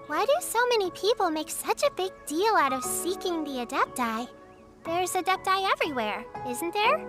Why do so many people make such a big deal out of seeking the Adepti? There's Adepti everywhere, isn't there?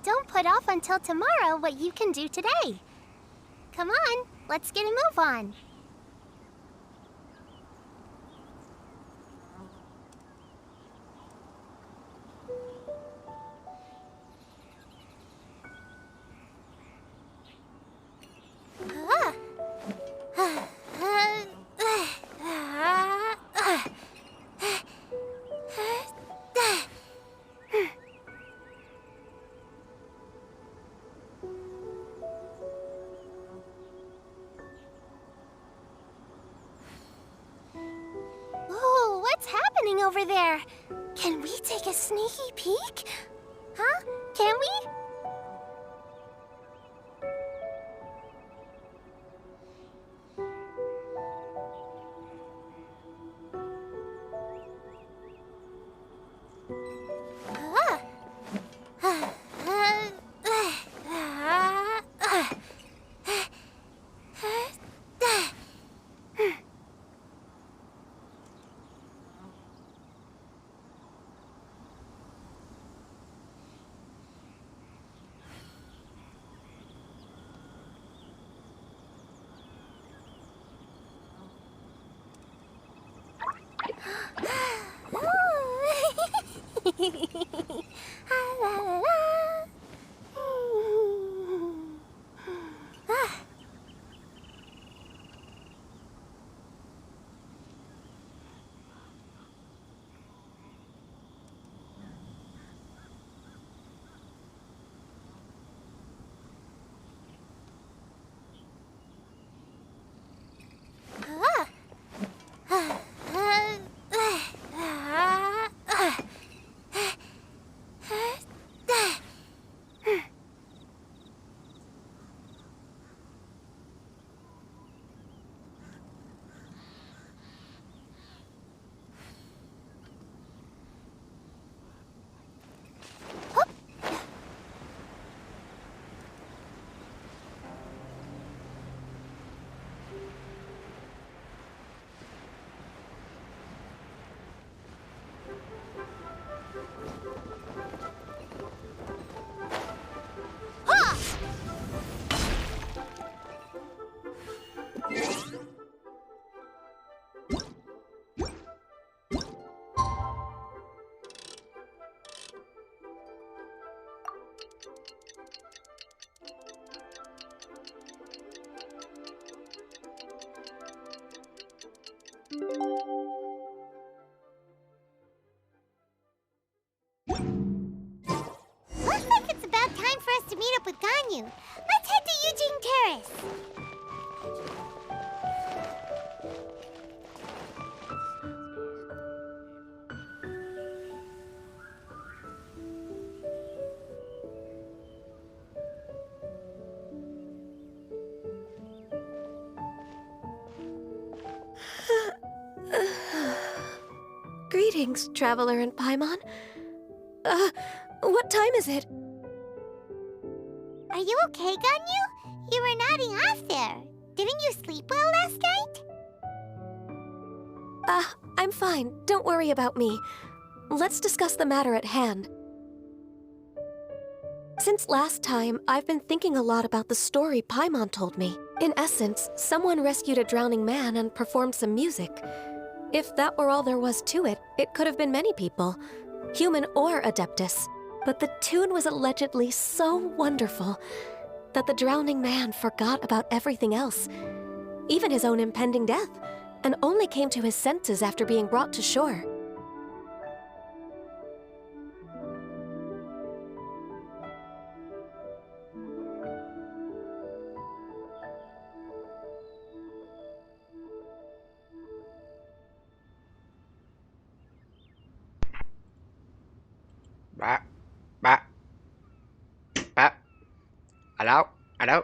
Don't put off until tomorrow what you can do today. Come on, let's get a move on. What's happening over there? Can we take a sneaky peek? Huh? Can we? to meet up with Ganyu. Let's head to Eugene Terrace. Greetings, Traveler and Paimon. What time is it? Are you okay, Ganyu? You were nodding off there. Didn't you sleep well last night? I'm fine. Don't worry about me. Let's discuss the matter at hand. Since last time, I've been thinking a lot about the story Paimon told me. In essence, someone rescued a drowning man and performed some music. If that were all there was to it, it could have been many people, human or Adeptus. But the tune was allegedly so wonderful that the drowning man forgot about everything else, even his own impending death, and only came to his senses after being brought to shore. Ba, ba, ba. Hello? Hello?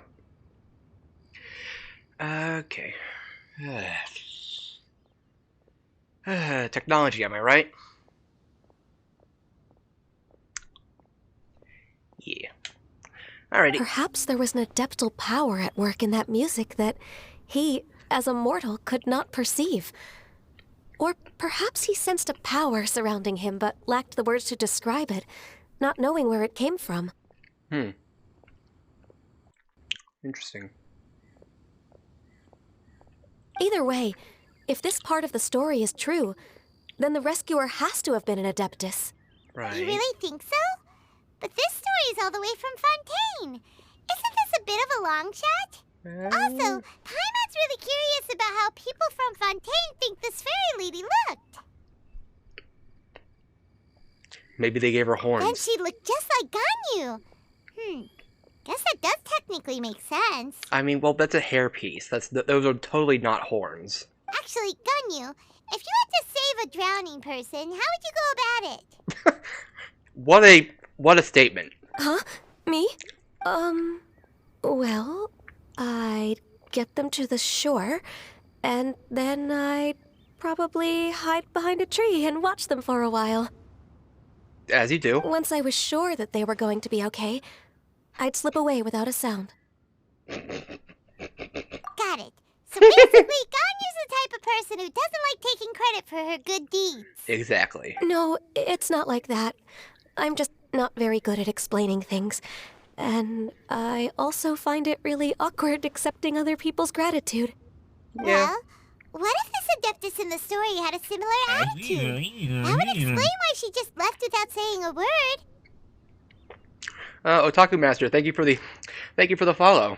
Okay. Technology, am I right? Yeah. Alrighty. Perhaps there was an adeptal power at work in that music that he, as a mortal, could not perceive. Or perhaps he sensed a power surrounding him but lacked the words to describe it, not knowing where it came from. Interesting. Either way, if this part of the story is true, then the rescuer has to have been an Adeptus. Right. You really think so? But this story is all the way from Fontaine. Isn't this a bit of a long shot? Also, Paimon's really curious about how people from Fontaine think this fairy lady looked. Maybe they gave her horns. And she looked just like Ganyu. Guess that does technically make sense. I mean, well, that's a hairpiece. Those are totally not horns. Actually, Ganyu, if you had to save a drowning person, how would you go about it? What a statement. Huh? Me? Well, I'd get them to the shore, and then I'd probably hide behind a tree and watch them for a while. As you do. Once I was sure that they were going to be okay, I'd slip away without a sound. Got it. So basically, Ganyu's the type of person who doesn't like taking credit for her good deeds. Exactly. No, it's not like that. I'm just not very good at explaining things. And I also find it really awkward accepting other people's gratitude. Yeah. Well, what if this Adeptus in the story had a similar attitude? That would explain why she just left without saying a word. Otaku Master, thank you for the follow.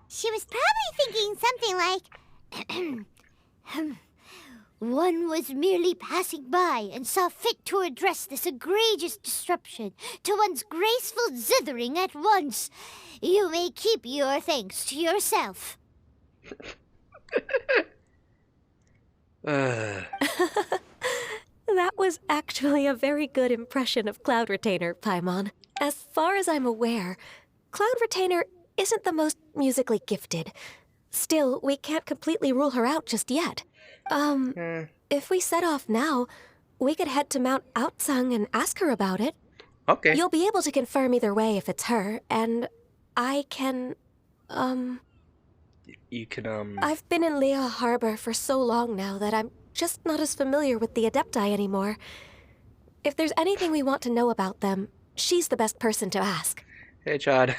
She was probably thinking something like, one was merely passing by and saw fit to address this egregious disruption to one's graceful zithering at once. You may keep your thanks to yourself. That was actually a very good impression of Cloud Retainer, Paimon. As far as I'm aware, Cloud Retainer isn't the most musically gifted. Still, we can't completely rule her out just yet. If we set off now, we could head to Mount Outsung and ask her about it. Okay. You'll be able to confirm either way if it's her, and I can, You can, I've been in Lea Harbor for so long now that I'm just not as familiar with the Adepti anymore. If there's anything we want to know about them, she's the best person to ask. Hey, Chad.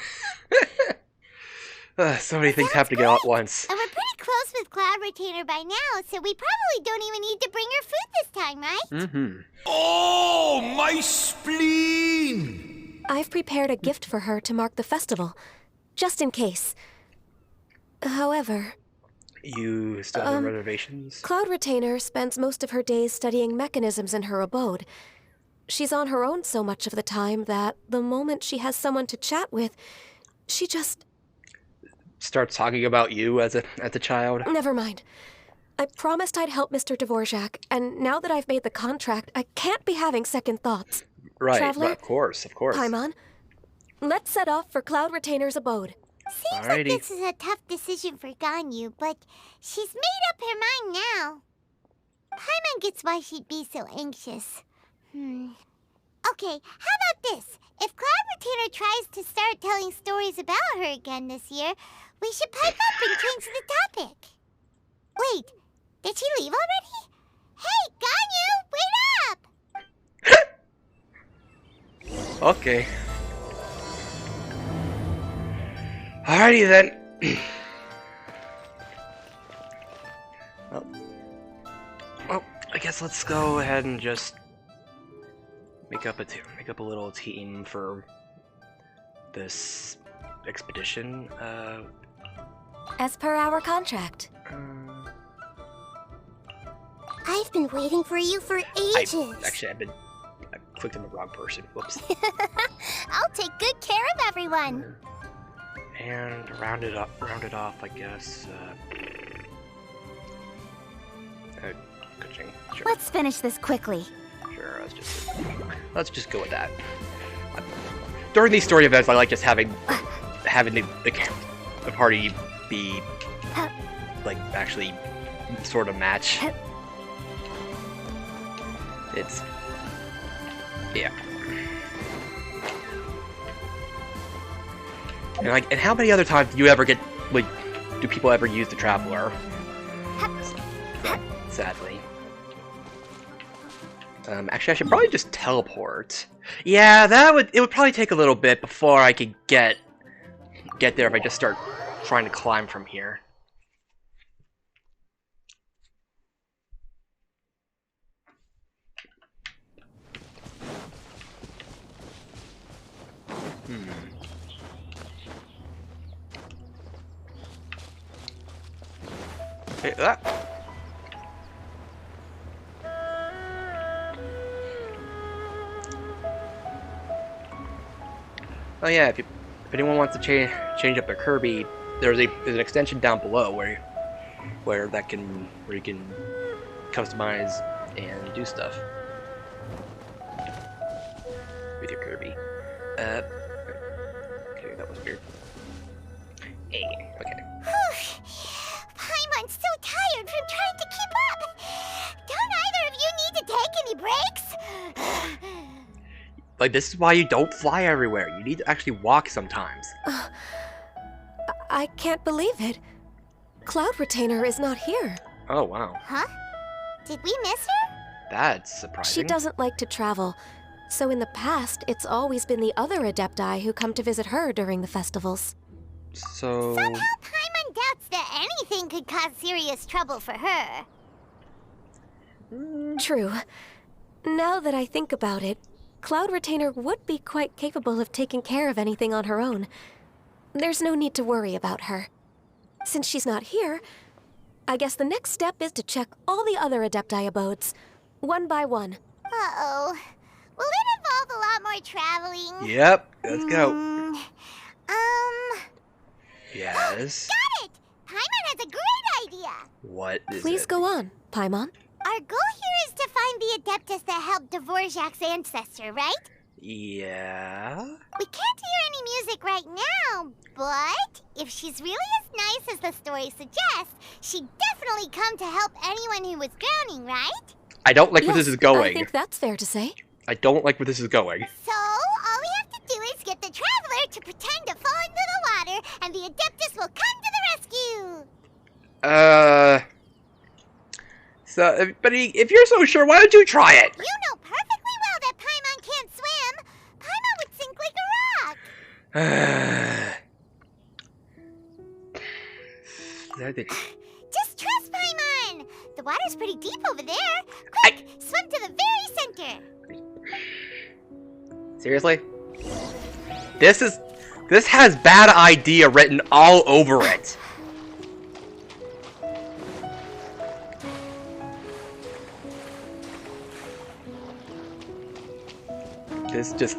So many things have to go at once. And we're pretty close with Cloud Retainer by now, so we probably don't even need to bring her food this time, right? Mm-hmm. Oh, my spleen! I've prepared a gift for her to mark the festival, just in case. However, You still have reservations? Cloud Retainer spends most of her days studying mechanisms in her abode. She's on her own so much of the time that the moment she has someone to chat with, she just... Starts talking about you as a child. Never mind. I promised I'd help Mr. Dvorak, and now that I've made the contract, I can't be having second thoughts. Right, Traveler? of course. Paimon, let's set off for Cloud Retainer's abode. Seems Alrighty. like this is a tough decision for Ganyu, but she's made up her mind now. Paimon gets why she'd be so anxious. Okay, how about this? If Cloud Retainer tries to start telling stories about her again this year, we should pipe up and change the topic. Wait, did she leave already? Hey, Ganyu, wait up! Okay. Alrighty then. Well, I guess let's go ahead and just make up a little team for this expedition. As per our contract. I've been waiting for you for ages. I clicked on the wrong person. Whoops. I'll take good care of everyone. And round it off, I guess. Coaching. Sure. Let's finish this quickly. Sure. Let's just go with that. During these story events, I like just having the party be like actually sort of match. It's yeah. And how many other times do you ever get do people ever use the Traveler? Sadly. Actually, I should probably just teleport. Yeah, it would probably take a little bit before I could get there if I just start trying to climb from here. Hey, Oh yeah, if anyone wants to change up their Kirby, there's an extension down below where you can customize and do stuff with your Kirby. Okay, that was weird. Hey, okay. Paimon's so tired from trying to keep up. Don't either of you need to take any breaks? Like, this is why you don't fly everywhere. You need to actually walk sometimes. I can't believe it. Cloud Retainer is not here. Oh, wow. Huh? Did we miss her? That's surprising. She doesn't like to travel, so in the past, it's always been the other Adepti who come to visit her during the festivals. So... Somehow Paimon doubts that anything could cause serious trouble for her. True. Now that I think about it, Cloud Retainer would be quite capable of taking care of anything on her own. There's no need to worry about her. Since she's not here, I guess the next step is to check all the other Adepti abodes, one by one. Uh-oh. Will it involve a lot more traveling? Yep, let's go. Yes? Got it! Paimon has a great idea! What is Please it? go on, Paimon. Our goal here is to find the Adeptus that helped Dvorak's ancestor, right? Yeah? We can't hear any music right now, but if she's really as nice as the story suggests, she'd definitely come to help anyone who was drowning, right? I don't like Yes, where this is going. I think that's fair to say. I don't like where this is going. So, all we have to do is get the Traveler to pretend to fall into the water, and the Adeptus will come to the rescue! So, but if you're so sure, why don't you try it? You know perfectly well that Paimon can't swim! Paimon would sink like a rock! Just trust Paimon! The water's pretty deep over there. Quick, swim to the very center! Seriously? This has bad idea written all over it. This just...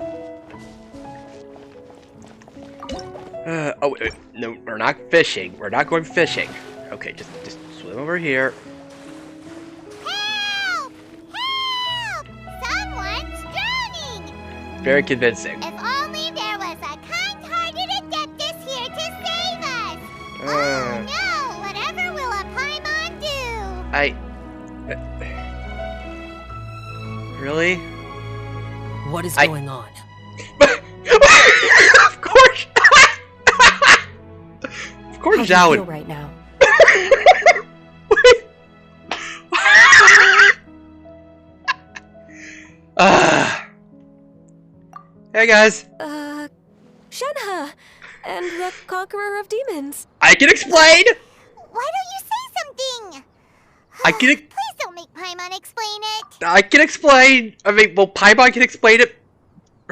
oh, wait, no, we're not fishing. We're not going fishing. Okay, just swim over here. Help! Help! Someone's drowning! Very convincing. If only there was a kind-hearted Adeptus here to save us! Oh no! Whatever will a Paimon do? Really? What is going on? Of course! Of course, How do Zhao you would... feel right now? Hey guys, Shenhe, and the Conqueror of Demons. I can explain. Why don't you say something? I can. Please don't make Paimon explain it. I can explain. I mean, well, Paimon can explain it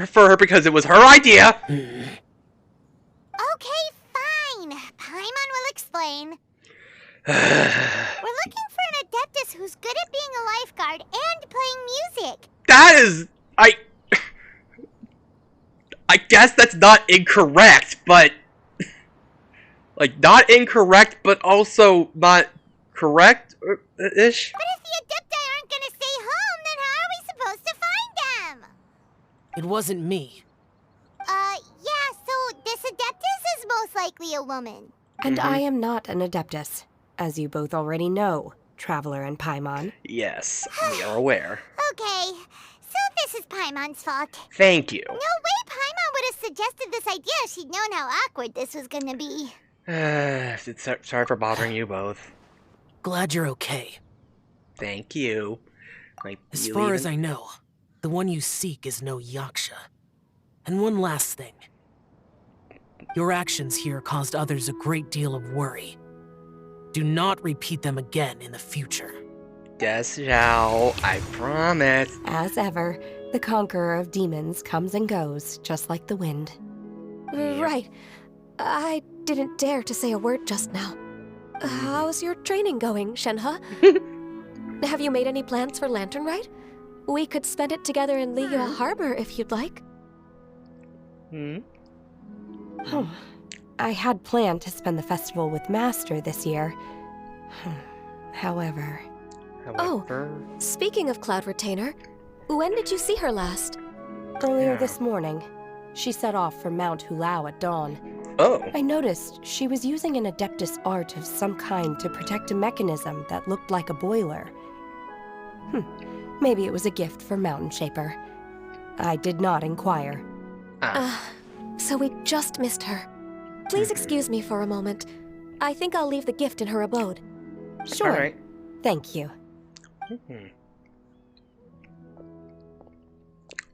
for her because it was her idea. Okay, fine. Paimon will explain. We're looking for an Adeptus who's good at being a lifeguard and playing music. That is, I guess that's not incorrect, but like not incorrect, but also not correct-ish. But if the Adepti aren't gonna stay home, then how are we supposed to find them? It wasn't me. Yeah, so this Adeptus is most likely a woman. And I am not an Adeptus, as you both already know, Traveler and Paimon. Yes, we are aware. Okay, so this is Paimon's fault. Thank you. No way Paimon would have suggested this idea if she'd known how awkward this was gonna be. Sorry for bothering you both. Glad you're okay. Thank you. Like, As you far as even- I know, the one you seek is no Yaksha. And one last thing. Your actions here caused others a great deal of worry. Do not repeat them again in the future. Yes, Zhao, I promise. As ever, the Conqueror of Demons comes and goes, just like the wind. Right. I didn't dare to say a word just now. How's your training going, Shenhe? Have you made any plans for Lantern Rite? We could spend it together in Liyue Harbor if you'd like. I had planned to spend the festival with Master this year. However... However... Speaking of Cloud Retainer, when did you see her last? Earlier this morning. She set off for Mount Hulao at dawn. Oh. I noticed she was using an Adeptus art of some kind to protect a mechanism that looked like a boiler. Maybe it was a gift for Mountain Shaper. I did not inquire. So we just missed her. Please excuse me for a moment. I think I'll leave the gift in her abode. Sure. All right. Thank you.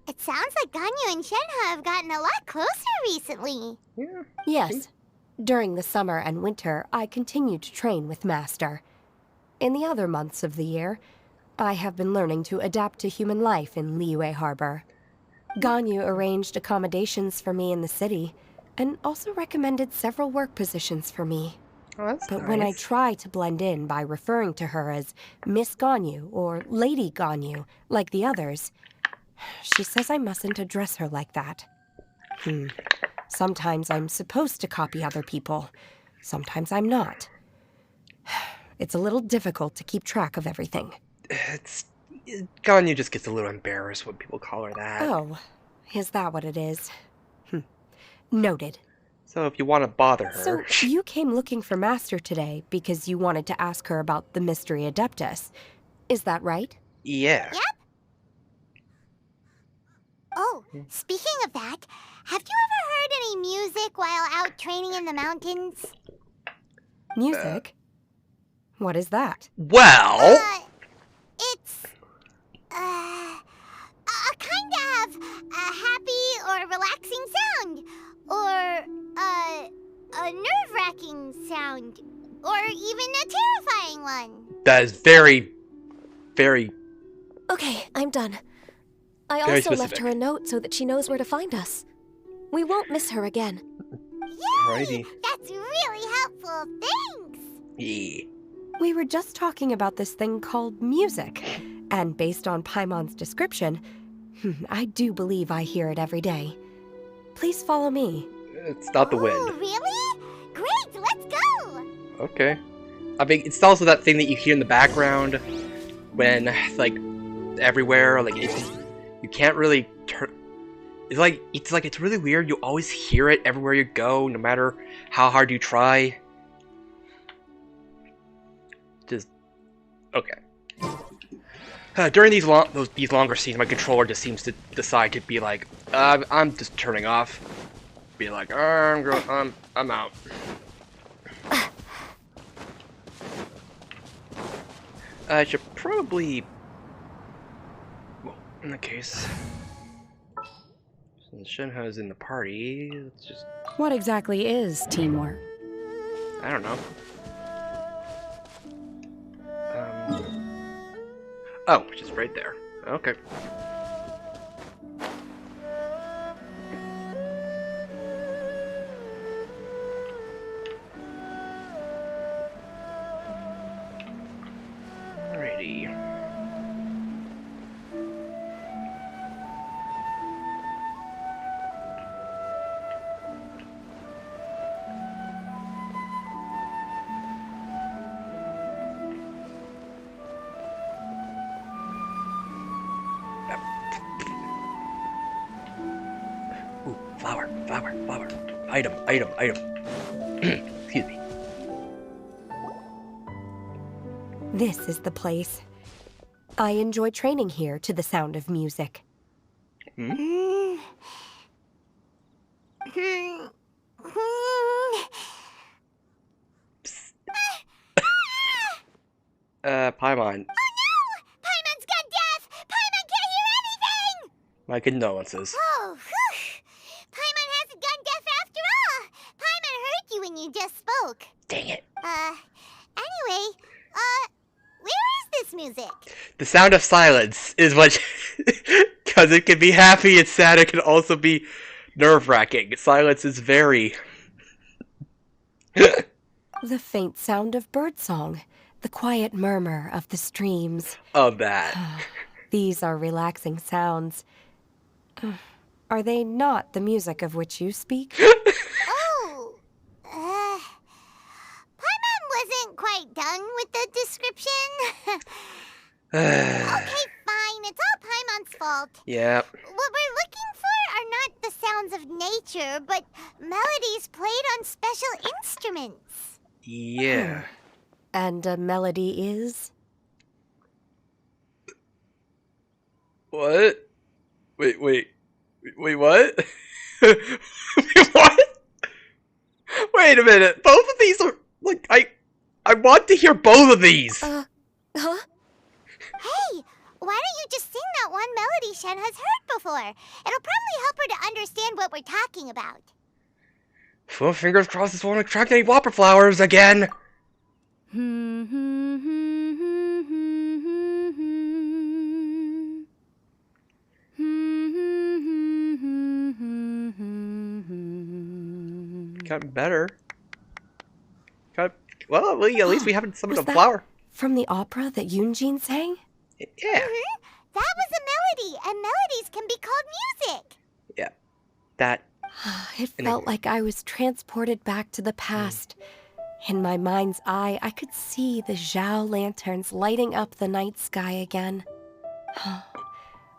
It sounds like Ganyu and Shenhe have gotten a lot closer recently. Yeah. Yes. During the summer and winter, I continued to train with Master. In the other months of the year, I have been learning to adapt to human life in Liyue Harbor. Ganyu arranged accommodations for me in the city, and also recommended several work positions for me. Oh, that's But nice. when I try to blend in by referring to her as Miss Ganyu or Lady Ganyu, like the others, she says I mustn't address her like that. Sometimes I'm supposed to copy other people. Sometimes I'm not. It's a little difficult to keep track of everything. Ganyu just gets a little embarrassed when people call her that. Oh, is that what it is? Noted. So if you want to bother her... So, you came looking for Master today because you wanted to ask her about the Mystery Adeptus. Is that right? Yeah. Yep. Oh, speaking of that, have you ever heard any music while out training in the mountains? Music? What is that? Well... It's a kind of a happy or relaxing sound, or a nerve-wracking sound, or even a terrifying one. That is very, very... Okay, I'm done. I Very also left specific. her a note so that she knows where to find us. We won't miss her again. Yay! Alrighty. That's really helpful. Thanks. Yeah. We were just talking about this thing called music, and based on Paimon's description, I do believe I hear it every day. Please follow me. It's not the Oh, wind. really? Great, let's go! Okay. I mean, it's also that thing that you hear in the background when, like, everywhere, like, you can't really turn. It's really weird. You always hear it everywhere you go, no matter how hard you try. Just okay. During these longer scenes, my controller just seems to decide to be like, I'm just turning off. Be like, I'm out. I should probably, well, in the case, since Shenhe's in the party, let's just, What exactly is teamwork? I don't know. Oh, which is right there. Okay. Alrighty. Ooh, flower. Item. Excuse me. This is the place. I enjoy training here to the sound of music. Hmm. Paimon, Paimon's gone deaf! Paimon can't hear anything! my condolences. Oh, whew. Paimon hasn't gone deaf after all! Paimon heard you when you just spoke. Dang it. Anyway, where is this music? The sound of silence is what, because it can be happy and sad. It can also be nerve-wracking. Silence is very. The faint sound of birdsong, the quiet murmur of the streams. Of that. These are relaxing sounds. Are they not the music of which you speak? Oh, Paimon wasn't quite done with the description. Okay, fine. It's all Paimon's fault. Yep. What we're looking for are not the sounds of nature, but melodies played on special instruments. Yeah. And a melody is? What? Wait, what? Wait, what? Wait a minute. Both of these are like I want to hear both of these. Huh? Hey, why don't you just sing that one melody Shen has heard before? It'll probably help her to understand what we're talking about. Well, fingers crossed this won't attract any whopper flowers again. Gotten better. Well, at least we haven't summoned Was a that flower. from the opera that Yoonjin sang? Yeah. That was a melody, and melodies can be called music. Yeah. That. It felt like I was transported back to the past. In my mind's eye, I could see the Zhao lanterns lighting up the night sky again.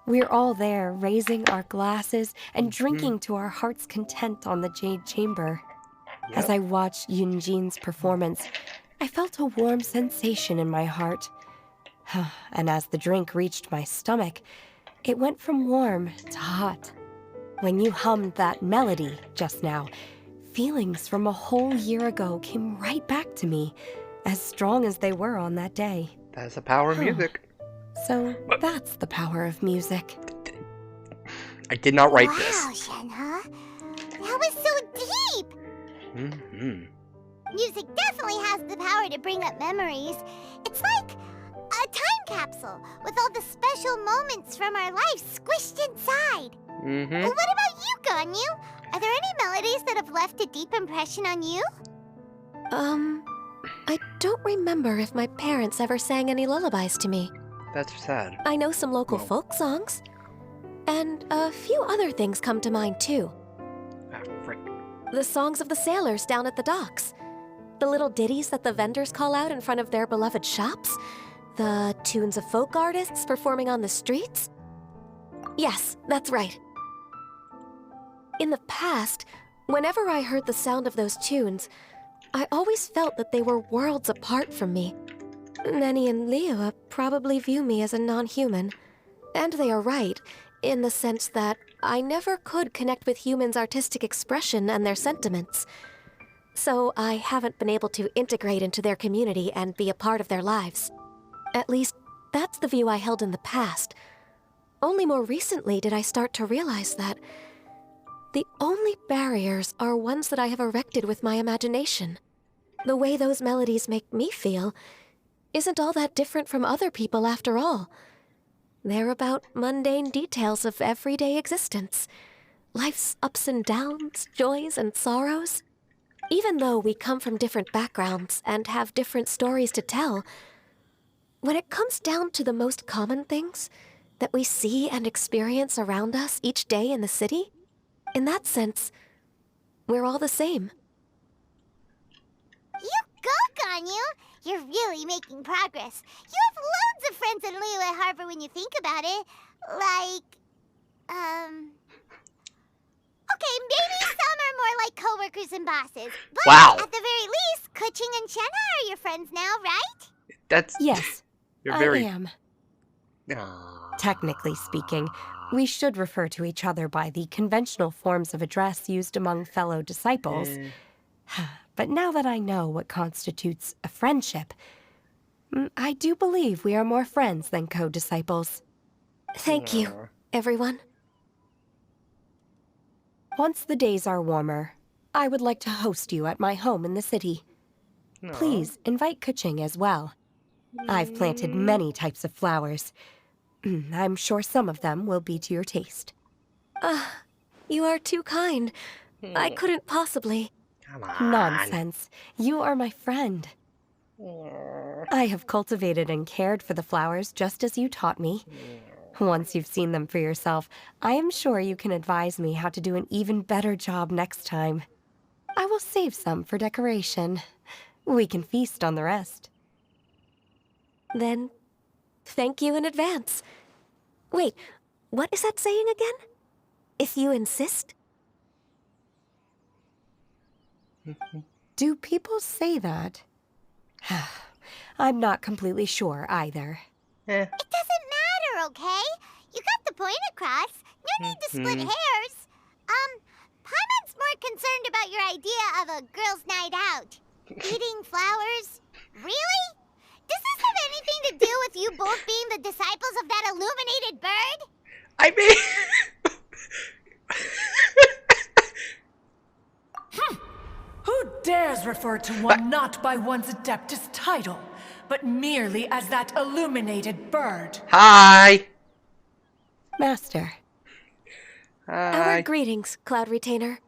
We're all there, raising our glasses and drinking to our heart's content on the Jade Chamber. As I watched Yoonjin's performance, I felt a warm sensation in my heart. And as the drink reached my stomach, it went from warm to hot. When you hummed that melody just now, feelings from a whole year ago came right back to me, as strong as they were on that day. That's the power of music. So that's the power of music. I did not write Wow, this. Shenhe. That was so deep. Music definitely has the power to bring up memories. It's like a time capsule with all the special moments from our lives squished inside. Well, what about you, Ganyu? Are there any melodies that have left a deep impression on you? I don't remember if my parents ever sang any lullabies to me. That's sad. I know some local folk songs. And a few other things come to mind too. Ah, frick. The songs of the sailors down at the docks. The little ditties that the vendors call out in front of their beloved shops. The tunes of folk artists performing on the streets. Yes, that's right. In the past, whenever I heard the sound of those tunes, I always felt that they were worlds apart from me. Nenny and Liyue probably view me as a non-human. And they are right, in the sense that I never could connect with humans' artistic expression and their sentiments. So I haven't been able to integrate into their community and be a part of their lives. At least, that's the view I held in the past. Only more recently did I start to realize that the only barriers are ones that I have erected with my imagination. The way those melodies make me feel isn't all that different from other people after all. They're about mundane details of everyday existence. Life's ups and downs, joys and sorrows. Even though we come from different backgrounds and have different stories to tell, when it comes down to the most common things that we see and experience around us each day in the city, in that sense, we're all the same. You go, Ganyu! You're really making progress. You have loads of friends in Liyue Harbor when you think about it. Okay, maybe some are more like coworkers and bosses. But Wow. at the very least, Kuching and Chenna are your friends now, right? That's Yes, you're very. I am. Aw. Technically speaking, we should refer to each other by the conventional forms of address used among fellow disciples. But now that I know what constitutes a friendship, I do believe we are more friends than co-disciples. Thank you, everyone. Once the days are warmer, I would like to host you at my home in the city. Please invite Kuching as well. I've planted many types of flowers. I'm sure some of them will be to your taste. You are too kind. I couldn't possibly. Come on. Nonsense. You are my friend. I have cultivated and cared for the flowers just as you taught me. Once you've seen them for yourself, I am sure you can advise me how to do an even better job next time. I will save some for decoration. We can feast on the rest. Then, thank you in advance. Wait, what is that saying again? If you insist? Do people say that? I'm not completely sure either. Eh. It doesn't matter, okay? You got the point across. No need to split hairs. Paimon's more concerned about your idea of a girls' night out. Eating flowers? Really? Does this have anything to do with you both being the disciples of that illuminated bird? I mean. Who dares refer to one not by one's Adeptus title, but merely as that illuminated bird? Hi. Master, Our Hi. greetings, Cloud Retainer.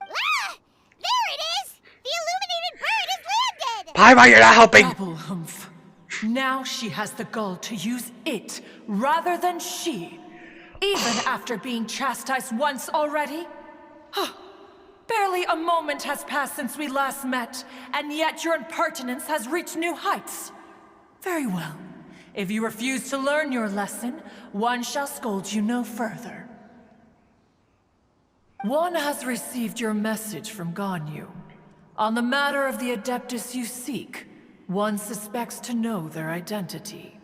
Ah! There it is! The illuminated bird has landed! Paimon, you're not helping. Double humph. Now she has the gall to use it rather than she. Even after being chastised once already? Barely a moment has passed since we last met, and yet your impertinence has reached new heights. Very well. If you refuse to learn your lesson, one shall scold you no further. One has received your message from Ganyu. On the matter of the Adeptus you seek, one suspects to know their identity.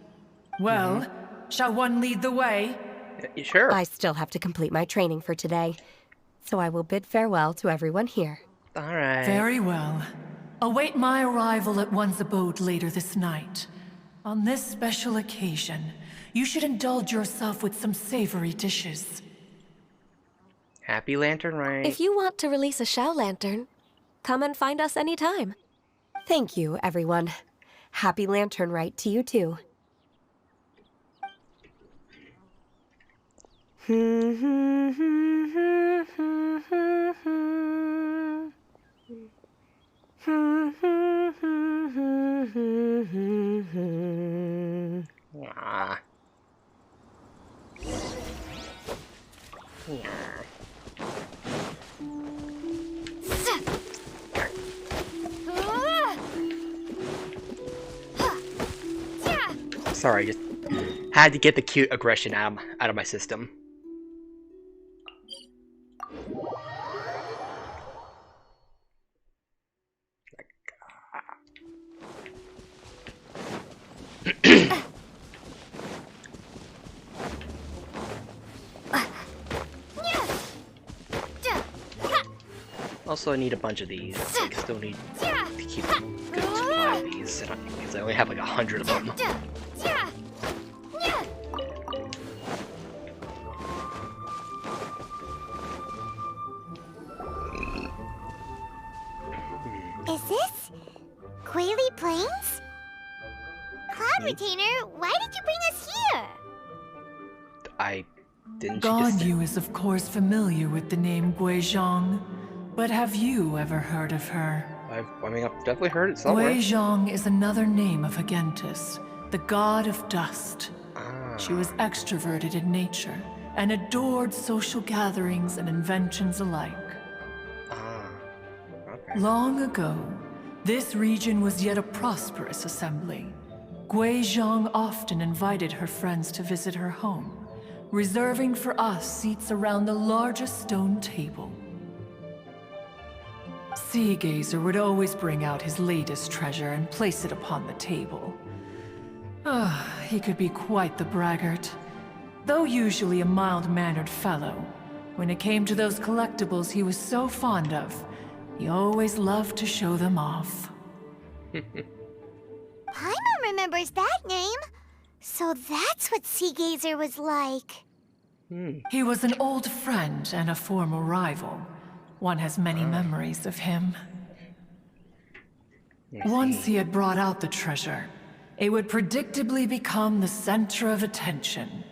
Well, shall one lead the way? Sure. I still have to complete my training for today, so I will bid farewell to everyone here. All right. Very well. Await my arrival at one's abode later this night. On this special occasion, you should indulge yourself with some savory dishes. Happy Lantern, right? If you want to release a Shao Lantern, come and find us anytime. Thank you, everyone. Happy Lantern Rite to you too. Ah. Sorry, just had to get the cute aggression out of my system. Also, I need a bunch of these. I still need to keep a good supply of these. Because I only have like 100 of them. Is this Quaily Plains? Cloud Retainer, why did you bring us here? I didn't. She just said- Ganyu is of course familiar with the name Guizhong, but have you ever heard of her? I mean, I've definitely heard it somewhere. Guizhong is another name of Agentis, the god of dust. Ah. She was extroverted in nature and adored social gatherings and inventions alike. Ah. Okay. Long ago, this region was yet a prosperous assembly. Guizhong often invited her friends to visit her home, reserving for us seats around the largest stone table. Sea Gazer would always bring out his latest treasure and place it upon the table. He could be quite the braggart. Though usually a mild-mannered fellow, when it came to those collectibles he was so fond of, he always loved to show them off. Paimon remembers that name. So that's what Sea Gazer was like. He was an old friend and a former rival. One has many memories of him. Once he had brought out the treasure, it would predictably become the center of attention.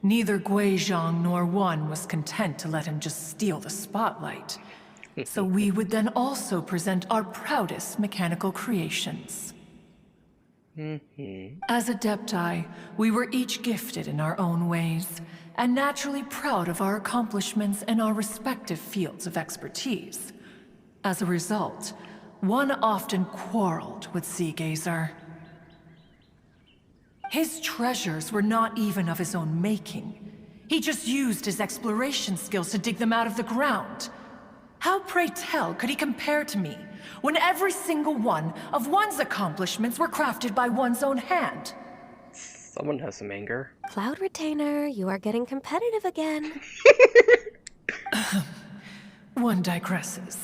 Neither Guizhong nor One was content to let him just steal the spotlight. So we would then also present our proudest mechanical creations. As Adepti, we were each gifted in our own ways, and naturally proud of our accomplishments in our respective fields of expertise. As a result, One often quarreled with Sea Gazer. His treasures were not even of his own making. He just used his exploration skills to dig them out of the ground. How, pray tell, could he compare to me, when every single one of One's accomplishments were crafted by One's own hand? Someone has some anger. Cloud Retainer, you are getting competitive again. One digresses.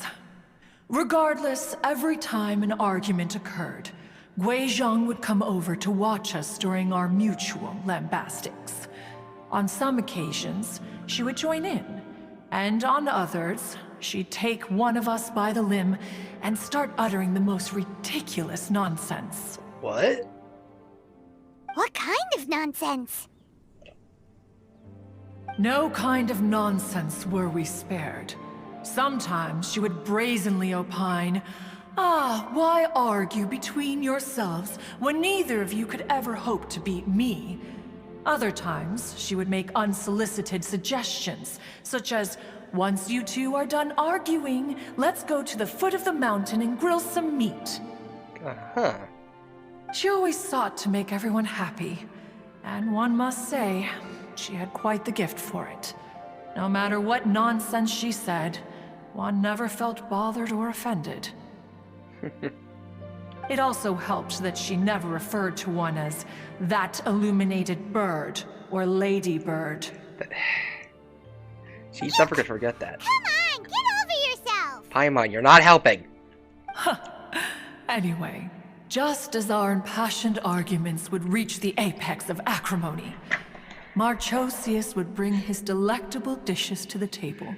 Regardless, every time an argument occurred, Guizhong would come over to watch us during our mutual lambastics. On some occasions, she would join in, and on others, she'd take one of us by the limb and start uttering the most ridiculous nonsense. What? What kind of nonsense? No kind of nonsense were we spared. Sometimes she would brazenly opine, why argue between yourselves when neither of you could ever hope to beat me? Other times, she would make unsolicited suggestions, such as, once you two are done arguing, let's go to the foot of the mountain and grill some meat. Uh-huh. She always sought to make everyone happy, and one must say, she had quite the gift for it. No matter what nonsense she said, One never felt bothered or offended. It also helped that she never referred to One as that illuminated bird or lady bird. She's never gonna forget that. Come on, get over yourself! Paimon, you're not helping. Anyway, just as our impassioned arguments would reach the apex of acrimony, Marchosius would bring his delectable dishes to the table.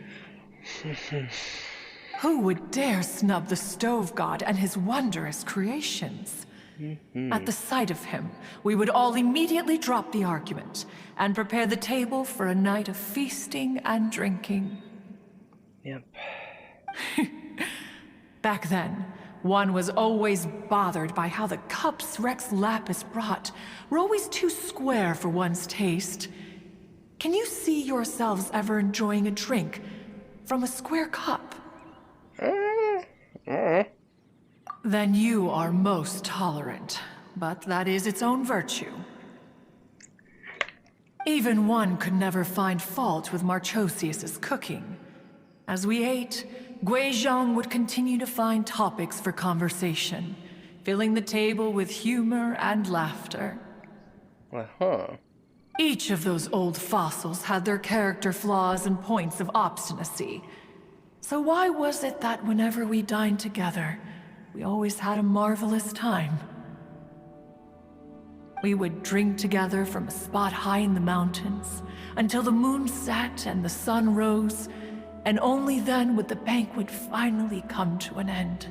Who would dare snub the stove god and his wondrous creations? At the sight of him, we would all immediately drop the argument and prepare the table for a night of feasting and drinking. Yep. Back then, One was always bothered by how the cups Rex Lapis brought were always too square for One's taste. Can you see yourselves ever enjoying a drink from a square cup? Then you are most tolerant, but that is its own virtue. Even one could never find fault with Marchosius's cooking. As we ate, Guizhong would continue to find topics for conversation, filling the table with humor and laughter. Uh-huh. Each of those old fossils had their character flaws and points of obstinacy. So why was it that whenever we dined together, we always had a marvelous time? We would drink together from a spot high in the mountains until the moon set and the sun rose, and only then would the banquet finally come to an end.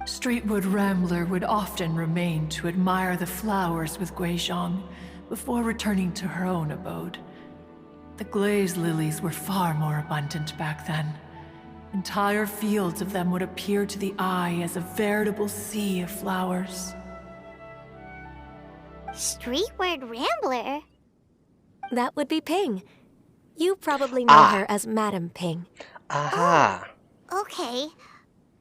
Streetwood Rambler would often remain to admire the flowers with Guizhong before returning to her own abode. The glaze lilies were far more abundant back then. Entire fields of them would appear to the eye as a veritable sea of flowers. Streetward Rambler? That would be Ping. You probably know her as Madam Ping. Aha. Okay.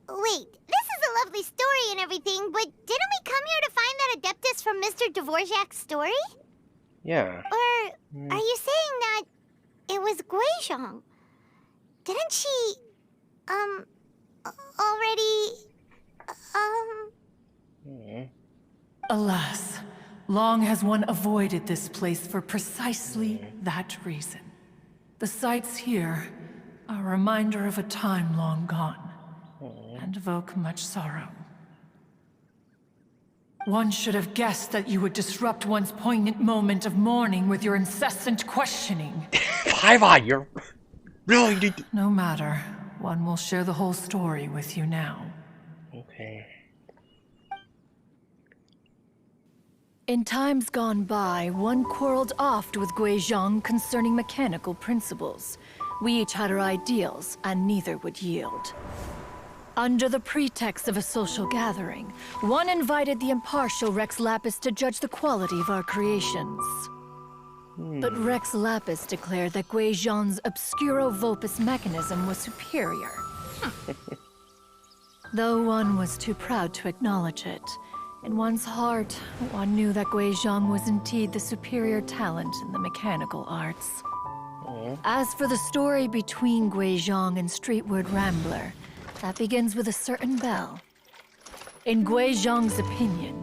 Wait, this is a lovely story and everything, but didn't we come here to find that Adeptus from Mr. Dvorak's story? Yeah. Or are you saying that it was Guizhong? Didn't she, already, Alas, long has one avoided this place for precisely that reason. The sights here are a reminder of a time long gone, and evoke much sorrow. One should have guessed that you would disrupt one's poignant moment of mourning with your incessant questioning. Paimon, you're really... No matter, one will share the whole story with you now. Okay. In times gone by, one quarreled oft with Guizhong concerning mechanical principles. We each had our ideals, and neither would yield. Under the pretext of a social gathering, one invited the impartial Rex Lapis to judge the quality of our creations. But Rex Lapis declared that Guizhong's Obscuro Vulpus mechanism was superior. Though one was too proud to acknowledge it, in one's heart, one knew that Guizhong was indeed the superior talent in the mechanical arts. As for the story between Guizhong and Streetward Rambler, that begins with a certain bell. In Guizhong's opinion,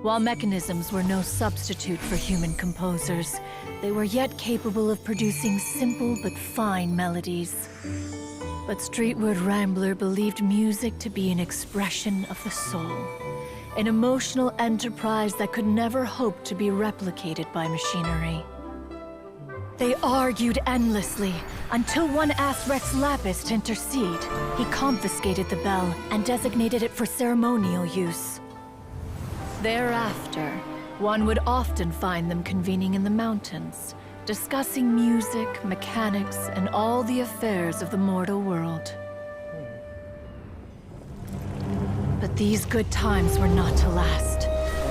while mechanisms were no substitute for human composers, they were yet capable of producing simple but fine melodies. But Streetward Rambler believed music to be an expression of the soul, an emotional enterprise that could never hope to be replicated by machinery. They argued endlessly, until one asked Rex Lapis to intercede. He confiscated the bell and designated it for ceremonial use. Thereafter, one would often find them convening in the mountains, discussing music, mechanics, and all the affairs of the mortal world. But these good times were not to last.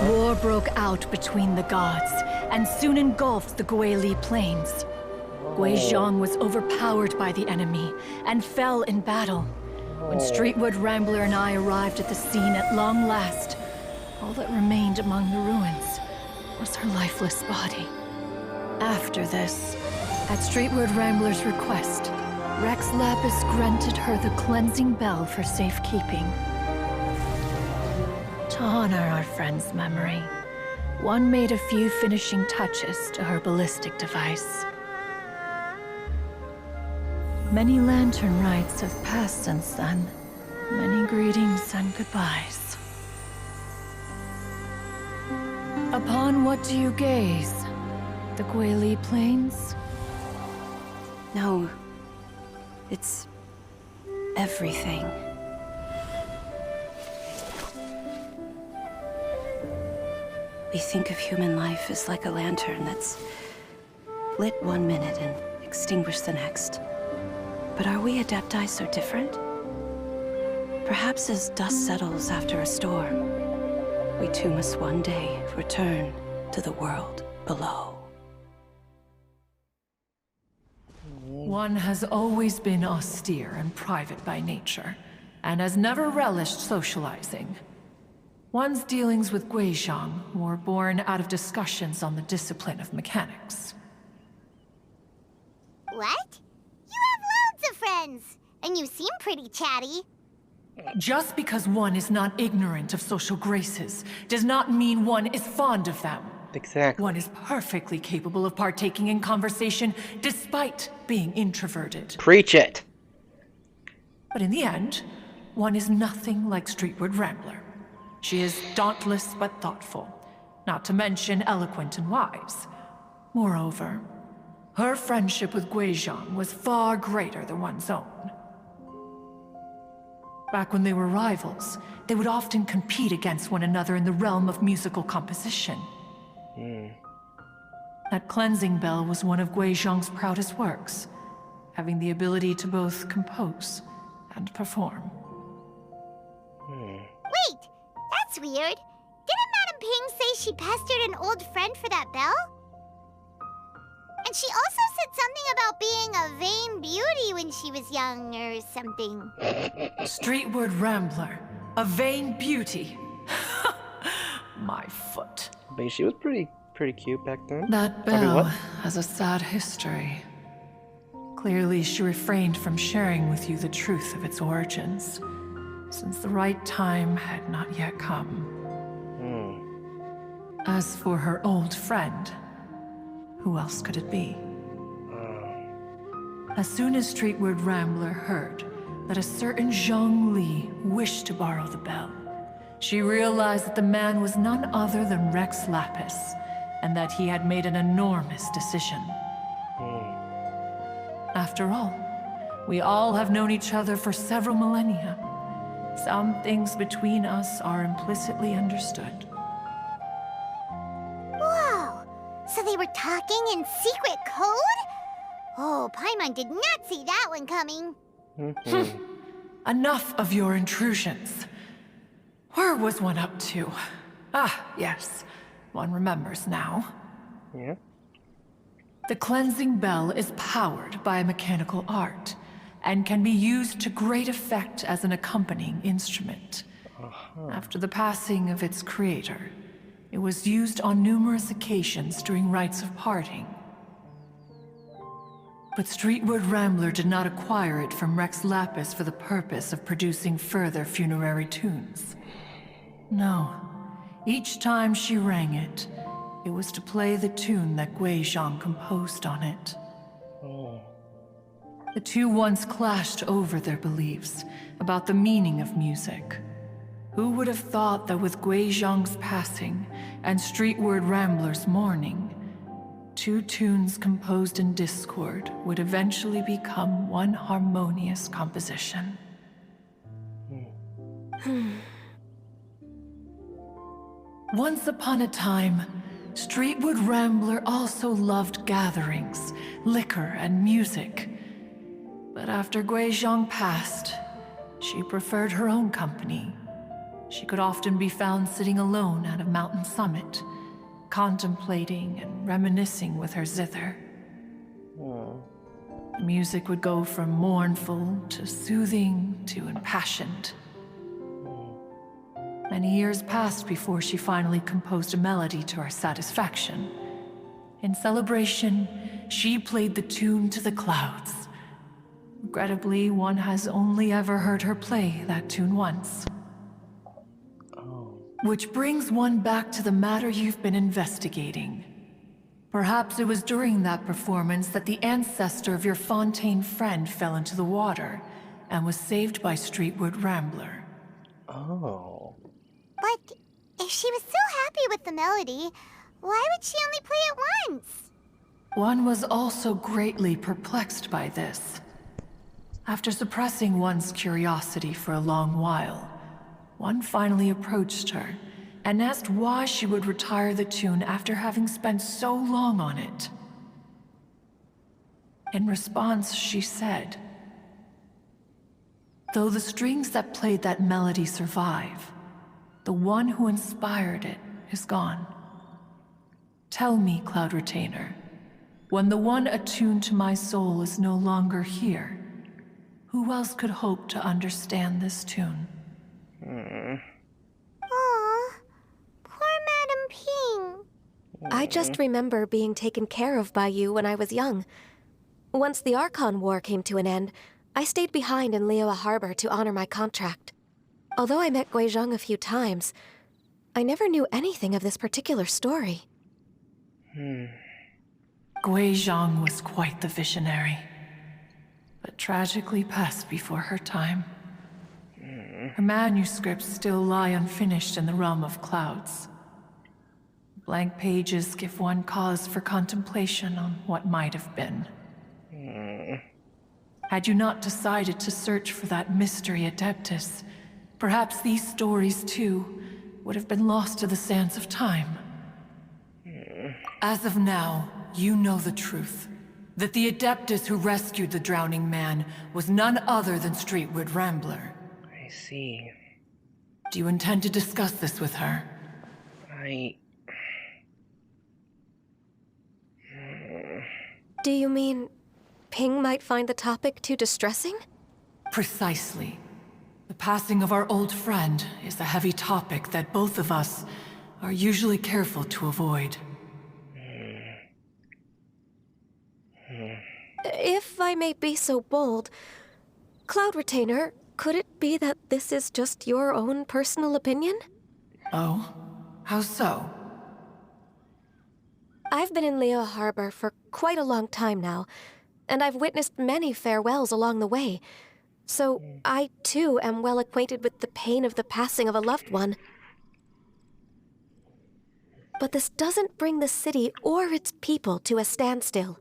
War broke out between the gods, and soon engulfed the Guili Plains. Guizhong was overpowered by the enemy, and fell in battle. When Streetwood Rambler and I arrived at the scene at long last, all that remained among the ruins was her lifeless body. After this, at Streetwood Rambler's request, Rex Lapis granted her the cleansing bell for safekeeping. To honor our friend's memory, one made a few finishing touches to her ballistic device. Many lantern rites have passed since then. Many greetings and goodbyes. Upon what do you gaze? The Guili Plains? No. It's everything. We think of human life as like a lantern that's lit one minute and extinguished the next. But are we Adepti so different? Perhaps as dust settles after a storm, we too must one day return to the world below. One has always been austere and private by nature, and has never relished socializing. One's dealings with Guizhong were born out of discussions on the discipline of mechanics. What? You have loads of friends, and you seem pretty chatty. Just because one is not ignorant of social graces does not mean one is fond of them. Exactly. One is perfectly capable of partaking in conversation despite being introverted. Preach it. But in the end, one is nothing like Streetward Rambler. She is dauntless but thoughtful, not to mention eloquent and wise. Moreover, her friendship with Guizhong was far greater than one's own. Back when they were rivals, they would often compete against one another in the realm of musical composition. That cleansing bell was one of Guizhong's proudest works, having the ability to both compose and perform. Wait, that's weird. Didn't Madame Ping say she pestered an old friend for that bell? And she also said something about being a vain beauty when she was young or something. Streetward Rambler, a vain beauty. My foot. I mean, she was pretty cute back then. That bell has a sad history. Clearly, she refrained from sharing with you the truth of its origins, since the right time had not yet come. As for her old friend, who else could it be? As soon as Streetward Rambler heard that a certain Zhang Li wished to borrow the bell, she realized that the man was none other than Rex Lapis, and that he had made an enormous decision. After all, we all have known each other for several millennia. Some things between us are implicitly understood. Whoa! So they were talking in secret code? Oh, Paimon did not see that one coming. Enough of your intrusions. Where was one up to? Ah, yes. One remembers now. Yeah. The cleansing bell is powered by a mechanical art, and can be used to great effect as an accompanying instrument. After the passing of its creator, it was used on numerous occasions during rites of parting. But Streetward Rambler did not acquire it from Rex Lapis for the purpose of producing further funerary tunes. No. Each time she rang it, it was to play the tune that Guizhong composed on it. The two once clashed over their beliefs about the meaning of music. Who would have thought that with Guizhong's passing and Streetward Rambler's mourning, two tunes composed in discord would eventually become one harmonious composition? Once upon a time, Streetward Rambler also loved gatherings, liquor, and music. But after Guizhong passed, she preferred her own company. She could often be found sitting alone at a mountain summit, contemplating and reminiscing with her zither. The music would go from mournful to soothing to impassioned. Many years passed before she finally composed a melody to her satisfaction. In celebration, she played the tune to the clouds. Regrettably, one has only ever heard her play that tune once. Which brings one back to the matter you've been investigating. Perhaps it was during that performance that the ancestor of your Fontaine friend fell into the water and was saved by Streetward Rambler. Oh. But if she was so happy with the melody, why would she only play it once? One was also greatly perplexed by this. After suppressing one's curiosity for a long while, one finally approached her and asked why she would retire the tune after having spent so long on it. In response, she said, "Though the strings that played that melody survive, the one who inspired it is gone. Tell me, Cloud Retainer, when the one attuned to my soul is no longer here, who else could hope to understand this tune?" Aw, I just remember being taken care of by you when I was young. Once the Archon War came to an end, I stayed behind in Liyue Harbor to honor my contract. Although I met Guizhong a few times, I never knew anything of this particular story. Gui Zhang was quite the visionary, but tragically passed before her time. Her manuscripts still lie unfinished in the realm of clouds. Blank pages give one cause for contemplation on what might have been. Had you not decided to search for that mystery Adeptus, perhaps these stories, too, would have been lost to the sands of time. As of now, you know the truth. That the Adeptus who rescued the drowning man was none other than Streetwood Rambler. I see. Do you intend to discuss this with her? Do you mean Ping might find the topic too distressing? Precisely. The passing of our old friend is a heavy topic that both of us are usually careful to avoid. If I may be so bold, Cloud Retainer, could it be that this is just your own personal opinion? Oh? How so? I've been in Liyue Harbor for quite a long time now, and I've witnessed many farewells along the way. So I, too, am well acquainted with the pain of the passing of a loved one. But this doesn't bring the city or its people to a standstill.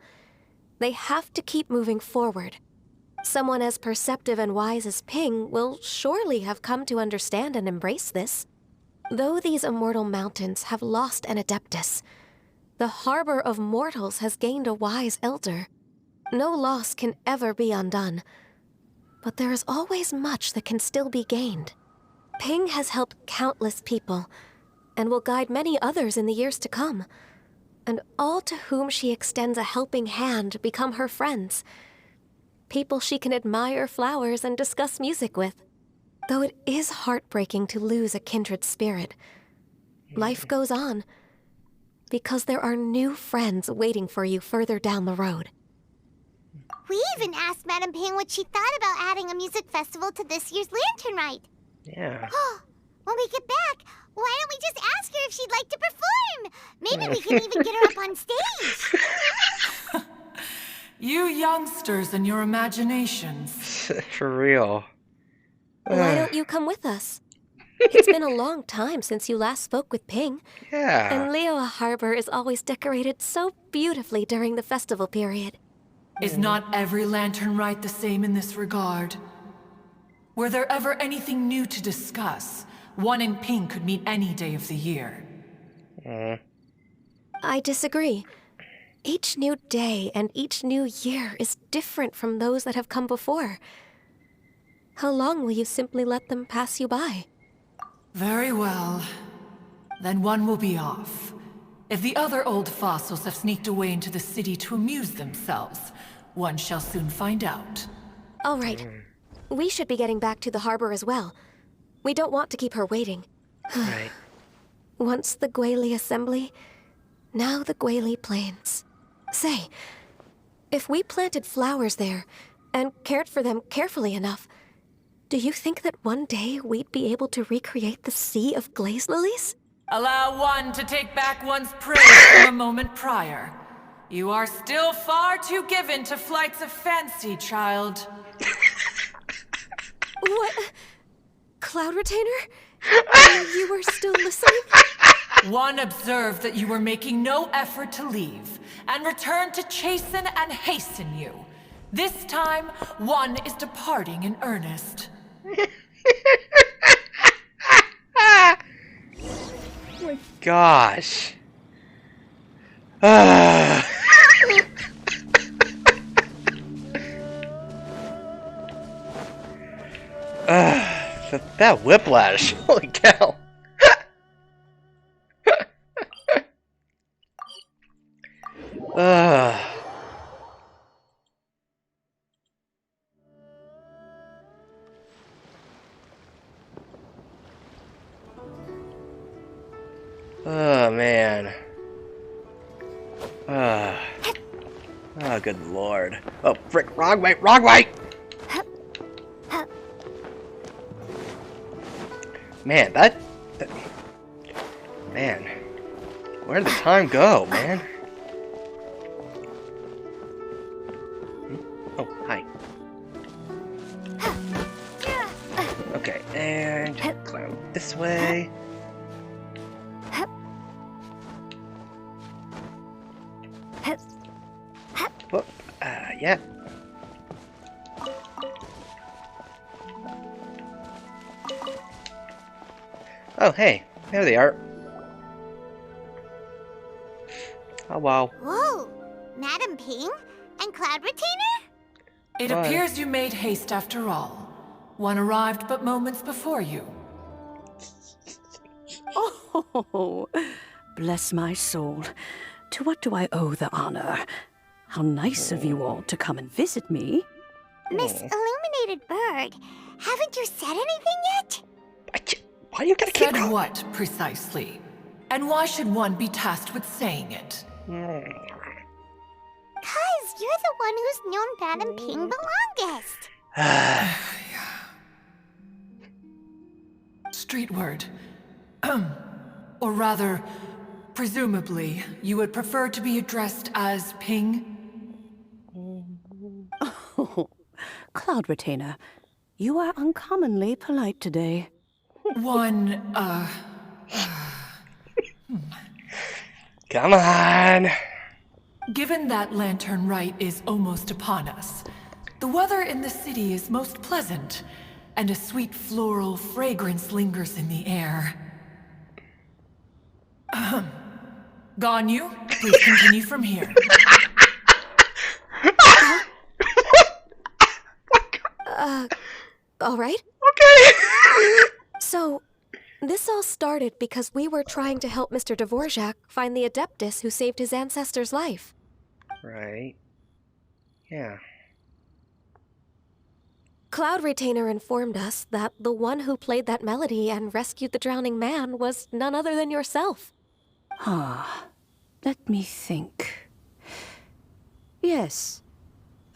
They have to keep moving forward. Someone as perceptive and wise as Ping will surely have come to understand and embrace this. Though these immortal mountains have lost an Adeptus, the harbor of mortals has gained a wise elder. No loss can ever be undone, but there is always much that can still be gained. Ping has helped countless people, and will guide many others in the years to come. And all to whom she extends a helping hand become her friends. People she can admire flowers and discuss music with. Though it is heartbreaking to lose a kindred spirit, life goes on, because there are new friends waiting for you further down the road. We even asked Madame Ping what she thought about adding a music festival to this year's Lantern Rite. Yeah. When we get back, why don't we just ask her if she'd like to perform? Maybe we can even get her up on stage. You youngsters and your imaginations. For real. Why don't you come with us? It's been a long time since you last spoke with Ping. Yeah. And Liyue Harbor is always decorated so beautifully during the festival period. Is not every Lantern Rite the same in this regard? Were there ever anything new to discuss? One in Ping could meet any day of the year. I disagree. Each new day and each new year is different from those that have come before. How long will you simply let them pass you by? Very well. Then one will be off. If the other old fossils have sneaked away into the city to amuse themselves, one shall soon find out. All right. We should be getting back to the harbor as well. We don't want to keep her waiting. Right. Once the Guili Assembly, now the Guili Plains. Say, if we planted flowers there and cared for them carefully enough, do you think that one day we'd be able to recreate the sea of glaze lilies? Allow one to take back one's praise from a moment prior. You are still far too given to flights of fancy, child. What? Cloud Retainer? You were still listening? One observed that you were making no effort to leave, and returned to chasten and hasten you. This time, one is departing in earnest. Oh my gosh. Ah. That whiplash. Holy cow. Oh man. Oh, good lord. Oh, frick, wrong way, wrong way! Man, man. Where did the time go, man? Oh, hi. Okay, and climb this way. Whoop, yeah. Oh, hey, there they are. Oh, wow. Whoa! Madam Ping and Cloud Retainer? It appears you made haste after all. One arrived but moments before you. Oh, bless my soul. To what do I owe the honor? How nice of you all to come and visit me. Miss Illuminated Bird, haven't you said anything yet? Why do you gotta keep Said going? what, precisely? And why should one be tasked with saying it? Cause you're the one who's known Madam Ping the longest. Street word. Or rather, presumably, you would prefer to be addressed as Ping? Oh, Cloud Retainer, you are uncommonly polite today. Come on. Given that Lantern Rite is almost upon us, the weather in the city is most pleasant, and a sweet floral fragrance lingers in the air. Ganyu, please continue from here. All right? Okay. So, this all started because we were trying to help Mr. Dvorak find the Adeptus who saved his ancestor's life. Right. Yeah. Cloud Retainer informed us that the one who played that melody and rescued the drowning man was none other than yourself. Ah, let me think. Yes,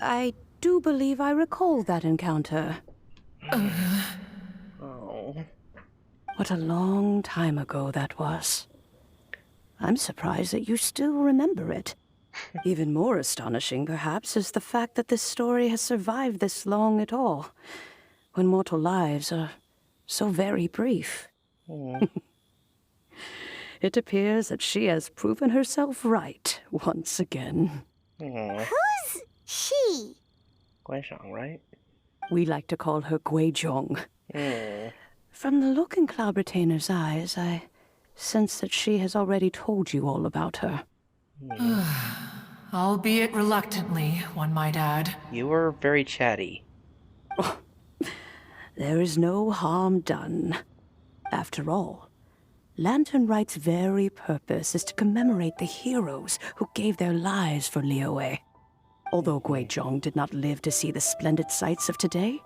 I do believe I recall that encounter. Oh. What a long time ago that was. I'm surprised that you still remember it. Even more astonishing, perhaps, is the fact that this story has survived this long at all, when mortal lives are so very brief. It appears that she has proven herself right once again. Who's she? Genshin, right? We like to call her Guizhong. From the look in Cloud Retainer's eyes, I sense that she has already told you all about her. Albeit reluctantly, one might add. You were very chatty. There is no harm done. After all, Lantern Rite's very purpose is to commemorate the heroes who gave their lives for Liyue. Although Guizhong did not live to see the splendid sights of today,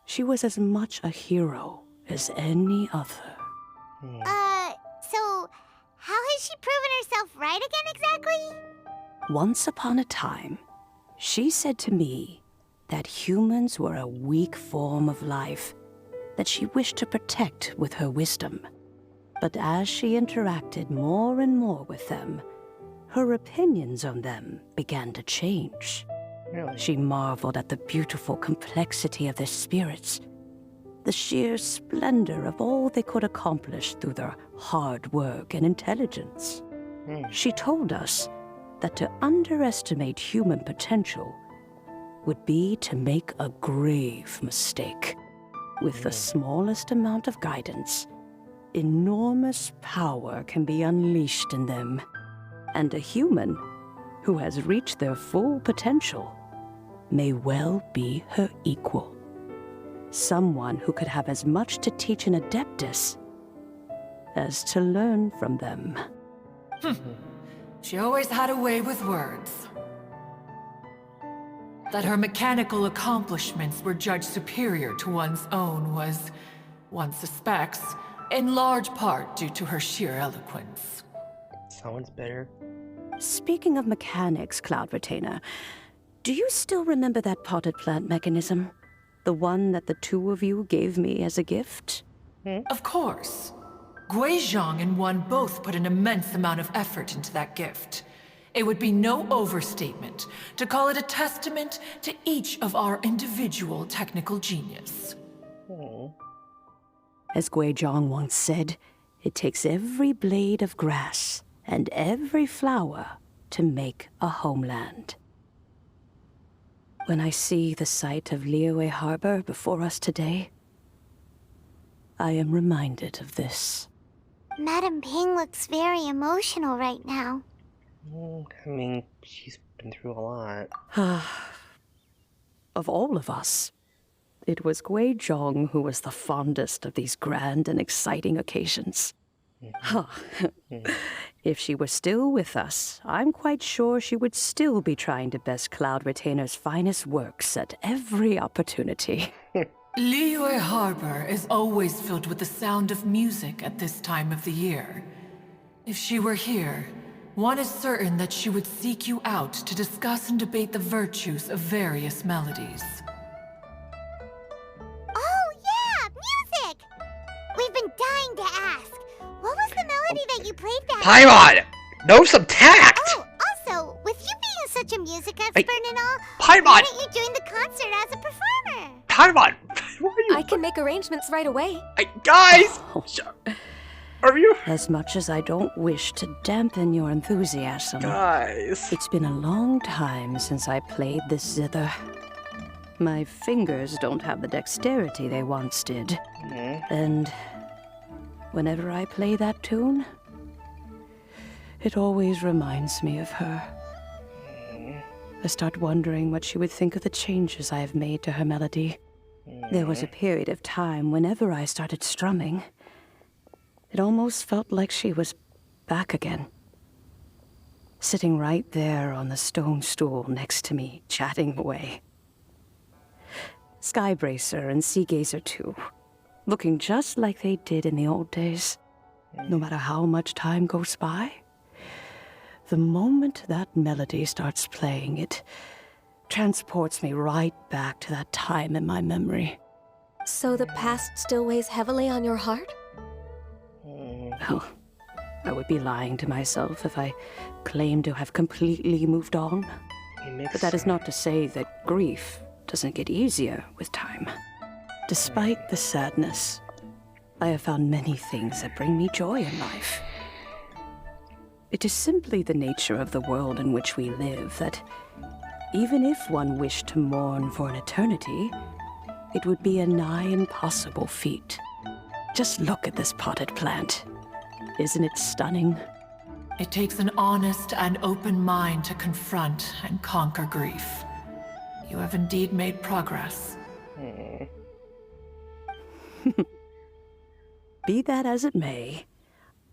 she was as much a hero as any other. So how has she proven herself right again exactly? Once upon a time, she said to me that humans were a weak form of life that she wished to protect with her wisdom. But as she interacted more and more with them, her opinions on them began to change. Really? She marveled at the beautiful complexity of their spirits, the sheer splendor of all they could accomplish through their hard work and intelligence. She told us that to underestimate human potential would be to make a grave mistake. With the smallest amount of guidance, enormous power can be unleashed in them. And a human who has reached their full potential may well be her equal. Someone who could have as much to teach an Adeptus as to learn from them. She always had a way with words. That her mechanical accomplishments were judged superior to one's own was, one suspects, in large part due to her sheer eloquence. Someone's better. Speaking of mechanics, Cloud Retainer, do you still remember that potted plant mechanism? The one that the two of you gave me as a gift? Of course. Guizhong and One both put an immense amount of effort into that gift. It would be no overstatement to call it a testament to each of our individual technical genius. As Guizhong once said, it takes every blade of grass and every flower to make a homeland. When I see the sight of Liyue Harbor before us today, I am reminded of this. Madam Ping looks very emotional right now. I mean, she's been through a lot. Of all of us, it was Guizhong who was the fondest of these grand and exciting occasions. If she were still with us, I'm quite sure she would still be trying to best Cloud Retainer's finest works at every opportunity. Liyue Harbor is always filled with the sound of music at this time of the year. If she were here, one is certain that she would seek you out to discuss and debate the virtues of various melodies. Oh, yeah! Music! We've been dying to ask. What was the melody that you played back? Paimon! Know some tact! Oh, also, with you being such a music expert and all, Paimon! why don't you join the concert as a performer? Paimon! Why are you... I can make arrangements right away. Guys! Are you... As much as I don't wish to dampen your enthusiasm, Guys... it's been a long time since I played this zither. My fingers don't have the dexterity they once did. And whenever I play that tune, it always reminds me of her. I start wondering what she would think of the changes I have made to her melody. There was a period of time whenever I started strumming, it almost felt like she was back again. Sitting right there on the stone stool next to me, chatting away. Skybracer and Seagazer too, looking just like they did in the old days. No matter how much time goes by, the moment that melody starts playing, it transports me right back to that time in my memory. So the past still weighs heavily on your heart? Oh, I would be lying to myself if I claimed to have completely moved on. But that is not to say that grief doesn't get easier with time. Despite the sadness, I have found many things that bring me joy in life. It is simply the nature of the world in which we live that even if one wished to mourn for an eternity, it would be a nigh impossible feat. Just look at this potted plant. Isn't it stunning? It takes an honest and open mind to confront and conquer grief. You have indeed made progress. Be that as it may,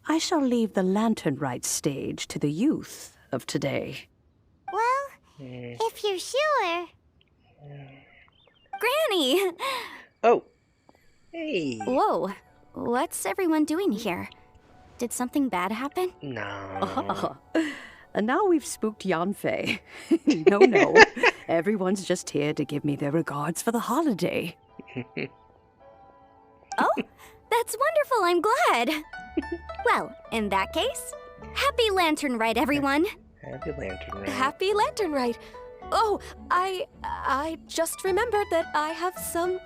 I shall leave the Lantern Rite stage to the youth of today. Well, if you're sure. Granny! Oh. Hey. Whoa. What's everyone doing here? Did something bad happen? No. And now we've spooked Yanfei. No. Everyone's just here to give me their regards for the holiday. Oh, that's wonderful. I'm glad. Well, in that case, happy Lantern Rite, everyone. Happy Lantern Rite. Happy Lantern Rite. Oh, I just remembered that I have some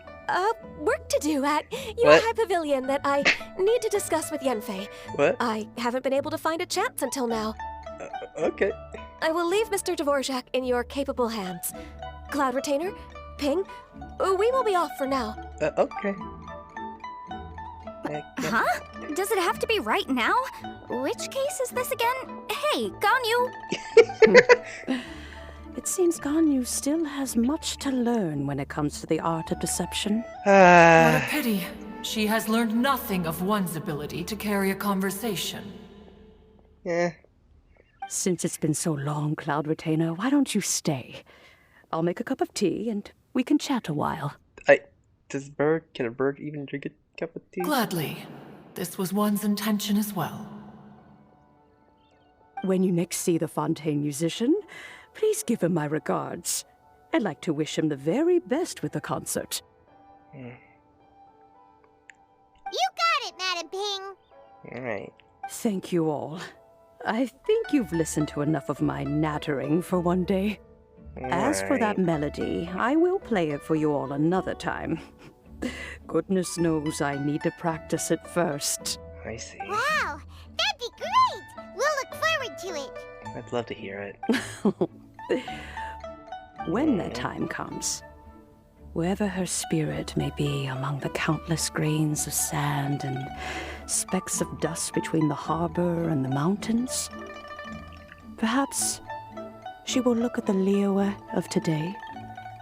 work to do at your High Pavilion that I need to discuss with Yanfei. What? I haven't been able to find a chance until now. Okay. I will leave Mr. Dvorak in your capable hands. Cloud Retainer, Ping, we will be off for now. Okay. Huh? Does it have to be right now? Which case is this again? Hey, Ganyu! It seems Ganyu still has much to learn when it comes to the art of deception. What a pity. She has learned nothing of one's ability to carry a conversation. Yeah. Since it's been so long, Cloud Retainer, why don't you stay? I'll make a cup of tea and we can chat a while. Can a bird even drink a cup of tea? Gladly. This was one's intention as well. When you next see the Fontaine musician, please give him my regards. I'd like to wish him the very best with the concert. You got it, Madam Ping. Alright. Thank you all. I think you've listened to enough of my nattering for one day. As for that melody, I will play it for you all another time. Goodness knows I need to practice it first. I see. Wow, that'd be great. We'll look forward to it. I'd love to hear it. When that time comes, wherever her spirit may be among the countless grains of sand and specks of dust between the harbor and the mountains, perhaps she will look at the Liyue of today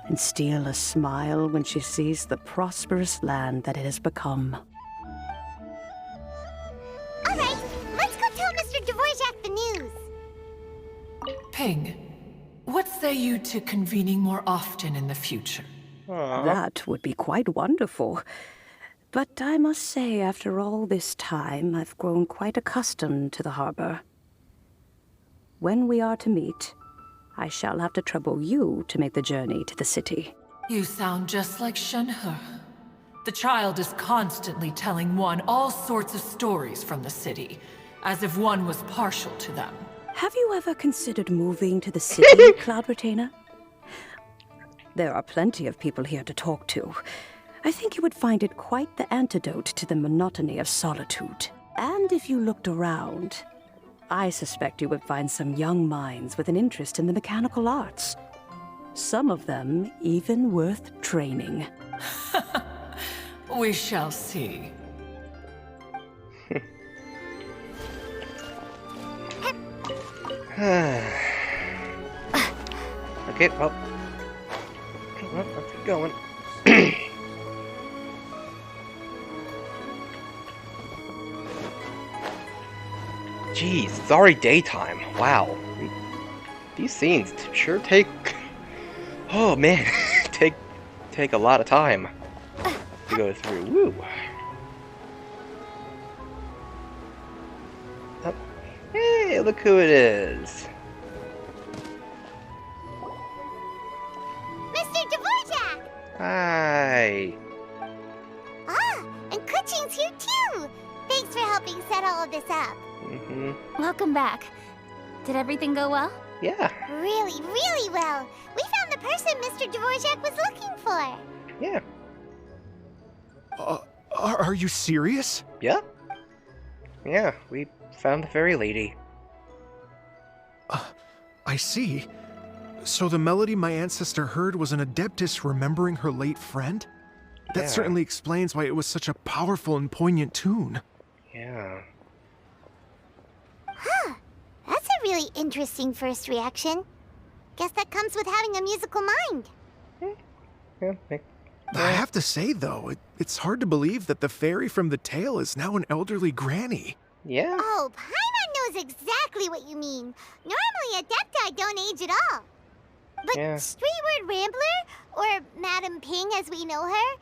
and steal a smile when she sees the prosperous land that it has become. All right, let's go tell Mr. Dvorak the news. Ping, what say you to convening more often in the future? That would be quite wonderful. But I must say, after all this time, I've grown quite accustomed to the harbor. When we are to meet, I shall have to trouble you to make the journey to the city. You sound just like Shenhe. The child is constantly telling one all sorts of stories from the city, as if one was partial to them. Have you ever considered moving to the city, Cloud Retainer? There are plenty of people here to talk to. I think you would find it quite the antidote to the monotony of solitude. And if you looked around, I suspect you would find some young minds with an interest in the mechanical arts. Some of them even worth training. We shall see. Okay, well. Let's keep going. Jeez, it's already daytime. Wow. These scenes sure take... Oh man, take a lot of time to go through. Woo. Oh. Hey, look who it is. Mr. Dvorak! Hi. Ah, and Kuchin's here too. Thanks for helping set all of this up. Welcome back. Did everything go well? Yeah. Really, really well. We found the person Mr. Dvorak was looking for. Yeah. Are you serious? Yeah. Yeah, we found the fairy lady. I see. So the melody my ancestor heard was an adeptus remembering her late friend? That Yeah. certainly explains why it was such a powerful and poignant tune. Yeah. Huh. That's a really interesting first reaction. Guess that comes with having a musical mind. Yeah. I have to say, though, it's hard to believe that the fairy from the tale is now an elderly granny. Yeah. Oh, Paimon knows exactly what you mean. Normally, Adepti don't age at all. But Yeah. Streetward Rambler, or Madam Ping as we know her,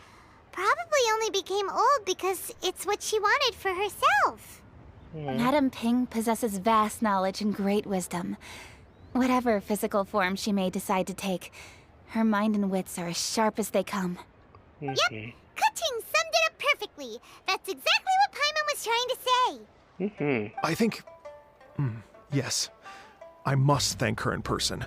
probably only became old because it's what she wanted for herself. Madam Ping possesses vast knowledge and great wisdom. Whatever physical form she may decide to take, her mind and wits are as sharp as they come. Yep, Kuching summed it up perfectly. That's exactly what Paimon was trying to say. I think... yes. I must thank her in person.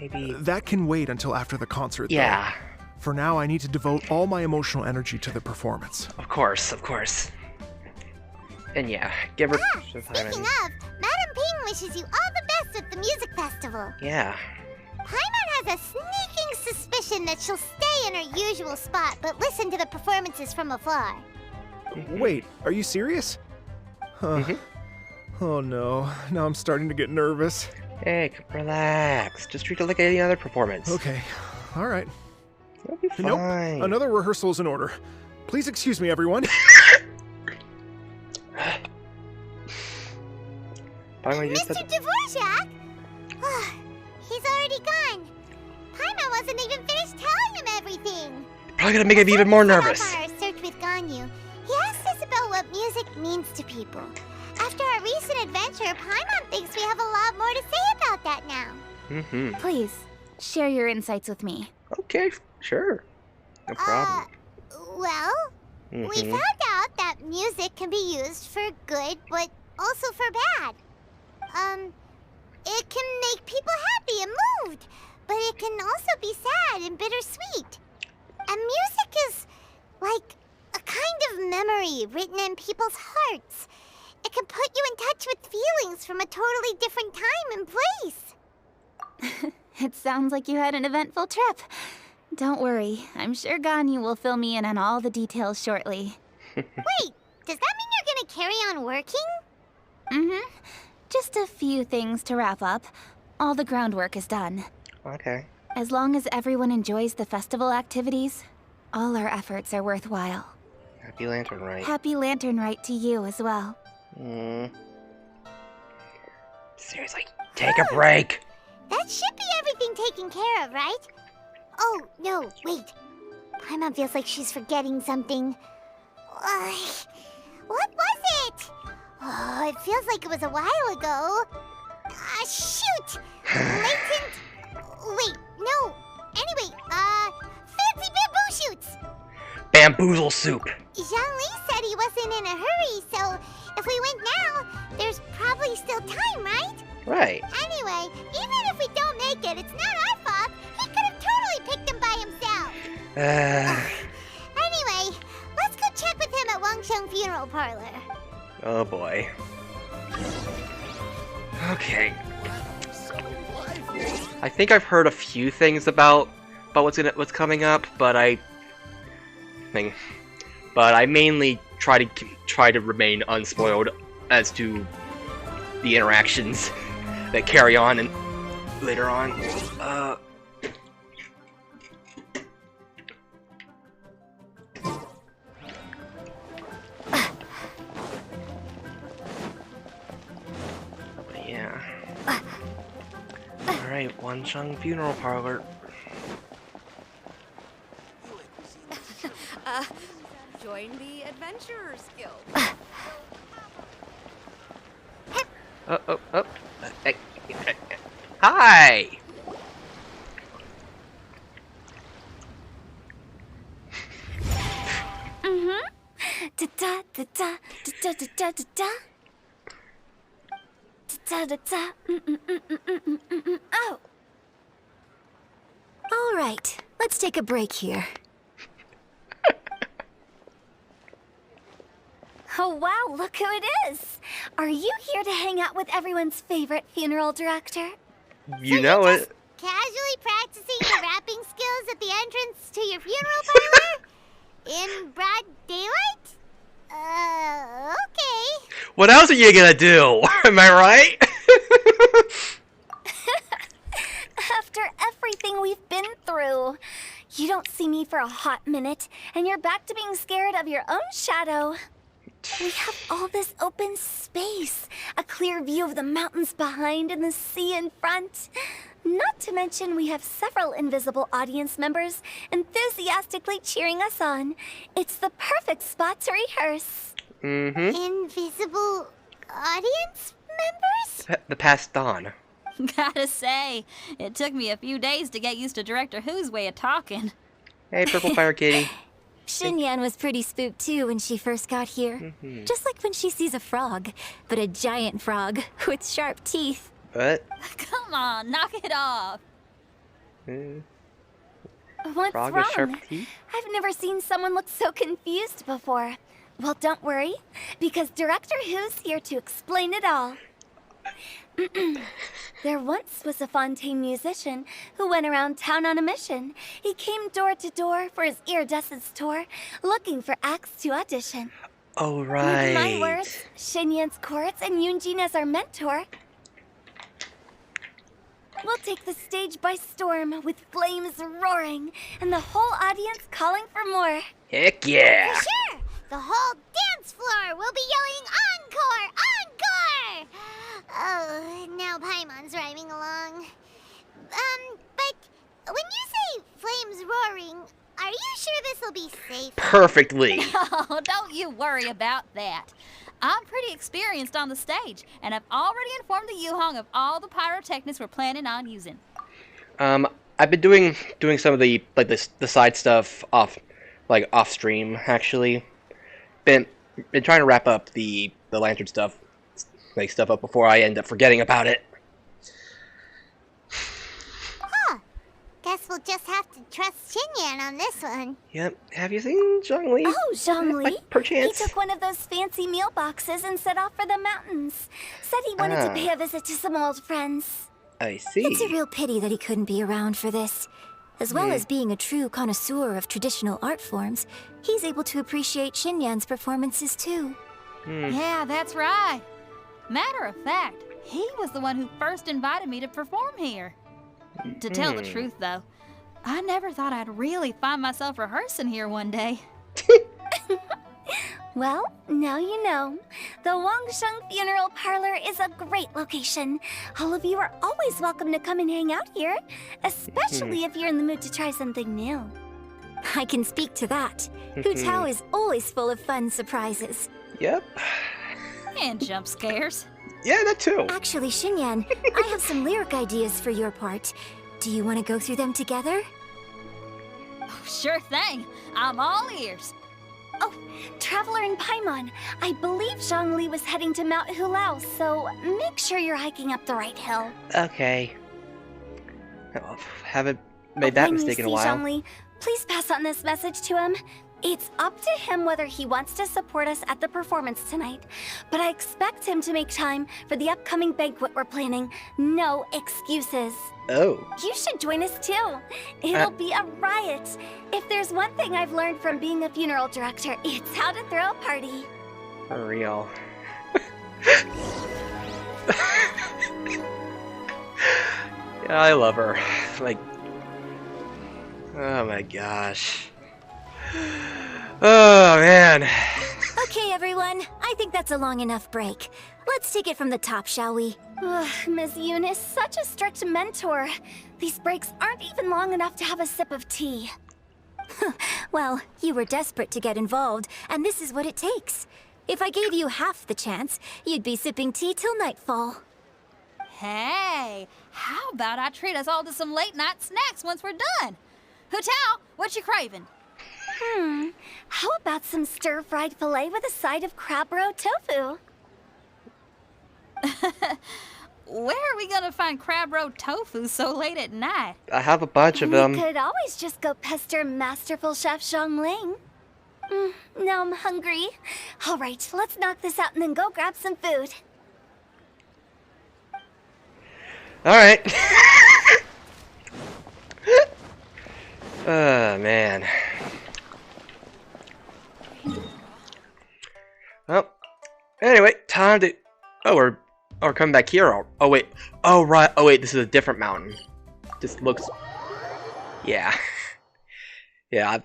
Maybe... That can wait until after the concert, though. Yeah. For now, I need to devote all my emotional energy to the performance. Of course, of course. And yeah, give her some time. Speaking of, Madam Ping wishes you all the best at the music festival. Yeah. Paimon has a sneaking suspicion that she'll stay in her usual spot, but listen to the performances from afar. Wait, are you serious? Oh no, now I'm starting to get nervous. Hey, relax. Just treat it like any other performance. Okay, all right. It'll be fine. Nope, another rehearsal is in order. Please excuse me, everyone. Mr. Dvorak? He's already gone. Paimon wasn't even finished telling him everything. Probably gonna make him even more nervous. On our search with Ganyu, he asked us about what music means to people. After our recent adventure, Paimon Please, share your insights with me. Okay, sure. No problem. Well, we found out that music can be used for good, but also for bad. It can make people happy and moved, but it can also be sad and bittersweet. And music is like a kind of memory written in people's hearts. It can put you in touch with feelings from a totally different time and place. It sounds like you had an eventful trip. Don't worry, I'm sure Ganyu will fill me in on all the details shortly. Wait, does that mean you're gonna carry on working? Mm-hmm. Just a few things to wrap up. All the groundwork is done. Okay. As long as everyone enjoys the festival activities, all our efforts are worthwhile. Happy Lantern Rite. Happy Lantern Rite to you as well. Seriously, take a break. That should be everything taken care of, right? Oh, no, wait. Paimon feels like she's forgetting something. What was it? Oh, it feels like it was a while ago. Shoot! Latent... Wait, no. Anyway, fancy bamboo shoots! Bamboozle soup. Zhang-Li said he wasn't in a hurry, so if we went now, there's probably still time, right? Right. Anyway, even if we don't make it, it's not our fault. He could have totally picked them by himself. Anyway, let's go check with him at Wangsheng Funeral Parlor. Oh boy. Okay. I think I've heard a few things about what's coming up, but I mainly try to remain unspoiled as to the interactions that carry on and later on. Yeah. All right, Wansheng Funeral Parlor. Join the Adventurers Guild. Hi! Da da da da da da da da da. Da da da. Oh. All right, let's take a break here. Oh wow, look who it is! Are you here to hang out with everyone's favorite funeral director? You know it. Casually practicing your rapping skills at the entrance to your funeral parlor? In broad daylight? Okay. What else are you gonna do? Am I right? After everything we've been through, you don't see me for a hot minute, and you're back to being scared of your own shadow. We have all this open space, a clear view of the mountains behind and the sea in front. Not to mention we have several invisible audience members enthusiastically cheering us on. It's the perfect spot to rehearse. Invisible audience members? The past dawn. Gotta say, it took me a few days to get used to Director Who's way of talking. Hey, Purple Fire Kitty. Xinyan was pretty spooked too when she first got here. Just like when she sees a frog, but a giant frog with sharp teeth. What? Come on, knock it off. What's Frog wrong? with sharp teeth? I've never seen someone look so confused before. Well, don't worry, because Director Who's here to explain it all. There once was a Fontaine musician who went around town on a mission. He came door to door for his iridescence tour, looking for acts to audition. Oh, right. With my words, Xinyan's chorus, and Yunjin as our mentor, we'll take the stage by storm with flames roaring and the whole audience calling for more. Heck yeah! For sure! The whole dance floor will be yelling encore! Encore! Oh, now Paimon's rhyming along. But when you say flames roaring, are you sure this will be safe? Perfectly. Oh, don't you worry about that. I'm pretty experienced on the stage, and I've already informed the Yuhong of all the pyrotechnics we're planning on using. I've been doing some of the the side stuff off stream actually. Been trying to wrap up the lantern stuff, stuff up before I end up forgetting about it. Huh. Guess we'll just have to trust Xinyan on this one. Yep. Have you seen Zhongli? Oh, Zhongli. Perchance. He took one of those fancy meal boxes and set off for the mountains. Said he wanted to pay a visit to some old friends. I see. It's a real pity that he couldn't be around for this. As well as being a true connoisseur of traditional art forms, he's able to appreciate Xinyan's performances too. Yeah, that's right. Matter of fact, he was the one who first invited me to perform here. To tell the truth, though, I never thought I'd really find myself rehearsing here one day. Well, now you know. The Wangsheng Funeral Parlor is a great location. All of you are always welcome to come and hang out here, especially if you're in the mood to try something new. I can speak to that. Hu Tao is always full of fun surprises. Yep. And jump scares. Yeah, that too. Actually, Xinyan, I have some lyric ideas for your part. Do you want to go through them together? Oh, sure thing. I'm all ears. Oh, Traveler in Paimon, I believe Zhongli was heading to Mount Hulao, so make sure you're hiking up the right hill. Okay. Oh, haven't made that mistake in a while. When you see Zhongli, please pass on this message to him. It's up to him whether he wants to support us at the performance tonight, but I expect him to make time for the upcoming banquet we're planning. No excuses. Oh. You should join us too. It'll be a riot. If there's one thing I've learned from being a funeral director, it's how to throw a party. For real. Yeah, I love her. Like, oh my gosh. Oh man. Okay, everyone. I think that's a long enough break. Let's take it from the top, shall we? Ms. Eunice, such a strict mentor. These breaks aren't even long enough to have a sip of tea. Well, you were desperate to get involved, and this is what it takes. If I gave you half the chance, you'd be sipping tea till nightfall. Hey, how about I treat us all to some late-night snacks once we're done? Hu Tao, what you craving? How about some stir-fried filet with a side of crab roe tofu? Where are we gonna find crab roe tofu so late at night? I have a bunch of them. We could always just go pester masterful Chef Zhongling. Now I'm hungry. All right, let's knock this out and then go grab some food. All right. Oh man. Well, anyway, time to. Oh, we're coming back here. Oh wait. Oh right. Oh wait, this is a different mountain. This looks. Yeah. Yeah.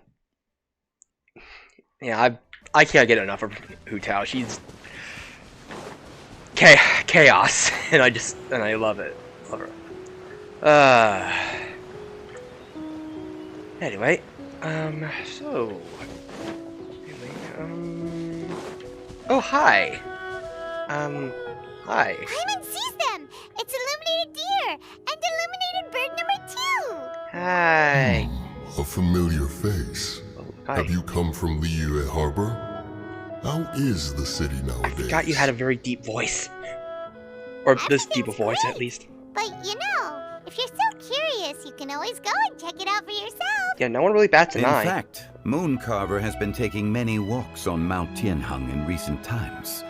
I can't get enough of Hu Tao. She's chaos, and I love it. Love her. Anyway, so. Oh, hi. Hi. Paimon sees them! It's illuminated deer! And illuminated bird number 2! Hi. A familiar face. Oh, hi. Have you come from Liyue Harbor? How is the city nowadays? I forgot you had a very deep voice. Or this deep a voice, at least. But you know, if you're so curious, you can always go and check it out for yourself. Yeah, no one really bats an eye. In fact, Mooncarver has been taking many walks on Mount Tianheng in recent times.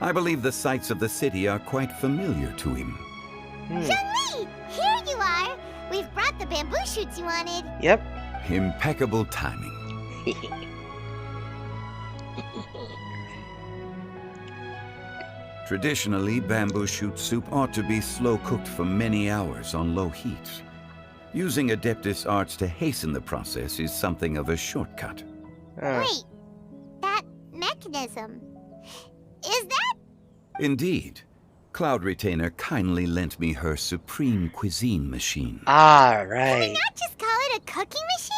I believe the sights of the city are quite familiar to him. Zhongli! Here you are! We've brought the bamboo shoots you wanted. Yep. Impeccable timing. Traditionally, bamboo shoot soup ought to be slow-cooked for many hours on low heat. Using Adeptus arts to hasten the process is something of a shortcut. Wait, that mechanism, is that? Indeed. Cloud Retainer kindly lent me her supreme cuisine machine. Ah, right. Can we not just call it a cooking machine?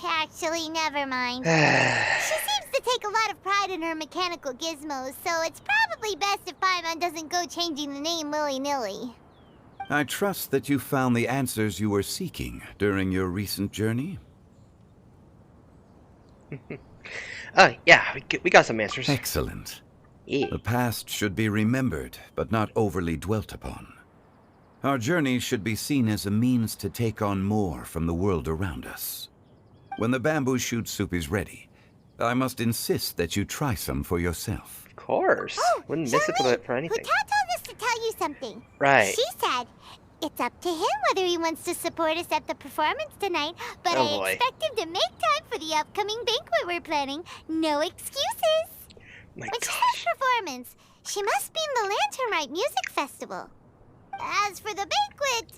Actually, never mind. She seems to take a lot of pride in her mechanical gizmos, so it's probably best if Paimon doesn't go changing the name willy-nilly. I trust that you found the answers you were seeking during your recent journey. Yeah, we got some answers. Excellent. Yeah. The past should be remembered, but not overly dwelt upon. Our journey should be seen as a means to take on more from the world around us. When the bamboo shoot soup is ready, I must insist that you try some for yourself. Of course. Wouldn't miss it for anything. Hutao told us to tell you something. Right. She said, it's up to him whether he wants to support us at the performance tonight, but Oh, boy. I expect him to make time for the upcoming banquet we're planning. No excuses. My When she said performance, she must mean the Lantern Rite Music Festival. As for the banquet,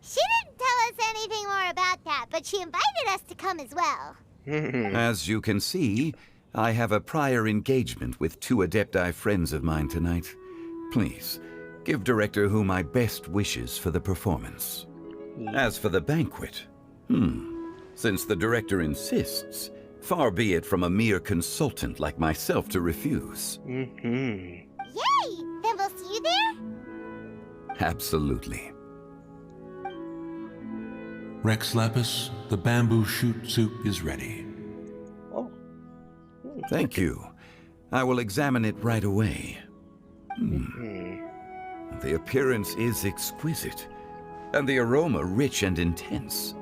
she didn't tell us anything more about that, but she invited us to come as well. As you can see, I have a prior engagement with 2 Adepti friends of mine tonight. Please, give Director Hu my best wishes for the performance. As for the banquet, since the Director insists, far be it from a mere consultant like myself to refuse. Yay! Then we'll see you there? Absolutely. Rex Lapis, the bamboo shoot soup is ready. Thank you. I will examine it right away. The appearance is exquisite, and the aroma rich and intense.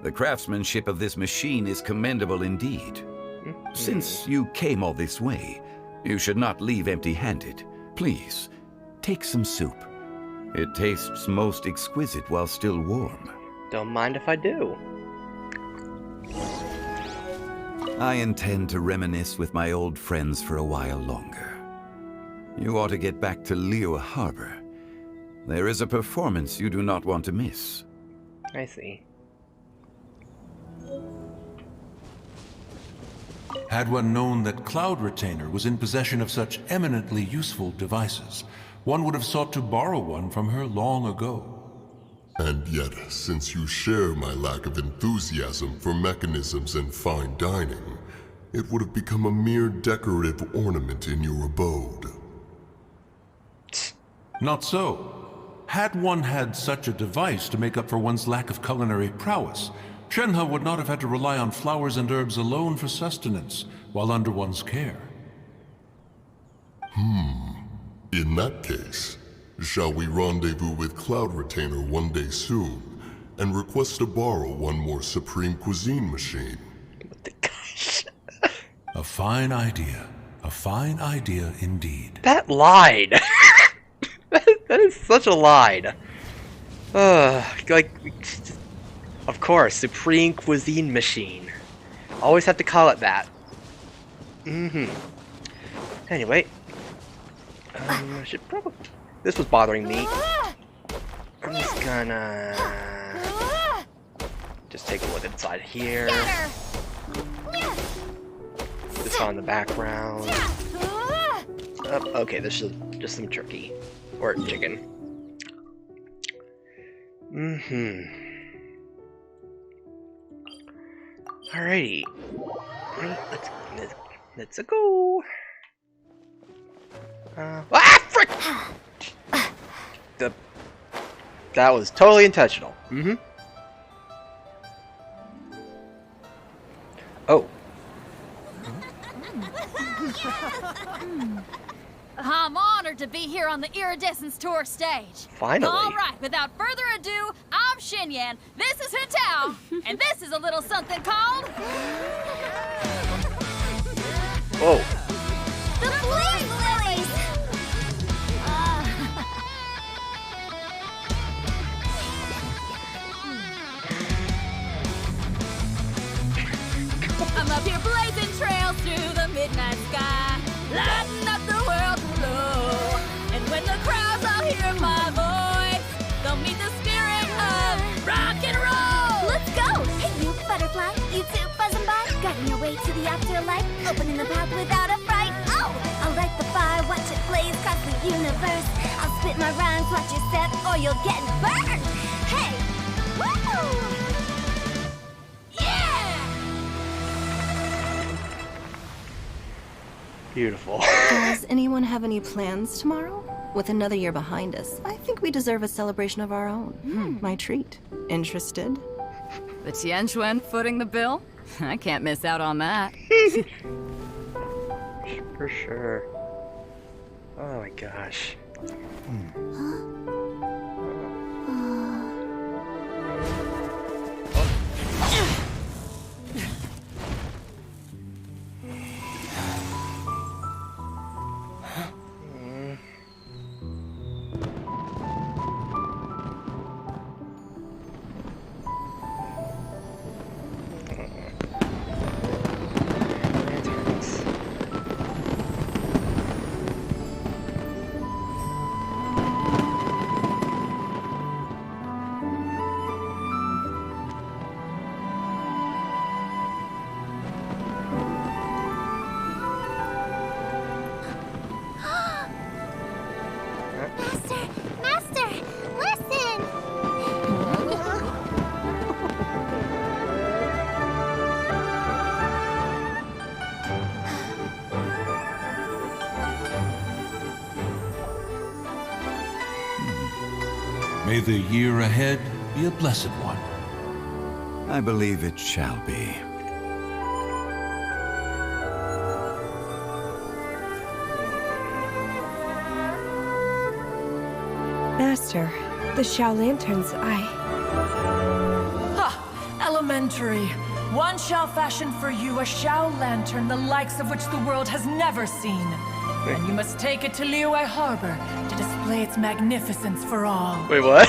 The craftsmanship of this machine is commendable indeed. Since you came all this way, you should not leave empty-handed. Please, take some soup. It tastes most exquisite while still warm. Don't mind if I do. I intend to reminisce with my old friends for a while longer. You ought to get back to Liyue Harbor. There is a performance you do not want to miss. I see. Had one known that Cloud Retainer was in possession of such eminently useful devices, one would have sought to borrow one from her long ago. And yet, since you share my lack of enthusiasm for mechanisms and fine dining, it would have become a mere decorative ornament in your abode. Not so. Had one had such a device to make up for one's lack of culinary prowess, Shenhe would not have had to rely on flowers and herbs alone for sustenance while under one's care. In that case, shall we rendezvous with Cloud Retainer one day soon and request to borrow one more Supreme Cuisine machine? A fine idea. A fine idea indeed. That line! That is such a line. Of course, Supreme Cuisine Machine. Always have to call it that. Anyway. I should probably... This was bothering me. I'm just gonna... just take a look inside here. This on the background. Okay, this is just some turkey. Or chicken. Alrighty. Let's go. Frick! That was totally intentional. Oh. I'm honored to be here on the Iridescence Tour stage. Finally. All right, without further ado, I'm Xinyan, this is Hutao, and this is a little something called... Whoa. The Flame Lilies! I'm up here blazing trails through the midnight sky, lighting up the world below. And when the crowds all hear my voice, they'll meet the spirit of rock and roll. Let's go! Hey, you butterfly, you two buzzing by, guiding your way to the afterlife, opening the path without a fright. Oh! I'll light the fire, watch it blaze across the universe. I'll spit my rhymes, watch you set, or you'll get burned. Hey! Woo! Yeah! Beautiful. Does anyone have any plans tomorrow? With another year behind us, I think we deserve a celebration of our own. My treat. Interested? The Tianquan footing the bill? I can't miss out on that. For sure. Oh my gosh. Master, listen! May the year ahead be a blessed one. I believe it shall be. Master, the Xiao lanterns, Ha! Elementary. One shall fashion for you a Xiao lantern the likes of which the world has never seen. And you must take it to Liyue Harbor to display its magnificence for all. Wait, what?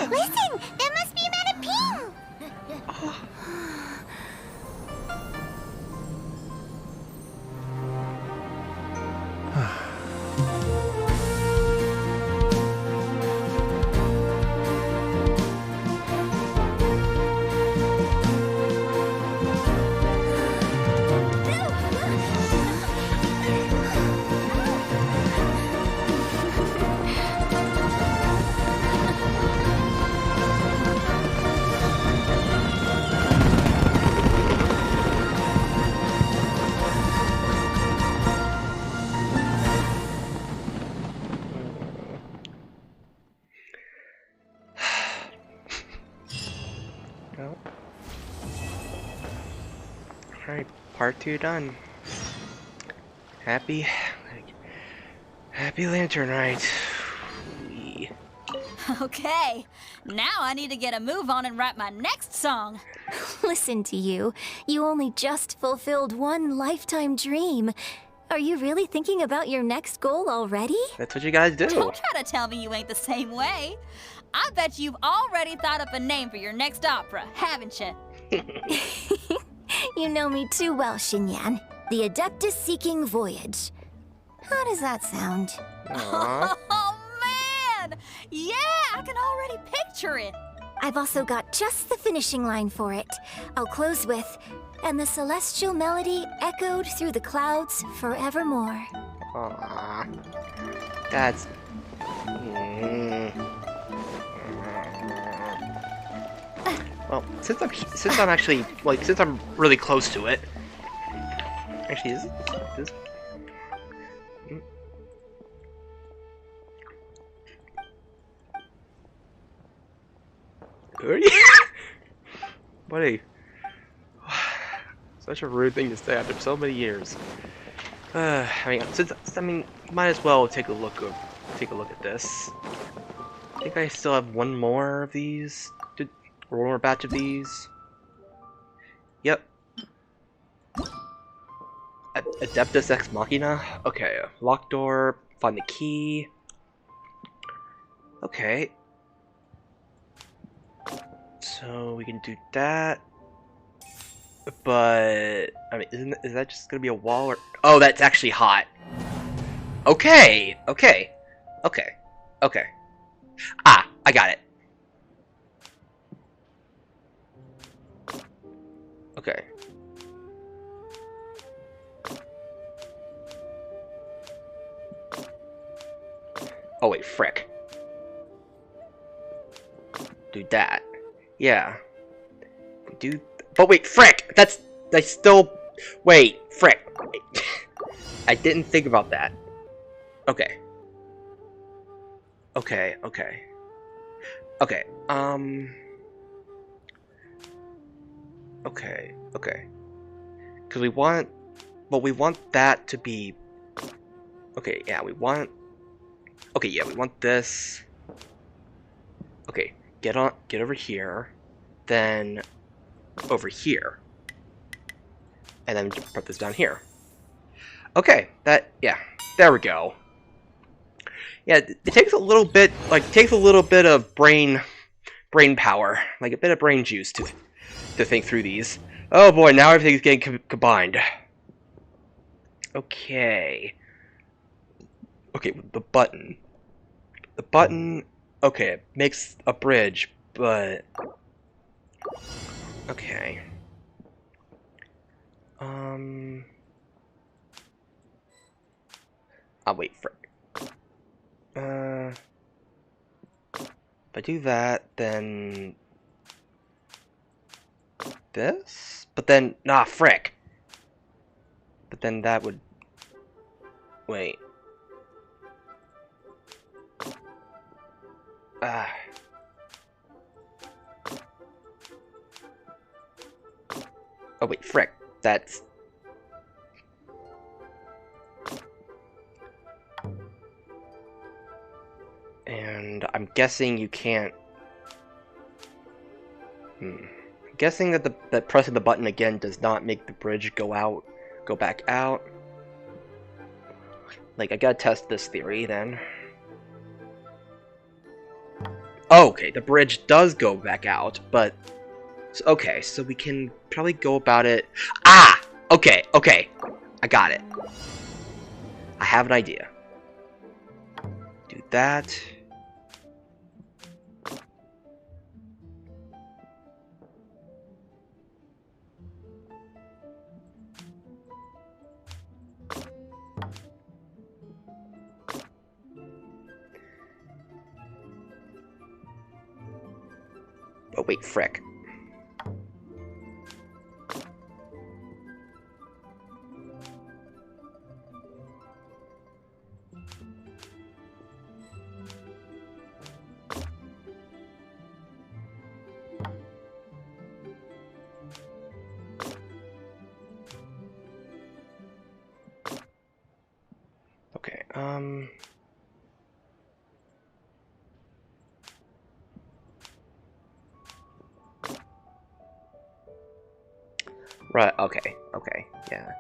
Listen! There must be Madame Ping! No. Alright, part 2 done. Happy Lantern Rite. Okay, now I need to get a move on and write my next song. Listen to you. You only just fulfilled one lifetime dream. Are you really thinking about your next goal already? That's what you guys do. Don't try to tell me you ain't the same way. I bet you've already thought up a name for your next opera, haven't you? You know me too well, Xinyan. The Adeptus Seeking Voyage. How does that sound? Oh, man! Yeah, I can already picture it. I've also got just the finishing line for it. I'll close with, and the celestial melody echoed through the clouds forevermore. Aww. That's... Well, since I'm actually, like, since I'm really close to it... Actually, is Who are you? Buddy. Such a rude thing to say after so many years. I mean, might as well take a look at this. I think I still have one more of these. One more batch of these. Yep. Adeptus Ex Machina. Okay, lock door. Find the key. Okay. So we can do that. But I mean, is that just gonna be a wall or? Oh, that's actually hot. Okay. Ah, I got it. Okay. Oh wait, frick. Do that. Yeah. Do. But wait, frick! I still. Wait, frick. I didn't think about that. Okay. Okay, okay. Okay, okay, okay. Because we want that to be... Okay, yeah, we want... Okay, yeah, we want this... Okay, get over here, then over here. And then put this down here. Okay, yeah, there we go. Yeah, it takes a little bit, of brain power, like a bit of brain juice to think through these. Oh boy, now everything's getting combined. Okay. Okay, the button. The button, okay, it makes a bridge, but... Okay. I'll wait for... If I do that, then... This? But then... Nah, frick! But then that would... Wait. Oh wait, frick. That's... And I'm guessing you can't... I'm guessing that pressing the button again does not make the bridge go back out. Like, I gotta test this theory then. Oh, okay, the bridge does go back out, but... Okay, so we can probably go about it... Ah! Okay, okay. I got it. I have an idea. Do that. Oh wait, frick. Okay, Right, okay, okay, yeah.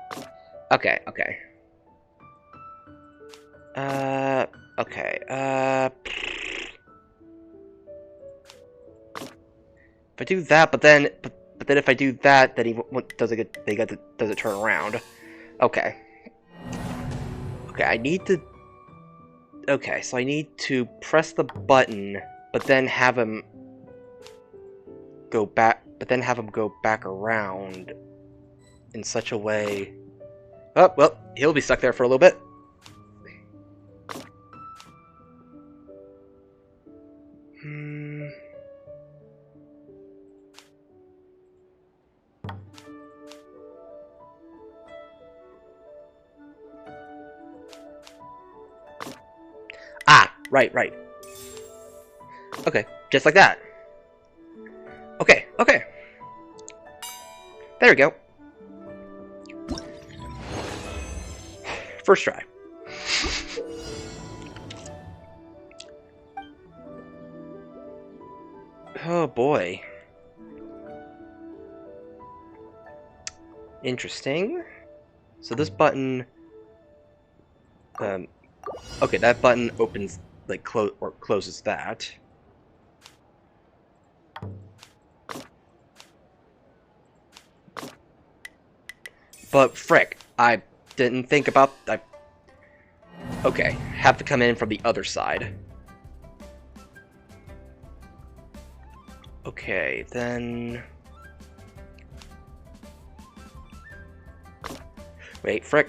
Okay, okay. Okay, if I do that, but then if I do that, then does it turn around? Okay. Okay, I need to... Okay, so I need to press the button, but then have him go back, around in such a way... Oh, well, he'll be stuck there for a little bit. Ah, right. Okay, just like that. Okay, okay. There we go. First try. Oh boy. Interesting. So this button... okay, that button opens, like, closes that. But frick, I didn't think about... Okay, have to come in from the other side. Okay, then... Wait, frick.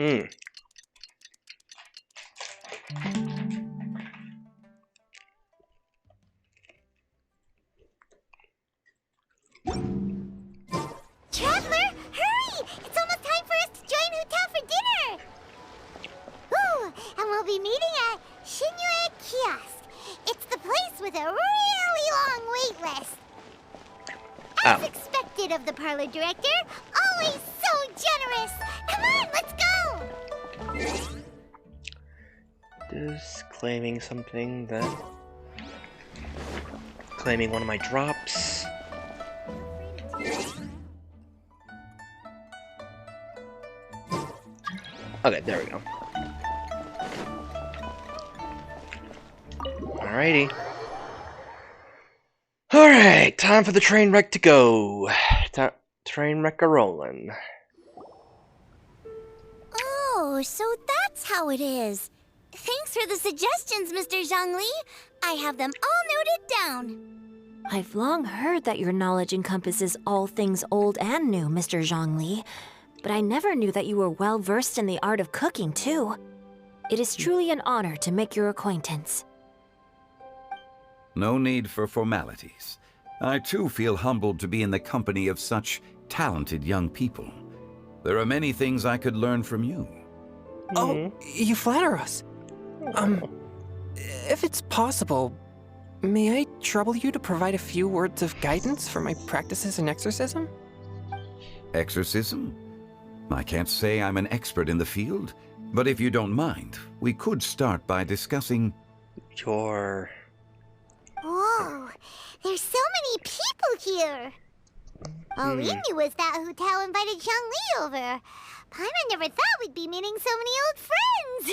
Hmm. Traveler, hurry! It's almost time for us to join Hotel for dinner! Ooh, and we'll be meeting at Shinyue Kiosk. It's the place with a really long wait list. As expected of the parlor director, always so generous. Come on, let's go! Just claiming something that... Claiming one of my drops. Okay, there we go. Alrighty. Alright, time for the train wreck to go. Train wreck a-rollin'. Oh, so that's how it is. Thanks for the suggestions, Mr. Zhongli. I have them all noted down. I've long heard that your knowledge encompasses all things old and new, Mr. Zhongli. But I never knew that you were well versed in the art of cooking, too. It is truly an honor to make your acquaintance. No need for formalities. I too feel humbled to be in the company of such talented young people. There are many things I could learn from you. Oh, you flatter us. If it's possible, may I trouble you to provide a few words of guidance for my practices in exorcism? Exorcism? I can't say I'm an expert in the field, but if you don't mind, we could start by discussing... Your... Whoa, there's so many people here. All we knew was that Hotel invited Zhongli over. Paimon never thought we'd be meeting so many old friends.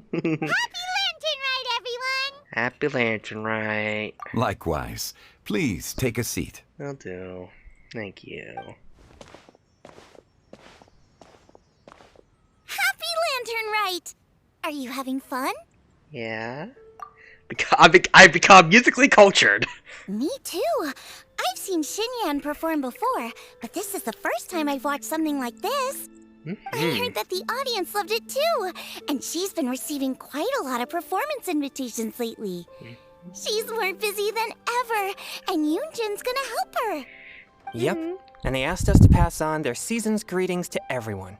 Happy Lantern Rite, everyone! Happy Lantern Rite. Likewise. Please take a seat. Will do. Thank you. Happy Lantern Rite! Are you having fun? Yeah? I've become musically cultured. Me too. I've seen Xinyan perform before, but this is the first time I've watched something like this. I heard that the audience loved it too, and she's been receiving quite a lot of performance invitations lately. She's more busy than ever, and Yoonjin's gonna help her. Yep, and they asked us to pass on their season's greetings to everyone.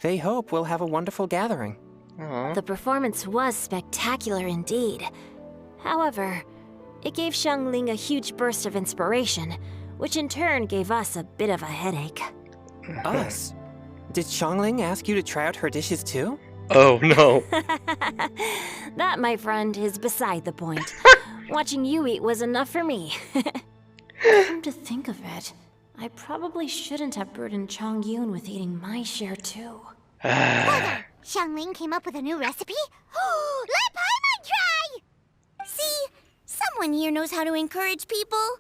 They hope we'll have a wonderful gathering. The performance was spectacular indeed. However, it gave Xiangling a huge burst of inspiration, which in turn gave us a bit of a headache. Us? Did Xiangling ask you to try out her dishes too? Oh no. That, my friend, is beside the point. Watching you eat was enough for me. Come to think of it, I probably shouldn't have burdened Chongyun with eating my share too. Xiangling came up with a new recipe? Let Paimon try! See? Someone here knows how to encourage people.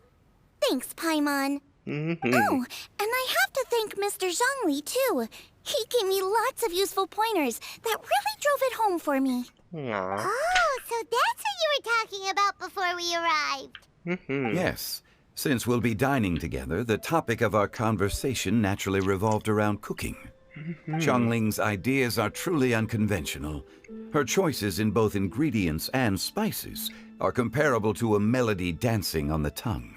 Thanks, Paimon. Oh, and I have to thank Mr. Zhongli, too. He gave me lots of useful pointers that really drove it home for me. Oh, so that's what you were talking about before we arrived. Yes. Since we'll be dining together, the topic of our conversation naturally revolved around cooking. Xiangling's ideas are truly unconventional. Her choices in both ingredients and spices are comparable to a melody dancing on the tongue.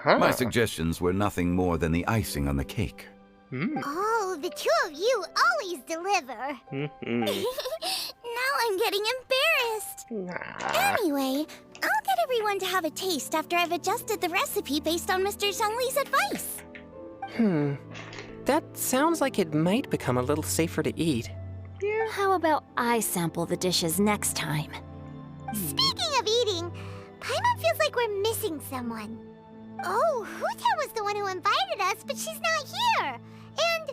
My suggestions were nothing more than the icing on the cake. Oh, the two of you always deliver. Now I'm getting embarrassed. Anyway, I'll get everyone to have a taste after I've adjusted the recipe based on Mr. Zhongli's advice. That sounds like it might become a little safer to eat. How about I sample the dishes next time? Speaking of eating, Paimon feels like we're missing someone. Oh, Huta was the one who invited us, but she's not here. And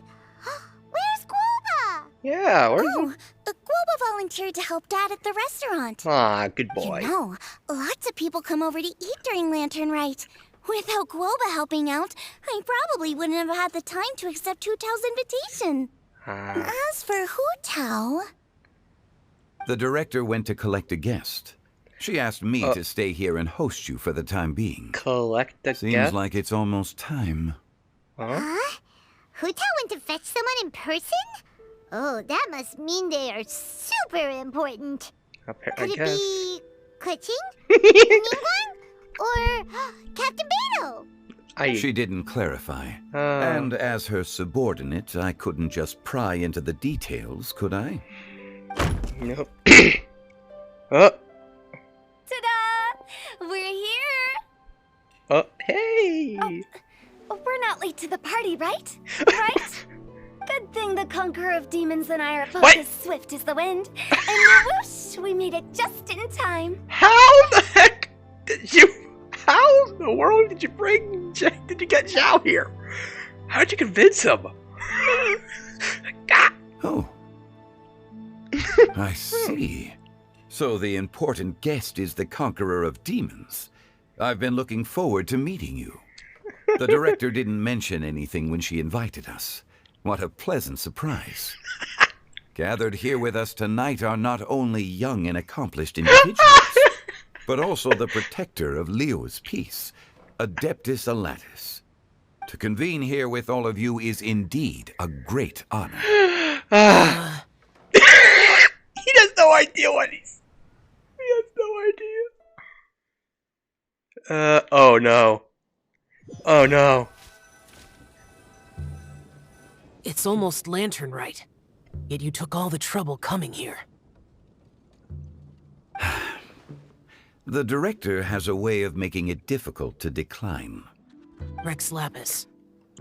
where's Guoba? Yeah, where's Guoba volunteered to help Dad at the restaurant. Ah, good boy. You know, lots of people come over to eat during Lantern Rite. Without Guoba helping out, I probably wouldn't have had the time to accept Hu Tao's invitation. As for Hu Tao... The director went to collect a guest. She asked me to stay here and host you for the time being. Collect a guest? Seems like it's almost time. Hu Tao went to fetch someone in person? Oh, that must mean they are super important. Could it guess. be Kuching? Ningguang? Or Captain Beto? She didn't clarify. And as her subordinate, I couldn't just pry into the details, could I? Nope. Ta-da! We're here! Hey! Oh, we're not late to the party, right? Right? Good thing the Conqueror of Demons and I are both as swift as the wind. And whoosh, we made it just in time. How the heck did you... How in the world did you did you get Zhao here? How did you convince him? Oh. I see. So the important guest is the Conqueror of Demons. I've been looking forward to meeting you. The director didn't mention anything when she invited us. What a pleasant surprise. Gathered here with us tonight are not only young and accomplished individuals, but also the protector of Leo's peace, Adeptus Alatus. To convene here with all of you is indeed a great honor. He has no idea what he's... He has no idea. Oh no. Oh no. It's almost lantern right. Yet you took all the trouble coming here. The director has a way of making it difficult to decline. Rex Lapis,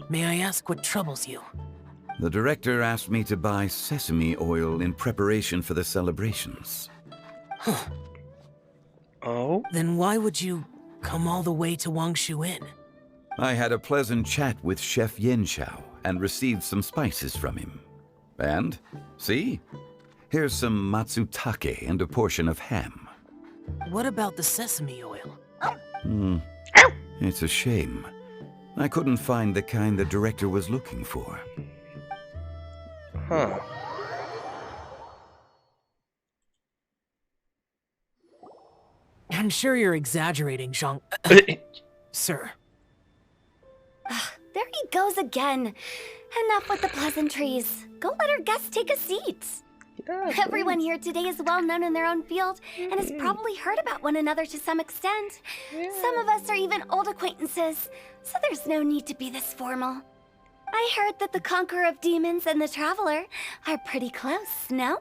may I ask what troubles you? The director asked me to buy sesame oil in preparation for the celebrations. Huh. Oh? Then why would you come all the way to Wangshu Inn? I had a pleasant chat with Chef Yenshao and received some spices from him. And, see? Here's some matsutake and a portion of ham. What about the sesame oil? It's a shame. I couldn't find the kind the director was looking for. Huh. I'm sure you're exaggerating, Zhang... Sir. There he goes again. Enough with the pleasantries. Go let our guests take a seat. Everyone here today is well known in their own field and has probably heard about one another to some extent. Some of us are even old acquaintances, so there's no need to be this formal. I heard that the Conqueror of Demons and the Traveler are pretty close, no?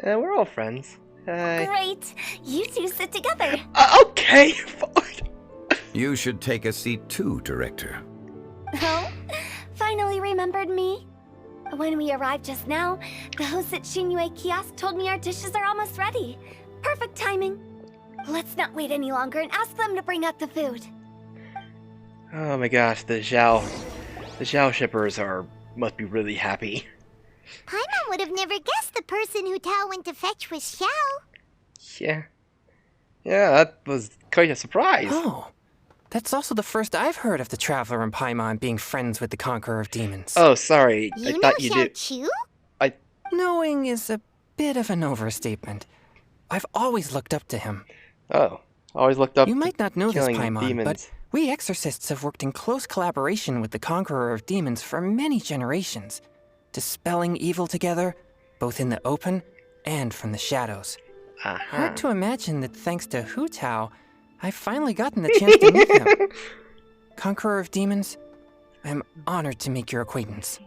We're all friends. Great. You two sit together. Okay. You should take a seat too, Director. Oh? Finally remembered me? When we arrived just now, the host at Xinyue Kiosk told me our dishes are almost ready. Perfect timing. Let's not wait any longer and ask them to bring out the food. Oh my gosh, the Zhao shippers must be really happy. Paimon would have never guessed the person who Tao went to fetch was Xiao. Yeah. Yeah, that was quite a surprise. Oh. That's also the first I've heard of the Traveler and Paimon being friends with the Conqueror of Demons. Oh, sorry. You I know thought you Xiao did. Chu? Knowing is a bit of an overstatement. I've always looked up to him. Oh, always looked up. You might not know this, killing Paimon, demons. but we exorcists have worked in close collaboration with the Conqueror of Demons for many generations, dispelling evil together, both in the open and from the shadows. Hard to imagine that thanks to Hu Tao, I've finally gotten the chance to meet him. Conqueror of Demons, I'm honored to make your acquaintance.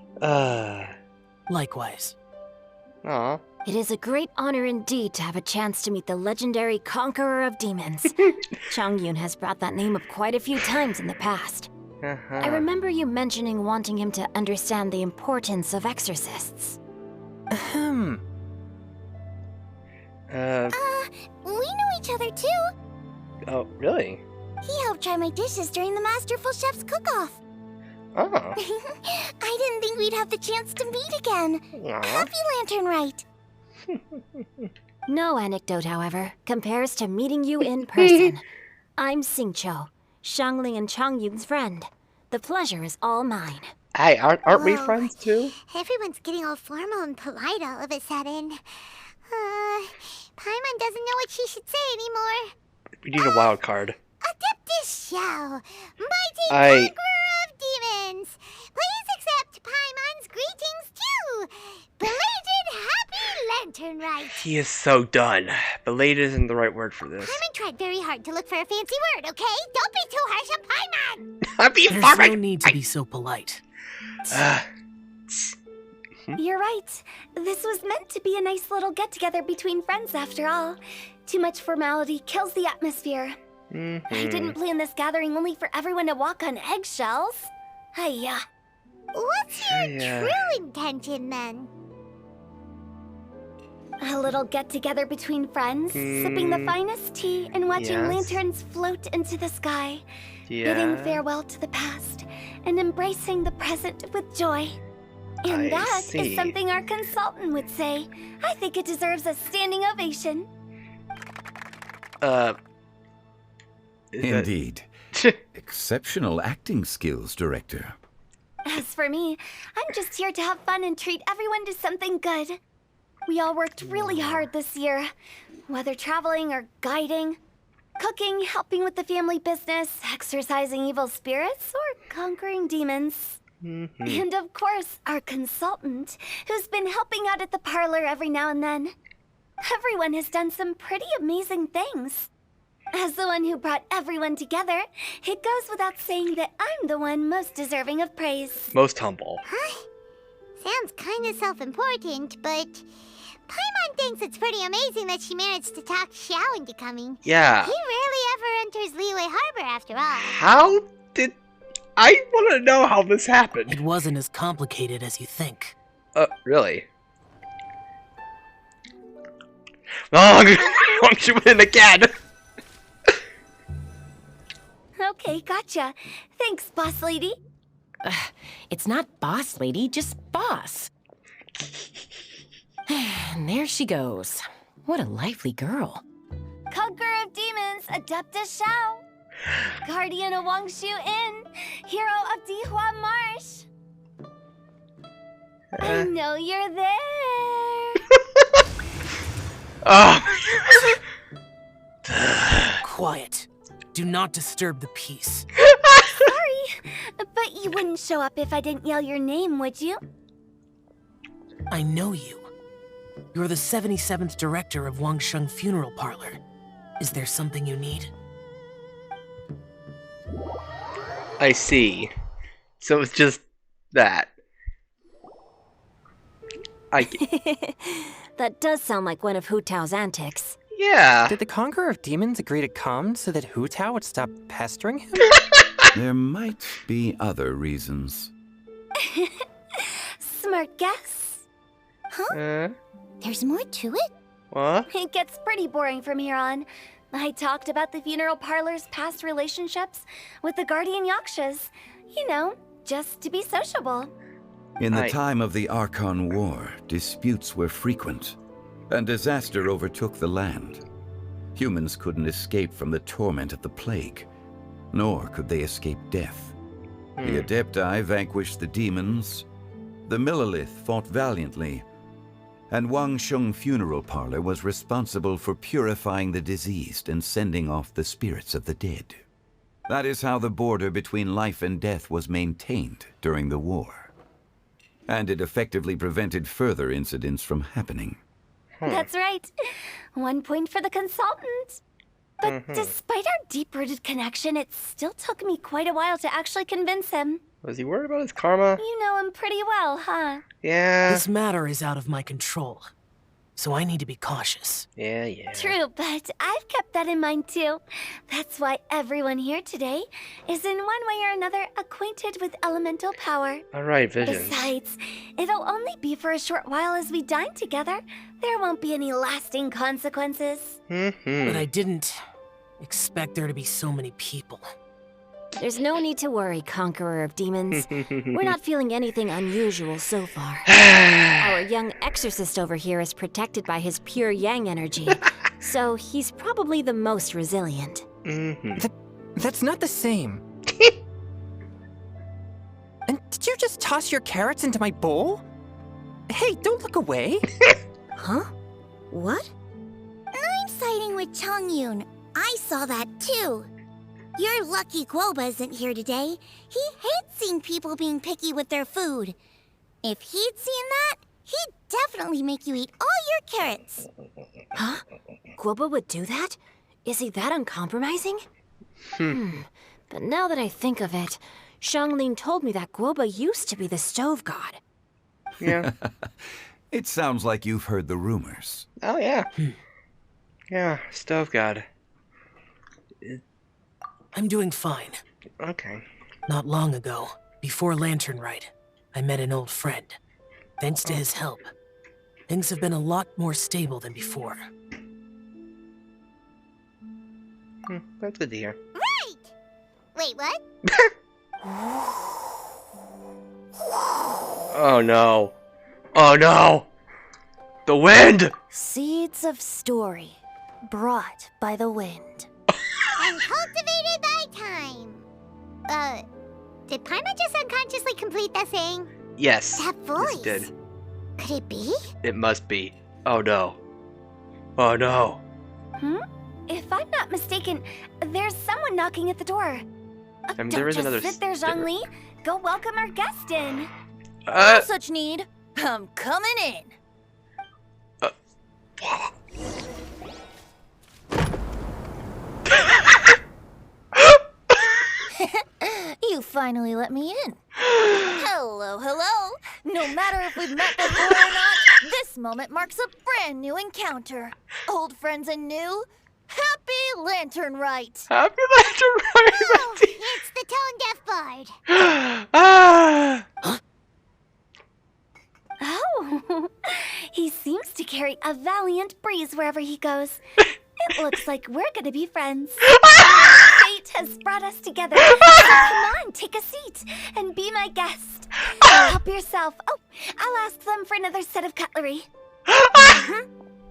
Likewise. Aw. It is a great honor indeed to have a chance to meet the legendary Conqueror of Demons. Changyun has brought that name up quite a few times in the past. I remember you mentioning wanting him to understand the importance of exorcists. Uh, We know each other too. oh, really? He helped try my dishes during the Masterful Chef's cook-off. Oh. I didn't think we'd have the chance to meet again. Aw. Happy Lantern Rite. No anecdote, however, compares to meeting you in person. I'm Xingqiu, Shangling and Changyun's friend. The pleasure is all mine. Hey, aren't we Whoa. friends too? Everyone's getting all formal and polite all of a sudden. Paimon doesn't know what she should say anymore. We need a wild card. Adeptus Xiao, mighty I- Conqueror of Demons, please accept Paimon's greetings too. Belated turn right. He is so done. Belated isn't the right word for this. Paimon tried very hard to look for a fancy word, okay? Don't be too harsh on Paimon! I'm being There's no need to be so polite. You're right. This was meant to be a nice little get-together between friends after all. Too much formality kills the atmosphere. I didn't plan this gathering only for everyone to walk on eggshells. Hiya. What's your true intention, then? A little get-together between friends, sipping the finest tea and watching lanterns float into the sky, bidding farewell to the past, and embracing the present with joy. And that is something our consultant would say. I think it deserves a standing ovation. Indeed. Exceptional acting skills, Director. As for me, I'm just here to have fun and treat everyone to something good. We all worked really hard this year, whether traveling or guiding, cooking, helping with the family business, exorcising evil spirits, or conquering demons. And of course, our consultant, who's been helping out at the parlor every now and then. Everyone has done some pretty amazing things. As the one who brought everyone together, it goes without saying that I'm the one most deserving of praise. Most humble. Huh? Sounds kind of self-important, but Paimon thinks it's pretty amazing that she managed to talk Xiao into coming. Yeah. He rarely ever enters Liyue Harbor after all. How did... I want to know how this happened. It wasn't as complicated as you think. Really? Oh, I'm shooting again. Okay, gotcha. Thanks, boss lady. It's not boss lady, just boss. And there she goes. What a lively girl. Conqueror of demons, Adeptus Xiao. Guardian of Wangshu Inn, hero of Dihua Marsh. I know you're there. Quiet. Do not disturb the peace. Sorry, but you wouldn't show up if I didn't yell your name, would you? I know you. You're the 77th director of Wangsheng Funeral Parlor. Is there something you need? I see. So it's just that. That does sound like one of Hu Tao's antics. Yeah. Did the Conqueror of Demons agree to come so that Hu Tao would stop pestering him? There might be other reasons. Smart guess. Huh? There's more to it? What? It gets pretty boring from here on. I talked about the funeral parlor's past relationships with the guardian yakshas. You know, just to be sociable. In the time of the Archon War, disputes were frequent, and disaster overtook the land. Humans couldn't escape from the torment of the plague, nor could they escape death. The Adepti vanquished the demons, the Millelith fought valiantly, and Wangsheng Funeral Parlor was responsible for purifying the diseased and sending off the spirits of the dead. That is how the border between life and death was maintained during the war. And it effectively prevented further incidents from happening. That's right. 1 point for the consultant. But despite our deep-rooted connection, it still took me quite a while to actually convince him. Was he worried about his karma? You know him pretty well, huh? Yeah. This matter is out of my control, so I need to be cautious. Yeah. True, but I've kept that in mind too. That's why everyone here today is in one way or another acquainted with elemental power. Alright, visions. Besides, it'll only be for a short while as we dine together. There won't be any lasting consequences. But I didn't expect there to be so many people. There's no need to worry, Conqueror of Demons. We're not feeling anything unusual so far. Our young exorcist over here is protected by his pure yang energy, so he's probably the most resilient. That's not the same. And did you just toss your carrots into my bowl? Hey, don't look away. Huh? What? I'm siding with Chongyun. I saw that too. You're lucky Guoba isn't here today. He hates seeing people being picky with their food. If he'd seen that, He'd definitely make you eat all your carrots. Huh? Guoba would do that? Is he that uncompromising? But now that I think of it, Xianglin told me that Guoba used to be the stove god. Yeah. It sounds like you've heard the rumors. Oh, yeah. Yeah, stove god. I'm doing fine. Okay. Not long ago, before Lantern Rite, I met an old friend. Thanks to his help, things have been a lot more stable than before. That's good to hear. Right! Wait, what? Oh no. Oh no! The wind! Seeds of story, brought by the wind. And cultivated by time. Did Paimon just unconsciously complete that thing? Yes. That voice. It did. Could it be? It must be. Oh no. Oh no. If I'm not mistaken, there's someone knocking at the door. There Don't is just another sit there, Zhongli. Go welcome our guest in. No such need. I'm coming in. You finally let me in. Hello, hello. No matter if we've met before or not, this moment marks a brand new encounter. Old friends and new. Happy Lantern Rite. Happy Lantern Rite. Oh, it's the tone-deaf bard. Oh, he seems to carry a valiant breeze wherever he goes. It looks like we're gonna be friends. Fate has brought us together. So come on, take a seat and be my guest. Help yourself. Oh, I'll ask them for another set of cutlery.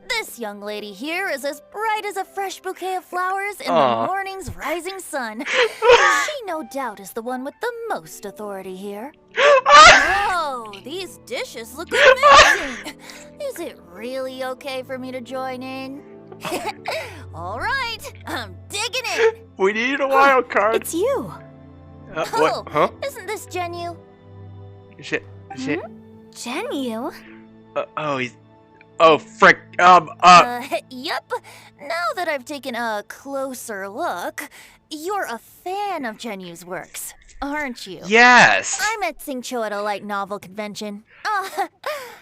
This young lady here is as bright as a fresh bouquet of flowers in Aw. the morning's rising sun. She no doubt is the one with the most authority here. Oh, these dishes look amazing. Is it really okay for me to join in? All right, I'm digging in. We need a wild card. It's you. What? Huh? Isn't this Genu? Shit. Genu? Oh, he's. Oh, frick. Yep. Now that I've taken a closer look, you're a fan of Genu's works, aren't you? Yes. I met Xingqiu at a light novel convention. Oh,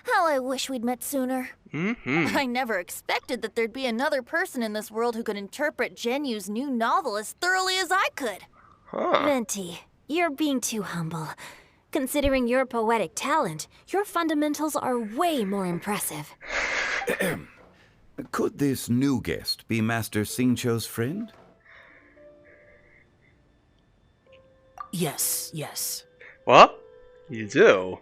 how I wish we'd met sooner. I never expected that there'd be another person in this world who could interpret Genu's new novel as thoroughly as I could. Venti, you're being too humble. Considering your poetic talent, your fundamentals are way more impressive. Could this new guest be Master Xingqiu's friend? Yes. What? You do?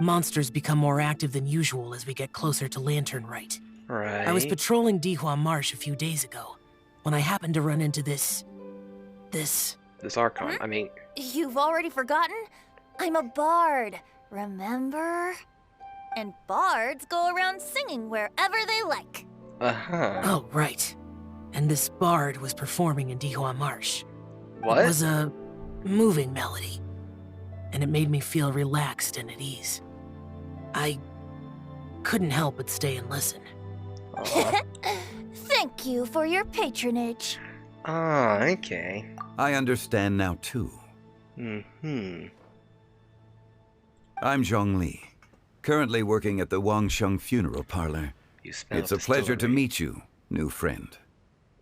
Monsters become more active than usual as we get closer to Lantern Rite. Right. I was patrolling Dihua Marsh a few days ago, when I happened to run into this Archon, I mean... You've already forgotten? I'm a bard, remember? And bards go around singing wherever they like. Oh, right. And this bard was performing in Dihua Marsh. What? It was a moving melody, and it made me feel relaxed and at ease. I couldn't help but stay and listen. Thank you for your patronage. Ah, okay. I understand now, too. I'm Zhongli, currently working at the Wangsheng Funeral Parlor. It's a pleasure to meet you, new friend.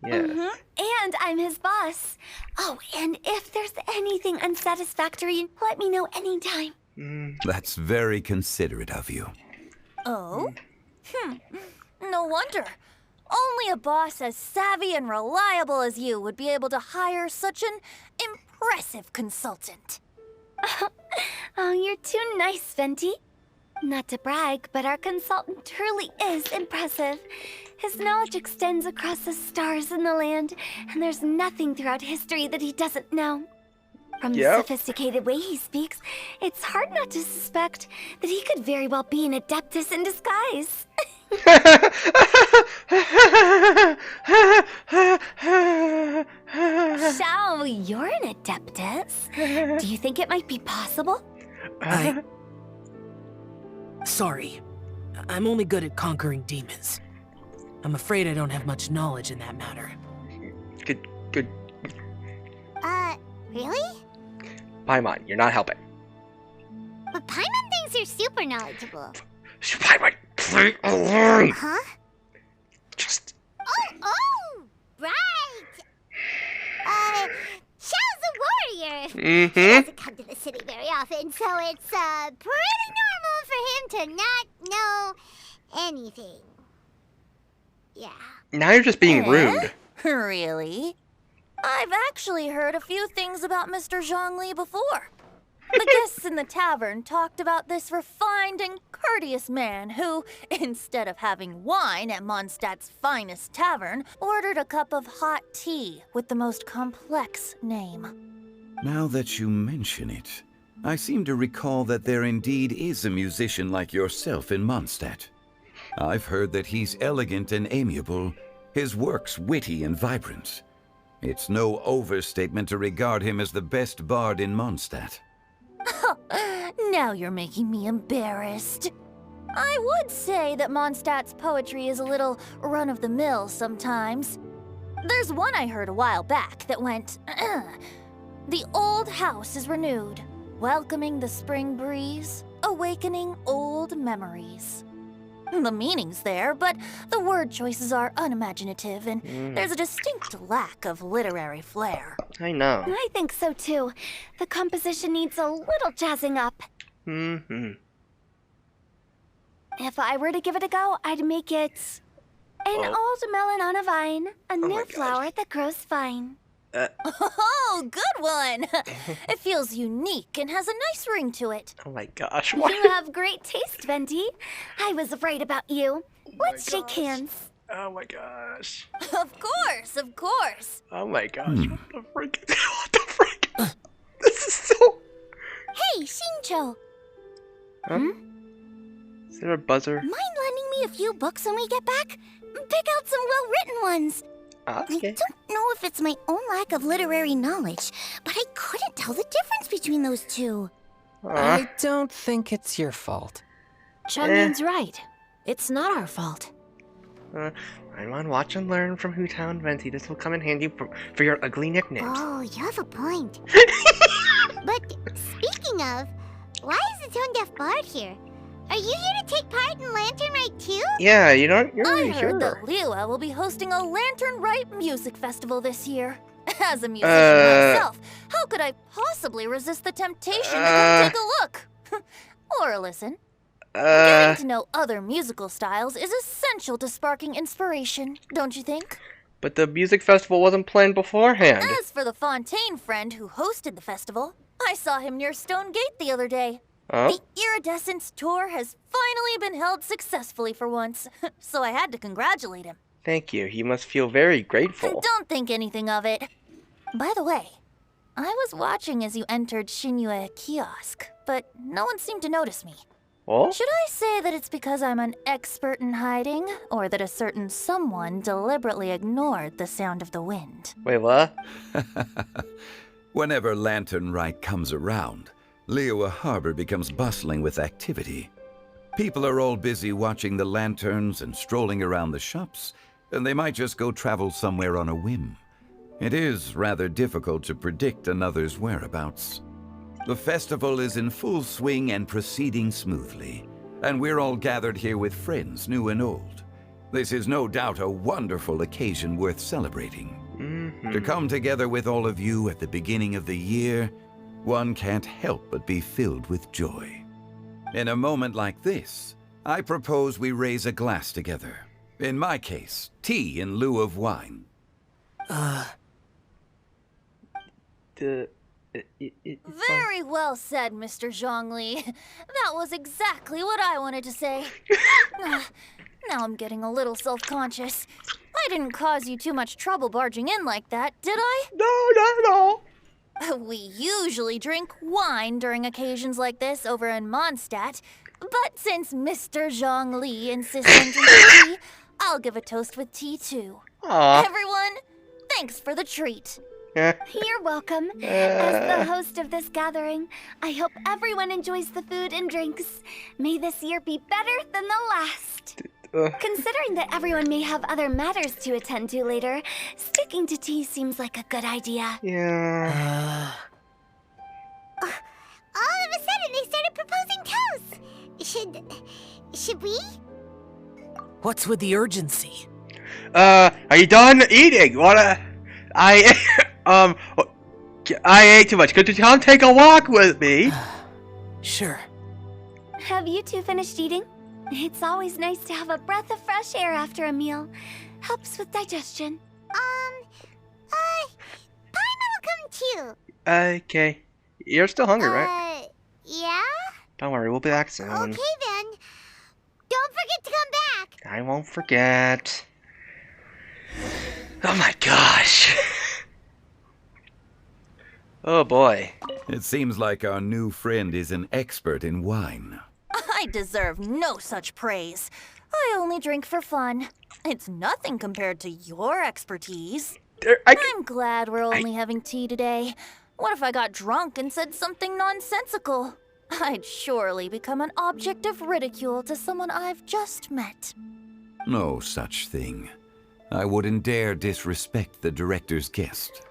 Yes. And I'm his boss. Oh, and if there's anything unsatisfactory, let me know anytime. That's very considerate of you. Oh? No wonder. Only a boss as savvy and reliable as you would be able to hire such an impressive consultant. Oh, you're too nice, Venti. Not to brag, but our consultant truly is impressive. His knowledge extends across the stars and the land, and there's nothing throughout history that he doesn't know. From the sophisticated way he speaks, it's hard not to suspect that he could very well be an adeptus in disguise. Xiao, you're an adeptus. Do you think it might be possible? Sorry. I'm only good at conquering demons. I'm afraid I don't have much knowledge in that matter. Good. Really? Paimon, you're not helping. But Paimon thinks you're super knowledgeable. Paimon, play along! Huh? Just... Oh, right! Xiao's a warrior. Mm-hmm. He doesn't come to the city very often, so it's, pretty normal for him to not know anything. Yeah. Now you're just being rude. Really? I've actually heard a few things about Mr. Zhongli before. The guests in the tavern talked about this refined and courteous man who, instead of having wine at Mondstadt's finest tavern, ordered a cup of hot tea with the most complex name. Now that you mention it, I seem to recall that there indeed is a musician like yourself in Mondstadt. I've heard that he's elegant and amiable, his works witty and vibrant. It's no overstatement to regard him as the best bard in Mondstadt. Now you're making me embarrassed. I would say that Mondstadt's poetry is a little run-of-the-mill sometimes. There's one I heard a while back that went, "The old house is renewed, welcoming the spring breeze, awakening old memories." The meaning's there, but the word choices are unimaginative, and there's a distinct lack of literary flair. I know. I think so too. The composition needs a little jazzing up. Mm-hmm. If I were to give it a go, I'd make it an old melon on a vine, a new flower that grows fine. Oh, good one! It feels unique and has a nice ring to it. Oh my gosh. You have great taste, Venti. I was right about you. Let's shake hands. Oh my gosh. Of course, of course. Oh my gosh. What the frick? What the frick? This is so... Hey, Shincho! Huh? Is there a buzzer? Mind lending me a few books when we get back? Pick out some well-written ones. Okay. I don't know if it's my own lack of literary knowledge, but I couldn't tell the difference between those two. I don't think it's your fault. Chungyun's right. It's not our fault. Paimon, watch and learn from Hutao and Venti. This will come in handy for your ugly nicknames. Oh, you have a point. But speaking of, why is the tone-deaf bard here? Are you here to take part in Lantern Rite too? Yeah, you're I really heard sure. that Liua will be hosting a Lantern Rite music festival this year. As a musician myself, how could I possibly resist the temptation to come take a look? Or listen. Getting to know other musical styles is essential to sparking inspiration, don't you think? But the music festival wasn't planned beforehand. As for the Fontaine friend who hosted the festival, I saw him near Stone Gate the other day. Oh? The Iridescence tour has finally been held successfully for once, so I had to congratulate him. Thank you. You must feel very grateful. Don't think anything of it. By the way, I was watching as you entered Shinyue kiosk, but no one seemed to notice me. Oh? Should I say that it's because I'm an expert in hiding, or that a certain someone deliberately ignored the sound of the wind? Wait, what? Whenever Lantern Rite comes around, Liua Harbor becomes bustling with activity. People are all busy watching the lanterns and strolling around the shops, and they might just go travel somewhere on a whim. It is rather difficult to predict another's whereabouts. The festival is in full swing and proceeding smoothly, and we're all gathered here with friends, new and old. This is no doubt a wonderful occasion worth celebrating. To come together with all of you at the beginning of the year, one can't help but be filled with joy. In a moment like this, I propose we raise a glass together. In my case, tea in lieu of wine. Very well said, Mr. Zhongli. That was exactly what I wanted to say. Now I'm getting a little self-conscious. I didn't cause you too much trouble barging in like that, did I? No, not at all. We usually drink wine during occasions like this over in Mondstadt, but since Mr. Zhongli insists on drinking tea, I'll give a toast with tea too. Aww. Everyone, thanks for the treat. You're welcome. As the host of this gathering, I hope everyone enjoys the food and drinks. May this year be better than the last. Considering that everyone may have other matters to attend to later, sticking to tea seems like a good idea. Yeah. All of a sudden, they started proposing toasts. Should we? What's with the urgency? Are you done eating? I ate too much. Could you come take a walk with me? Sure. Have you two finished eating? It's always nice to have a breath of fresh air after a meal. Helps with digestion. Paimon will come too. Okay. You're still hungry, right? Yeah? Don't worry, we'll be back soon. Okay then. Don't forget to come back. I won't forget. Oh my gosh. Oh boy. It seems like our new friend is an expert in wine. I deserve no such praise. I only drink for fun. It's nothing compared to your expertise. I'm glad we're only having tea today. What if I got drunk and said something nonsensical? I'd surely become an object of ridicule to someone I've just met. No such thing. I wouldn't dare disrespect the director's guest.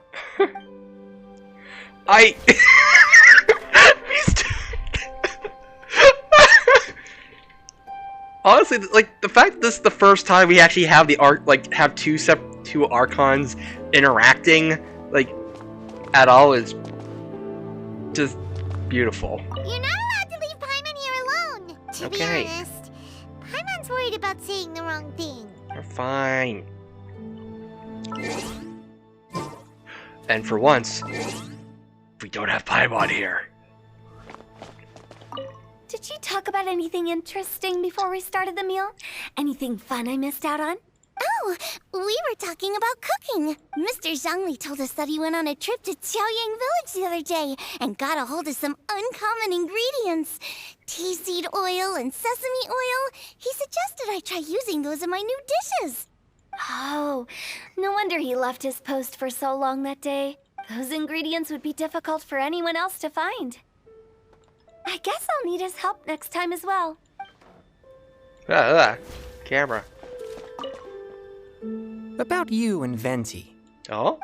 Honestly, like, the fact that this is the first time we actually have the have two Archons interacting, like, at all is just beautiful. You're not allowed to leave Paimon here alone. To be Okay. honest, Paimon's worried about saying the wrong thing. You're fine. And for once, we don't have Paimon here. Did you talk about anything interesting before we started the meal? Anything fun I missed out on? Oh, we were talking about cooking. Mr. Zhangli told us that he went on a trip to Qiaoyang Village the other day and got a hold of some uncommon ingredients. Tea seed oil and sesame oil. He suggested I try using those in my new dishes. Oh, no wonder he left his post for so long that day. Those ingredients would be difficult for anyone else to find. I guess I'll need his help next time as well. Camera. About you and Venti. Oh?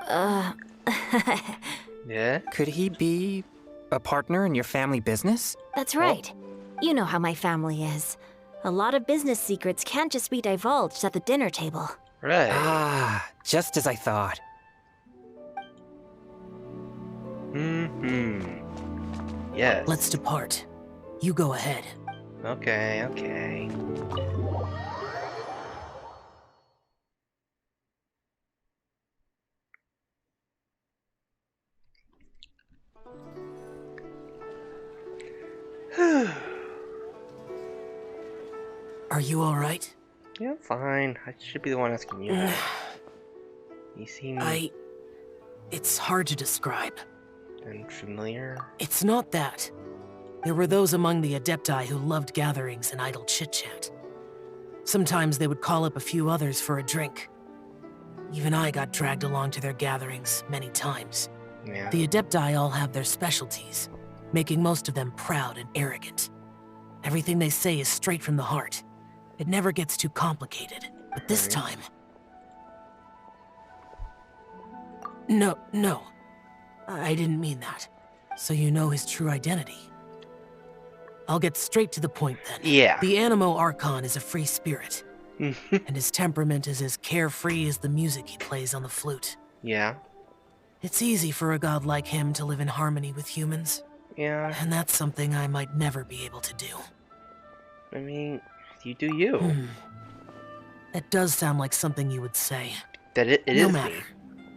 Yeah? Could he be a partner in your family business? That's right. You know how my family is. A lot of business secrets can't just be divulged at the dinner table. Right. Ah, just as I thought. Yes. Let's depart. You go ahead. Okay, okay. Are you alright? Yeah, I'm fine. I should be the one asking you. You seem... It's hard to describe. Unfamiliar? It's not that. There were those among the Adepti who loved gatherings and idle chit-chat. Sometimes they would call up a few others for a drink. Even I got dragged along to their gatherings many times. Yeah. The Adepti all have their specialties, making most of them proud and arrogant. Everything they say is straight from the heart. It never gets too complicated. But this time... No. I didn't mean that. So you know his true identity. I'll get straight to the point then. Yeah. The Animo Archon is a free spirit. And his temperament is as carefree as the music he plays on the flute. Yeah. It's easy for a god like him to live in harmony with humans. Yeah. And that's something I might never be able to do. I mean, you do you. That does sound like something you would say. That it no is matter. me.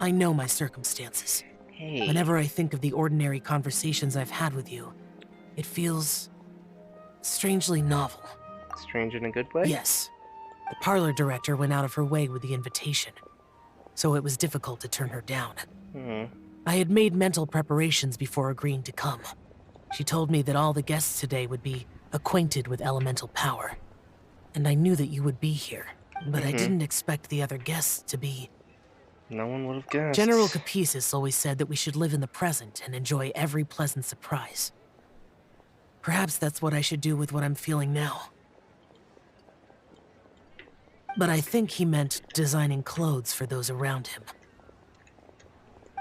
I know my circumstances. Hey. Whenever I think of the ordinary conversations I've had with you, it feels strangely novel. Strange in a good way? Yes. The parlor director went out of her way with the invitation, so it was difficult to turn her down. I had made mental preparations before agreeing to come. She told me that all the guests today would be acquainted with elemental power, and I knew that you would be here, but I didn't expect the other guests to be... No one would have guessed. General Capisis always said that we should live in the present and enjoy every pleasant surprise. Perhaps that's what I should do with what I'm feeling now. But I think he meant designing clothes for those around him.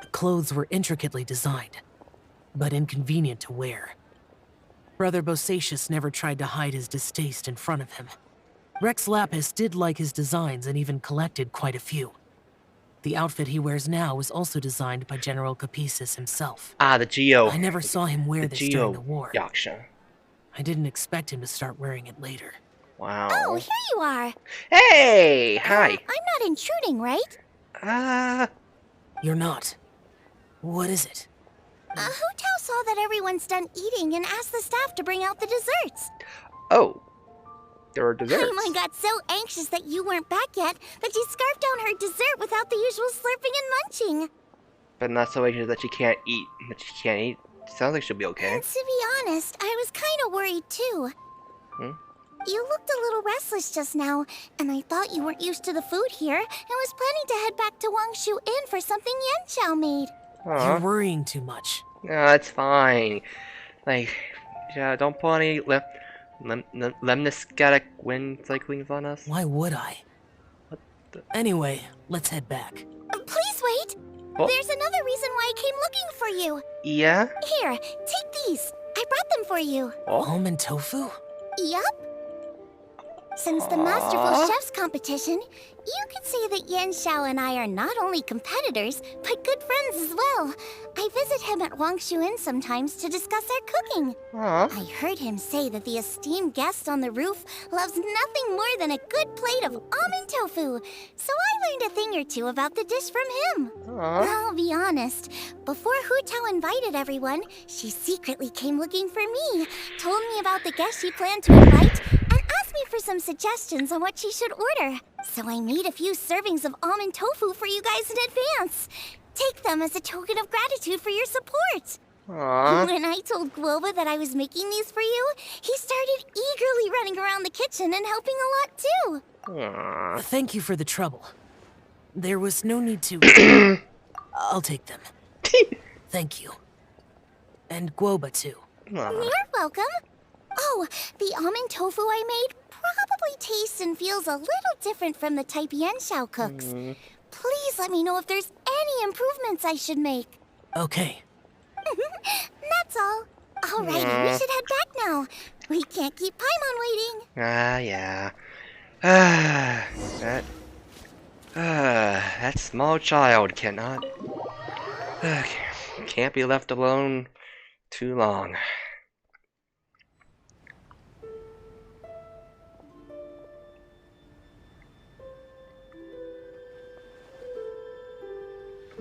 The clothes were intricately designed, but inconvenient to wear. Brother Bosacius never tried to hide his distaste in front of him. Rex Lapis did like his designs and even collected quite a few. The outfit he wears now was also designed by General Capisis himself. Ah, the Geo. I never saw him wear this during the war. Yaksha. I didn't expect him to start wearing it later. Wow. Oh, here you are. Hey! Hi. I'm not intruding, right? You're not. What is it? Hu Tao saw that everyone's done eating and asked the staff to bring out the desserts. Oh. There are desserts. Paimon got so anxious that you weren't back yet that she scarfed down her dessert without the usual slurping and munching. But not so anxious that she can't eat. Sounds like she'll be okay. And to be honest, I was kind of worried too. You looked a little restless just now, and I thought you weren't used to the food here and was planning to head back to Wangshu Inn for something Yan Xiao made. You're worrying too much. No, it's fine. Like, yeah, don't pull any lemniscatic wind cyclings on us. Why would I? Anyway, let's head back. Please wait! Oh. There's another reason why I came looking for you. Yeah? Here, take these. I brought them for you. Almond tofu? Yup. Since the Masterful Chefs competition, you could say that Yan Xiao and I are not only competitors, but good friends as well. I visit him at Wangshu Inn sometimes to discuss our cooking. I heard him say that the esteemed guest on the roof loves nothing more than a good plate of almond tofu, so I learned a thing or two about the dish from him. I'll be honest, before Hu Tao invited everyone, she secretly came looking for me, told me about the guest she planned to invite, and asked me for some suggestions on what she should order. So I made a few servings of almond tofu for you guys in advance. Take them as a token of gratitude for your support. When I told Guoba that I was making these for you, he started eagerly running around the kitchen and helping a lot too. Thank you for the trouble. There was no need to... I'll take them. Thank you. And Guoba too. You're welcome. Oh, the almond tofu I made probably tastes and feels a little different from the type Yan Xiao cooks. Please let me know if there's any improvements I should make. Okay. That's all. Alrighty, we should head back now. We can't keep Paimon waiting. Yeah. That small child cannot... can't be left alone too long.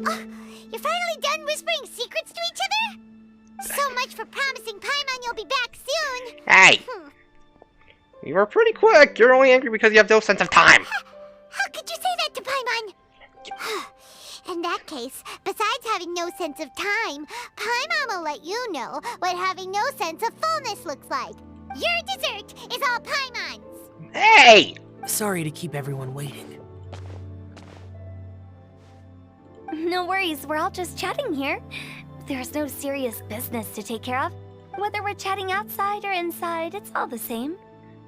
You're finally done whispering secrets to each other? So much for promising Paimon you'll be back soon. Hey! You were pretty quick. You're only angry because you have no sense of time. How could you say that to Paimon? In that case, besides having no sense of time, Paimon will let you know what having no sense of fullness looks like. Your dessert is all Paimon's. Hey! Sorry to keep everyone waiting. No worries, we're all just chatting here. There's no serious business to take care of. Whether we're chatting outside or inside, it's all the same.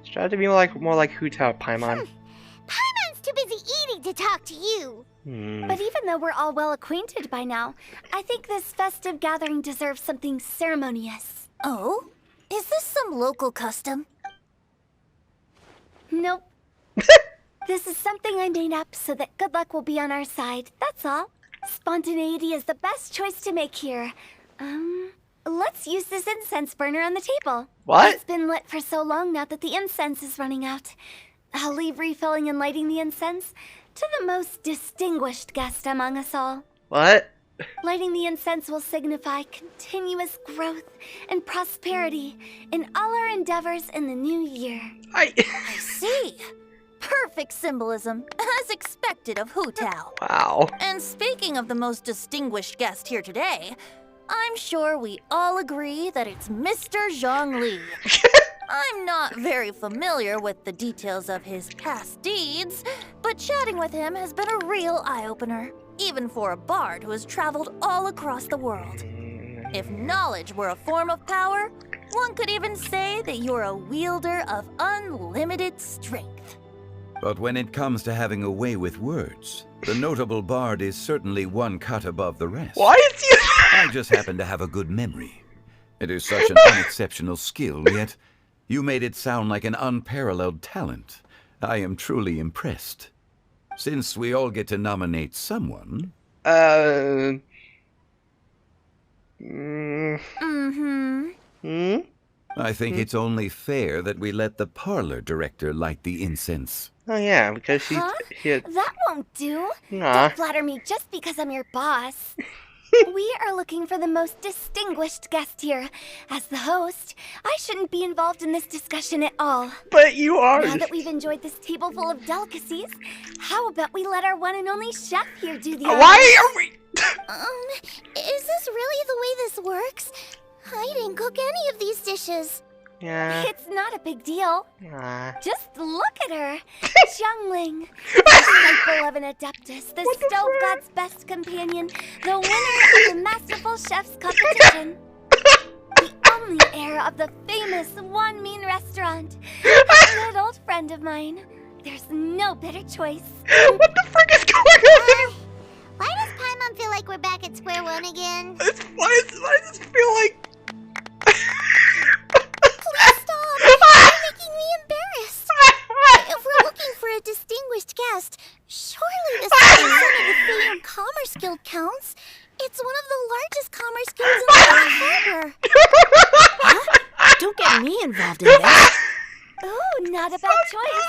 Try to be more like Hu Tao, Paimon. Paimon's too busy eating to talk to you. But even though we're all well acquainted by now, I think this festive gathering deserves something ceremonious. Oh? Is this some local custom? Nope. This is something I made up so that good luck will be on our side, that's all. Spontaneity is the best choice to make here. Let's use this incense burner on the table. What? It's been lit for so long now that the incense is running out. I'll leave refilling and lighting the incense to the most distinguished guest among us all. What? Lighting the incense will signify continuous growth and prosperity in all our endeavors in the new year. I see. Perfect symbolism, as expected of Hu Tao. Wow. And speaking of the most distinguished guest here today, I'm sure we all agree that it's Mr. Zhongli. I'm not very familiar with the details of his past deeds, But chatting with him has been a real eye-opener, even for a bard who has traveled all across the world. If knowledge were a form of power, one could even say that you're a wielder of unlimited strength. But when it comes to having a way with words, the notable bard is certainly one cut above the rest. Why is he? I just happen to have a good memory. It is such an unexceptional skill, yet you made it sound like an unparalleled talent. I am truly impressed. Since we all get to nominate someone... I think it's only fair that we let the parlor director light the incense. Oh yeah, because she's... That won't do. Nah. Don't flatter me just because I'm your boss. We are looking for the most distinguished guest here. As the host, I shouldn't be involved in this discussion at all. But you are. Now that we've enjoyed this table full of delicacies, how about we let our one and only chef here do the honors? Why are we... Is this really the way this works? I didn't cook any of these dishes. Yeah. It's not a big deal. Just look at her. Xiangling, the disciple of an Adeptus, the Stove God's best companion, the winner of the Masterful Chef's competition. The only heir of the famous One Mean restaurant. A good old friend of mine. There's no better choice. What the frick is going on? Why does Paimon feel like we're back at square one again? Why does this feel like... Please stop! You're making me embarrassed. If we're looking for a distinguished guest, surely the son of the Fayon Commerce Guild counts. It's one of the largest commerce guilds in the harbor. Don't get me involved in this. Ooh, not a bad choice.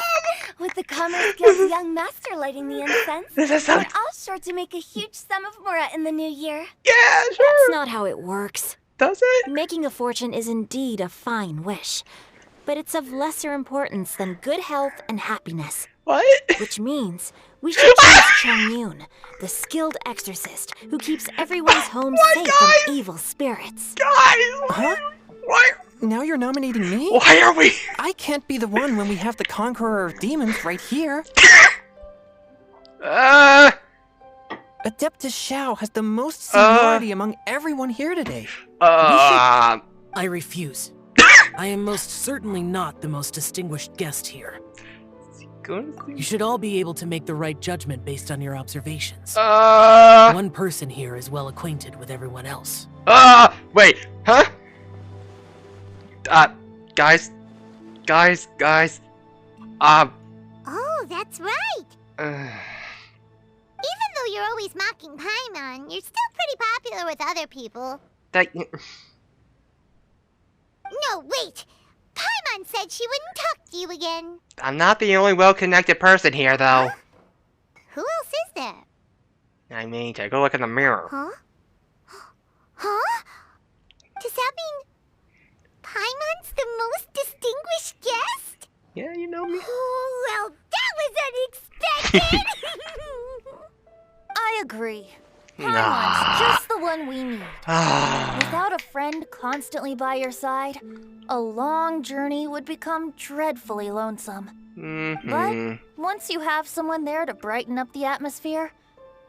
With the Commerce Guild's young master lighting the incense, we're all sure to make a huge sum of mora in the new year. Yeah, sure. That's not how it works. Does it? Making a fortune is indeed a fine wish, but it's of lesser importance than good health and happiness. What? Which means we should choose Chongyun, the skilled exorcist who keeps everyone's home safe from evil spirits. Guys! Huh? Why? Now you're nominating me? Why are we? I can't be the one when we have the Conqueror of Demons right here. Adeptus Xiao has the most seniority among everyone here today. I refuse. I am most certainly not the most distinguished guest here. You should all be able to make the right judgment based on your observations. One person here is well acquainted with everyone else. Wait, huh? Guys. Oh, that's right. Even though you're always mocking Paimon, you're still pretty popular with other people. No, wait! Paimon said she wouldn't talk to you again. I'm not the only well-connected person here, though. Who else is there? I mean, take a look in the mirror. Huh? Huh? Does that mean Paimon's the most distinguished guest? Yeah, you know me. Oh, well, that was unexpected! I agree. Nah. Paimon's just the one we need. Without a friend constantly by your side, a long journey would become dreadfully lonesome. But once you have someone there to brighten up the atmosphere,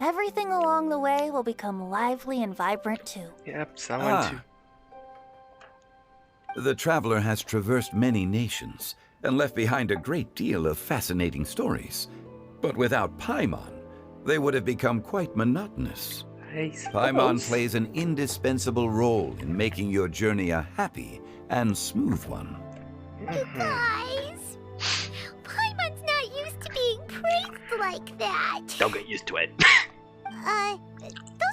everything along the way will become lively and vibrant too. Yep, someone too. The traveler has traversed many nations and left behind a great deal of fascinating stories. But without Paimon, they would have become quite monotonous. Paimon plays an indispensable role in making your journey a happy and smooth one. You guys, Paimon's not used to being praised like that. Don't get used to it. Those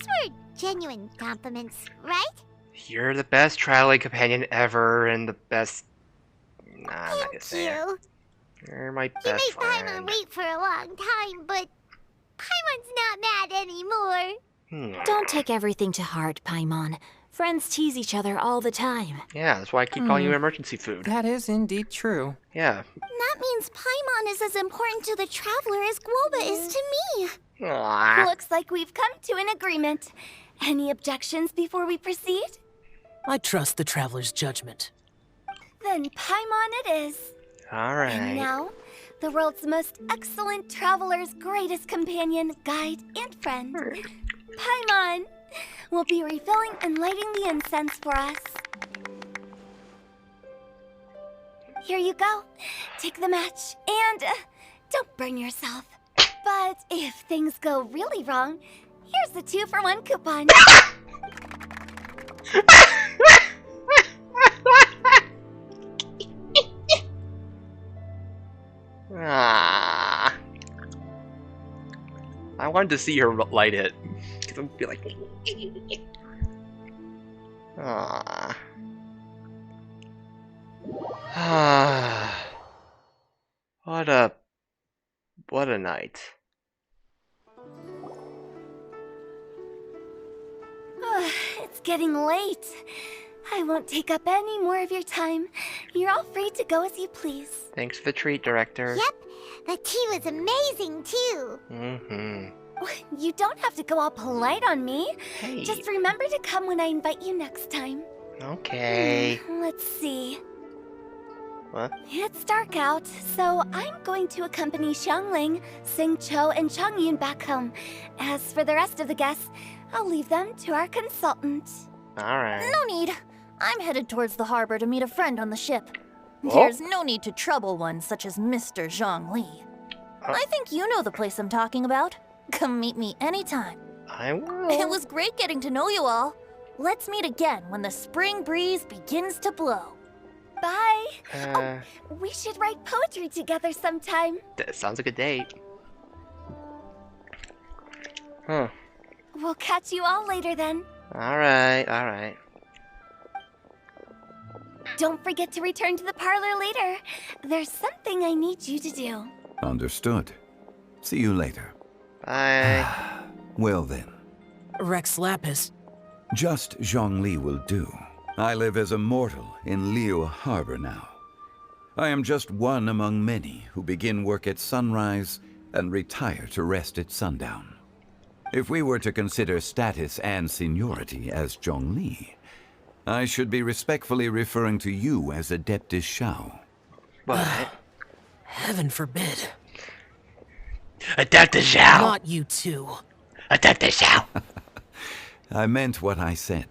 were genuine compliments, right? You're the best traveling companion ever, and the best... Nah, I'm not gonna say it. You're my best You made friend. Paimon wait for a long time, but Paimon's not mad anymore. Don't take everything to heart, Paimon. Friends tease each other all the time. Yeah, that's why I keep calling you emergency food. That is indeed true. Yeah. That means Paimon is as important to the traveler as Guoba is to me. Aww. Looks like we've come to an agreement. Any objections before we proceed? I trust the traveler's judgment. Then Paimon it is. Alright. And now, the world's most excellent traveler's greatest companion, guide, and friend. Paimon will be refilling and lighting the incense for us. Here you go. Take the match, and don't burn yourself. But if things go really wrong, here's the 2-for-1 coupon. Ah. I wanted to see her light it. Cause I'd be like, ah. Ah. What a night. It's getting late. I won't take up any more of your time. You're all free to go as you please. Thanks for the treat, Director. Yep, the tea was amazing too. You don't have to go all polite on me. Hey. Just remember to come when I invite you next time. Okay. Let's see. What? It's dark out, so I'm going to accompany Xiangling, Xingqiu, and Changyun back home. As for the rest of the guests, I'll leave them to our consultant. Alright. No need. I'm headed towards the harbor to meet a friend on the ship. Oh. There's no need to trouble one such as Mr. Zhongli. I think you know the place I'm talking about. Come meet me anytime. I will. It was great getting to know you all. Let's meet again when the spring breeze begins to blow. Bye. Oh, we should write poetry together sometime. That sounds like a date. Huh. We'll catch you all later then. Alright, alright. Don't forget to return to the parlor later. There's something I need you to do. Understood. See you later. Bye. Well then. Rex Lapis. Just Zhongli will do. I live as a mortal in Liu Harbor now. I am just one among many who begin work at sunrise and retire to rest at sundown. If we were to consider status and seniority as Zhongli, I should be respectfully referring to you as Adeptus Shao. What? Heaven forbid. Adeptus Shao! Not you too. Adeptus Shao! I meant what I said.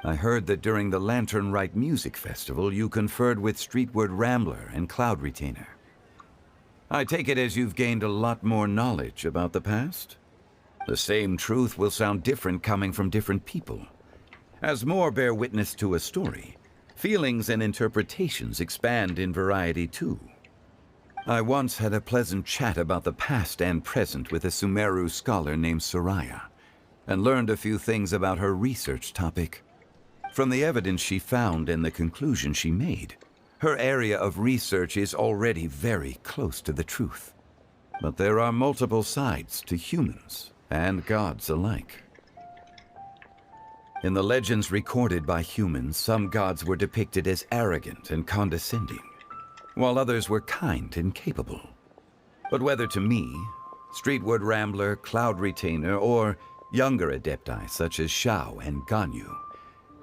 I heard that during the Lantern Rite Music Festival, you conferred with Streetward Rambler and Cloud Retainer. I take it as you've gained a lot more knowledge about the past? The same truth will sound different coming from different people. As more bear witness to a story, feelings and interpretations expand in variety too. I once had a pleasant chat about the past and present with a Sumeru scholar named Soraya, and learned a few things about her research topic. From the evidence she found and the conclusion she made, her area of research is already very close to the truth. But there are multiple sides to humans and gods alike. In the legends recorded by humans, some gods were depicted as arrogant and condescending, while others were kind and capable. But whether to me, Streetward Rambler, Cloud Retainer, or younger adepti such as Shao and Ganyu,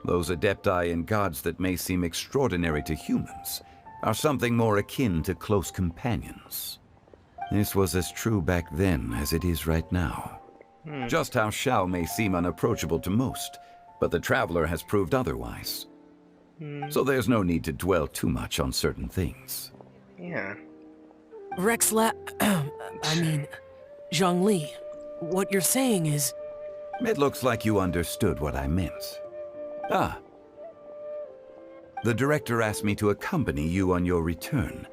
those adepti and gods that may seem extraordinary to humans are something more akin to close companions. This was as true back then as it is right now. Just how Shao may seem unapproachable to most, but the Traveler has proved otherwise. So there's no need to dwell too much on certain things. Yeah. Zhongli, what you're saying is... It looks like you understood what I meant. Ah. The director asked me to accompany you on your return,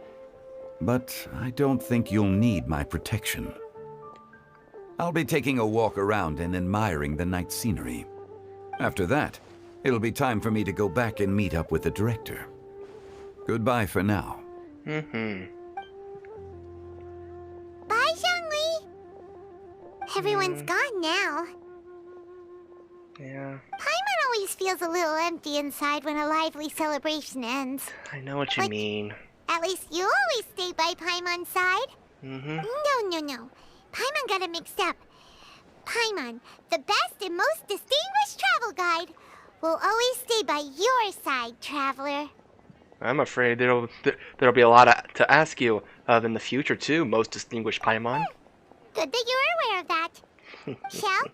but I don't think you'll need my protection. I'll be taking a walk around and admiring the night scenery. After that, it'll be time for me to go back and meet up with the director. Goodbye for now. Bye, Zhongli. Everyone's gone now. Yeah. Paimon always feels a little empty inside when a lively celebration ends. I know what you mean. At least you always stay by Paimon's side. No. Paimon got it mixed up. Paimon, the best and most distinguished travel guide, will always stay by your side, traveler. I'm afraid there'll be a lot to ask you of in the future too, most distinguished Paimon. Good that you're aware of that. Shell,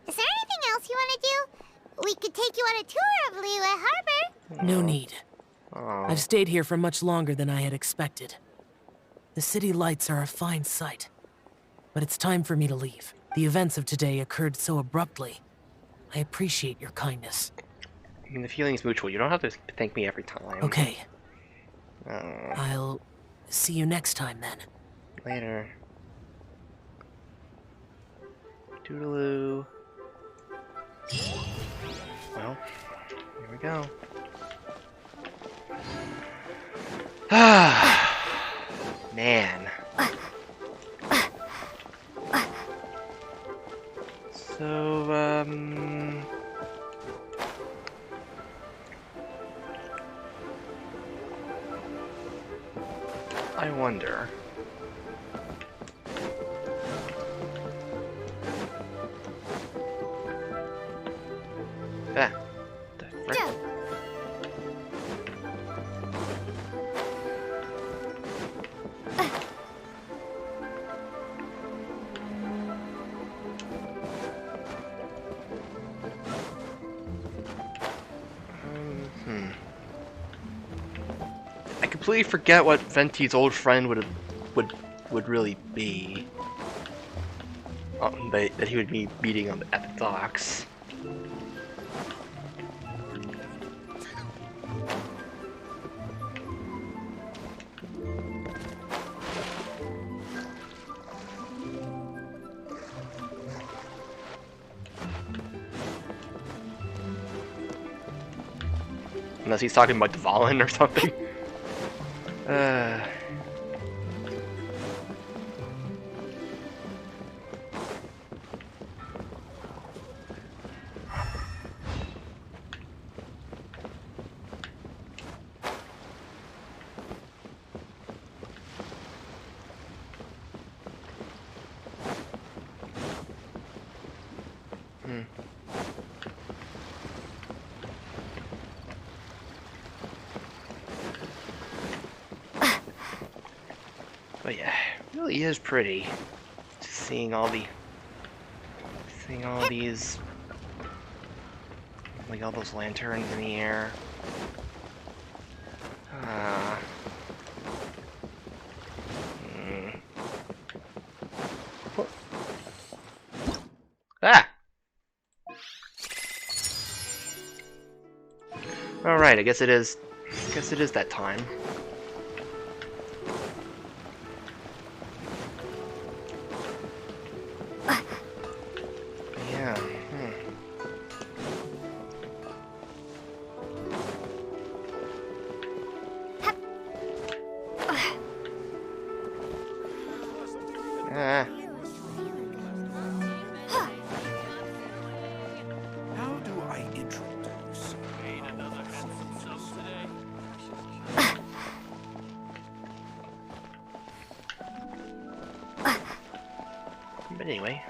is there anything else you want to do? We could take you on a tour of Liyue Harbor. No need. Aww. I've stayed here for much longer than I had expected. The city lights are a fine sight. But it's time for me to leave. The events of today occurred so abruptly. I appreciate your kindness. I mean, the feeling's mutual. You don't have to thank me every time. Okay. I'll see you next time, then. Later. Toodaloo. Well, here we go. Man. So, I wonder. The frick? I completely forget what Venti's old friend would really be. That he would be meeting at the docks. Unless he's talking about Dvalin or something. But yeah, it really is pretty. Just seeing all these, like all those lanterns in the air. All right, I guess it is that time. How do I introduce? But anyway,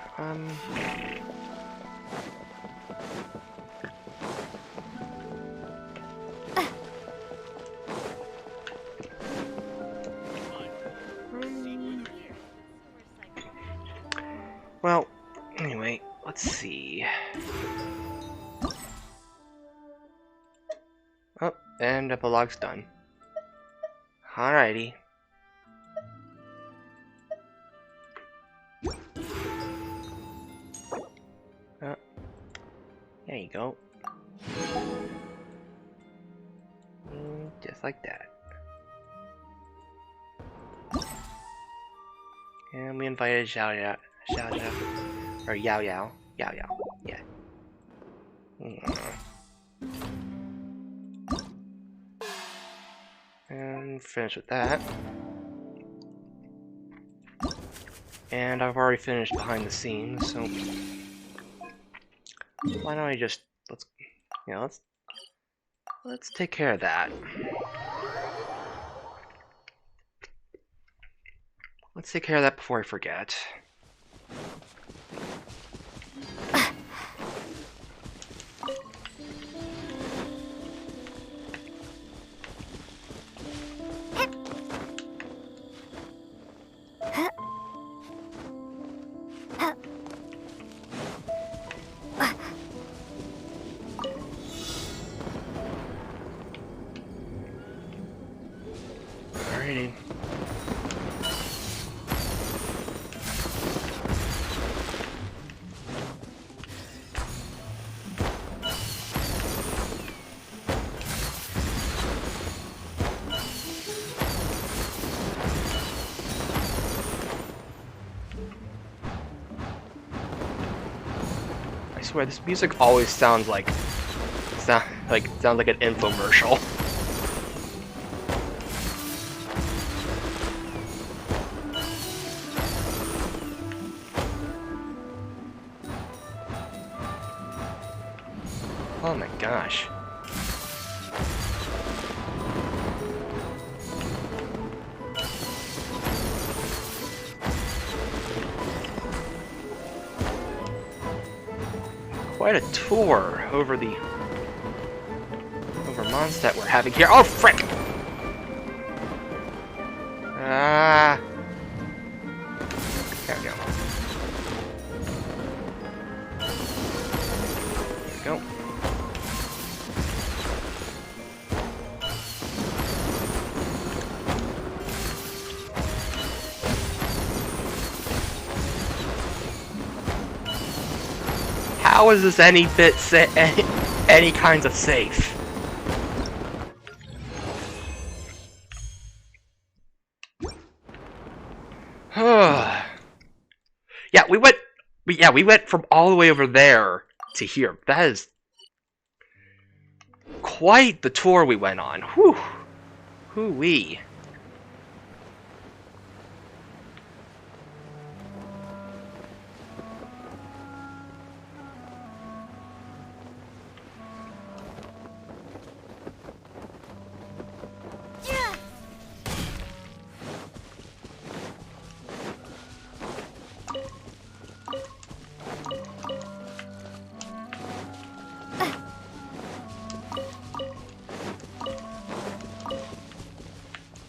well, anyway, let's see. Oh, and epilogue's done. Alrighty. There you go. Just like that. And we invited Xiao or Yao Yao, yeah. And finish with that. And I've already finished behind the scenes, so why don't I just let's take care of that. Let's take care of that before I forget. I swear, this music always sounds like sounds like an infomercial. Oh my gosh. Quite a tour over Mondstadt we're having here. Oh frick! Ah. There we go. There we go. How is this any bit any kinds of safe? Yeah, we went from all the way over there to here. That is quite the tour we went on. Whew. Hoo-wee.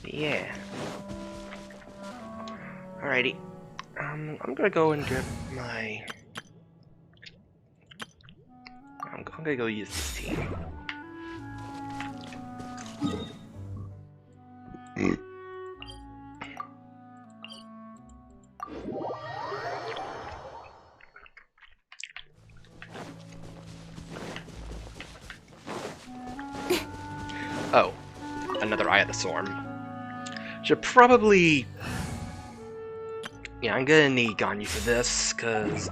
Yeah. Alrighty. I'm gonna go and grab my... I'm gonna go use this team. Oh, another Eye of the Storm. Should probably... Yeah, I'm gonna need Ganyu for this, cause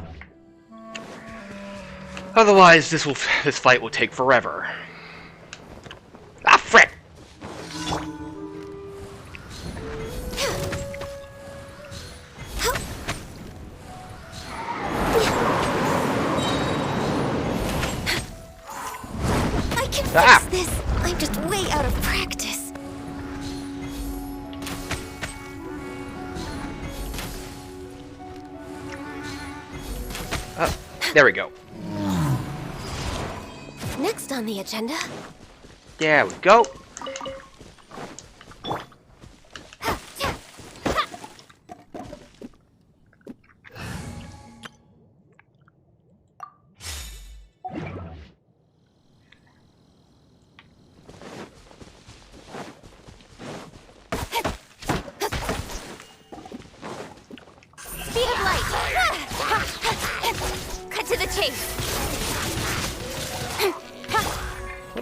otherwise this fight will take forever. Ah, frick! I can fix this. I'm just way out of practice. There we go. Next on the agenda. There we go. Speed of light. Cut to the chase.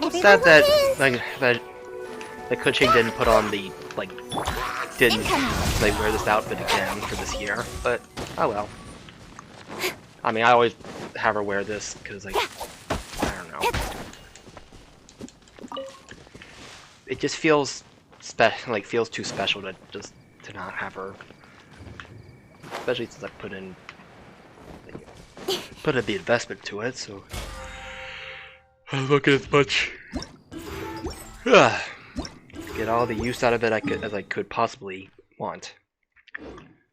It's sad that that Kuching didn't put on the didn't wear this outfit again for this year, but oh well. I mean, I always have her wear this because I don't know. It just feels feels too special to not have her, especially since I put in the investment to it, so I look at as much get all the use out of it as I could possibly want.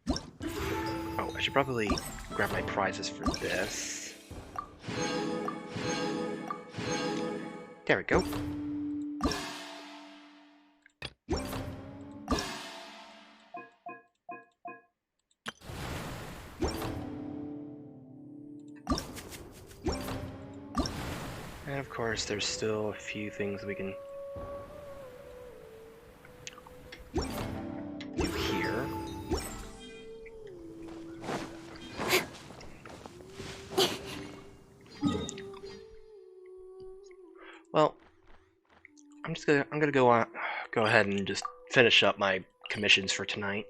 Oh, I should probably grab my prizes for this. There we go. And of course, there's still a few things we can do here. Well, I'm gonna go ahead and just finish up my commissions for tonight.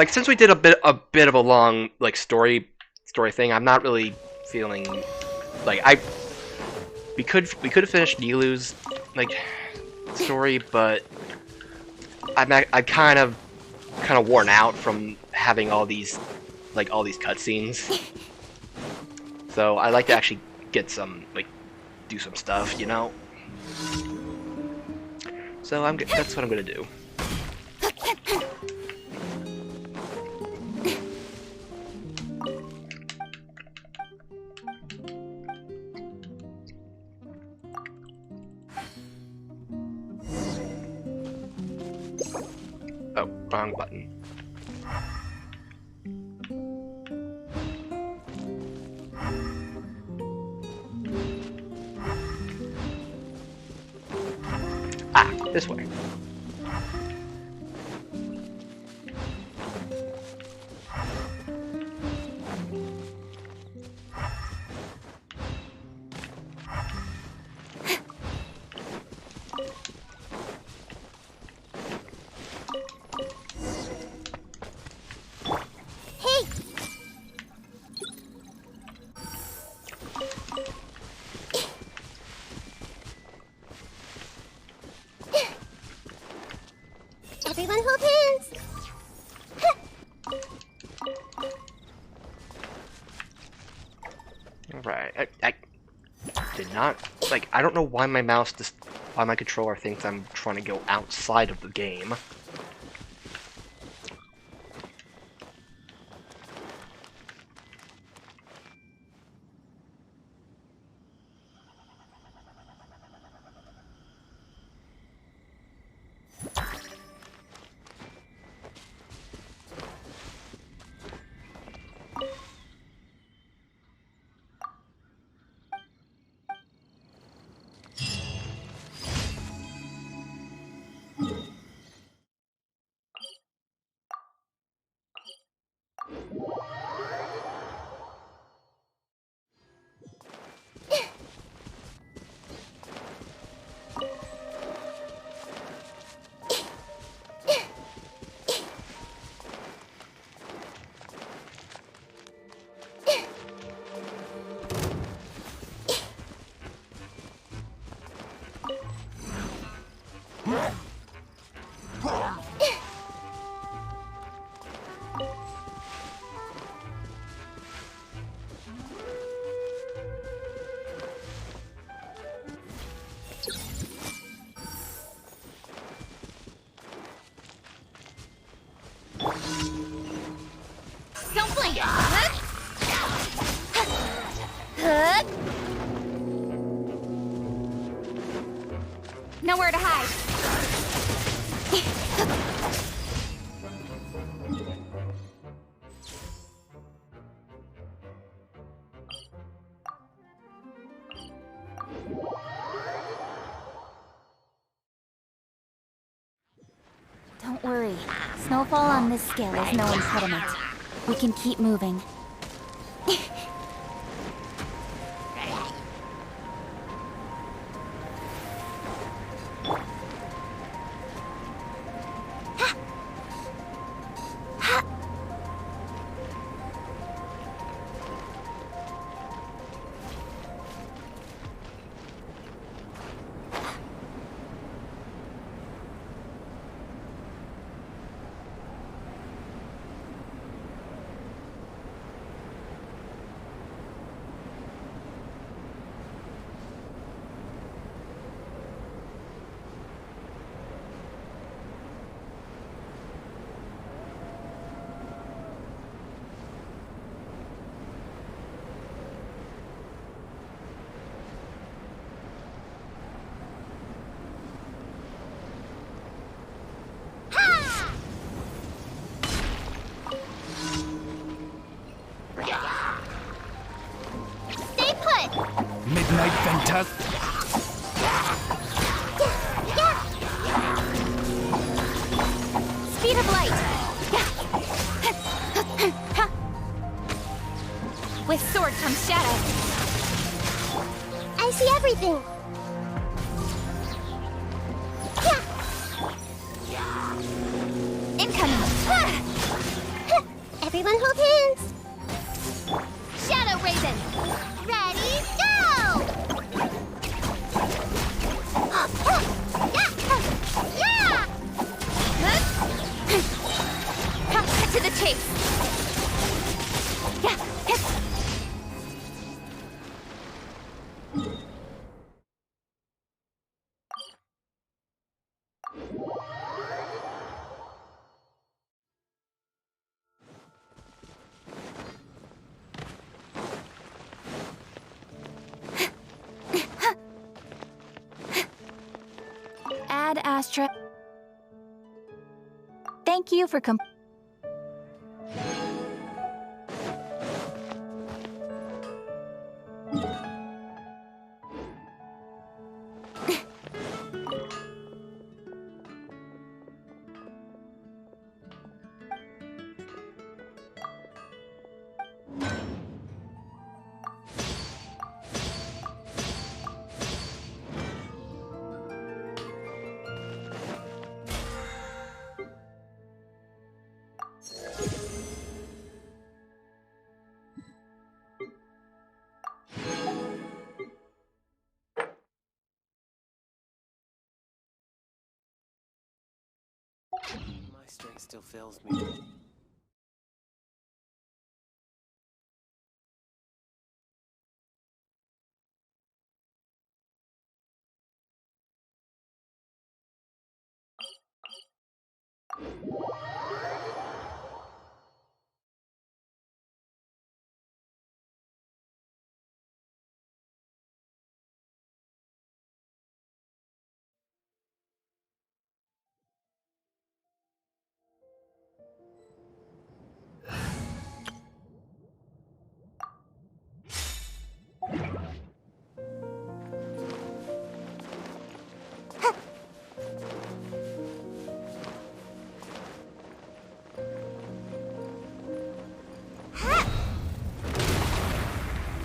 Since we did a bit of a long story thing, I'm not really feeling like we could have finished Nilu's like story, but I'm kind of worn out from having all these cutscenes. So I like to actually get some do some stuff, you know. So that's what I'm gonna do. Oh, wrong button. Ah, this way. Everyone hold hands! Alright, I did not, I don't know why why my controller thinks I'm trying to go outside of the game. Don't blink! Nowhere to hide. Don't worry. Snowfall on this scale is no impediment. We can keep moving. Stay put! Midnight Ventus. Speed of light! With sword comes shadow. I see everything. Incoming. Everyone hold hands. Shadow Raven! Ready, go! Yeah! Cut to the chase! Yeah, Ad Astra. Thank you for My strength still fails me.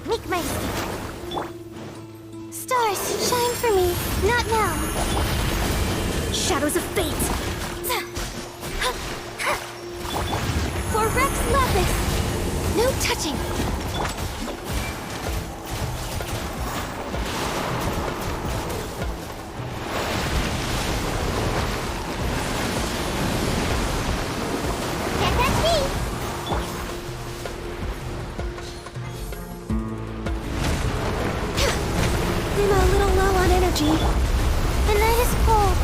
Make my stars shine for me. Not now. Shadows of fate! For Rex Lapis! No touching! Can't touch me. I'm a little low on energy. The night is cold.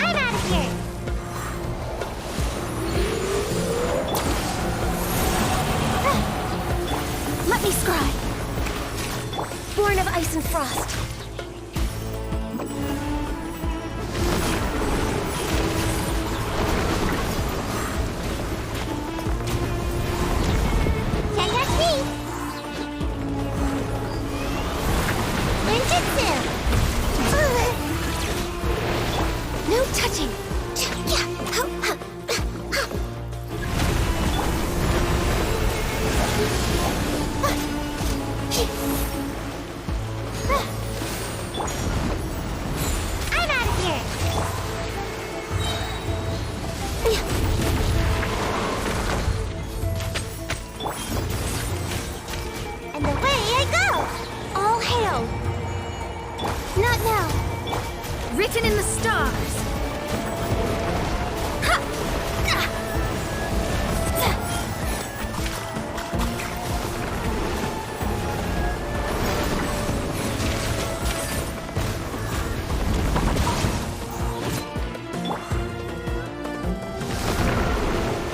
I'm out of here. Let me scry. Born of ice and frost. Can't touch me. Ninjutsu. No touching. I'm out of here. And away I go. All hail. Not now. Written in the stars.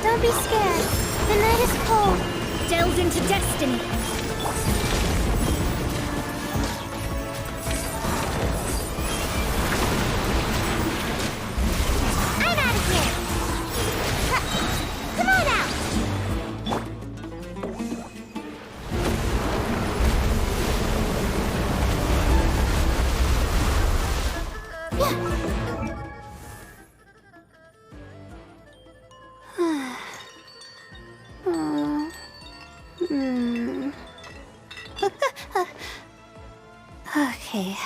Don't be scared. The night is cold. Delved into destiny. I'm out of here. Come on out. Okay.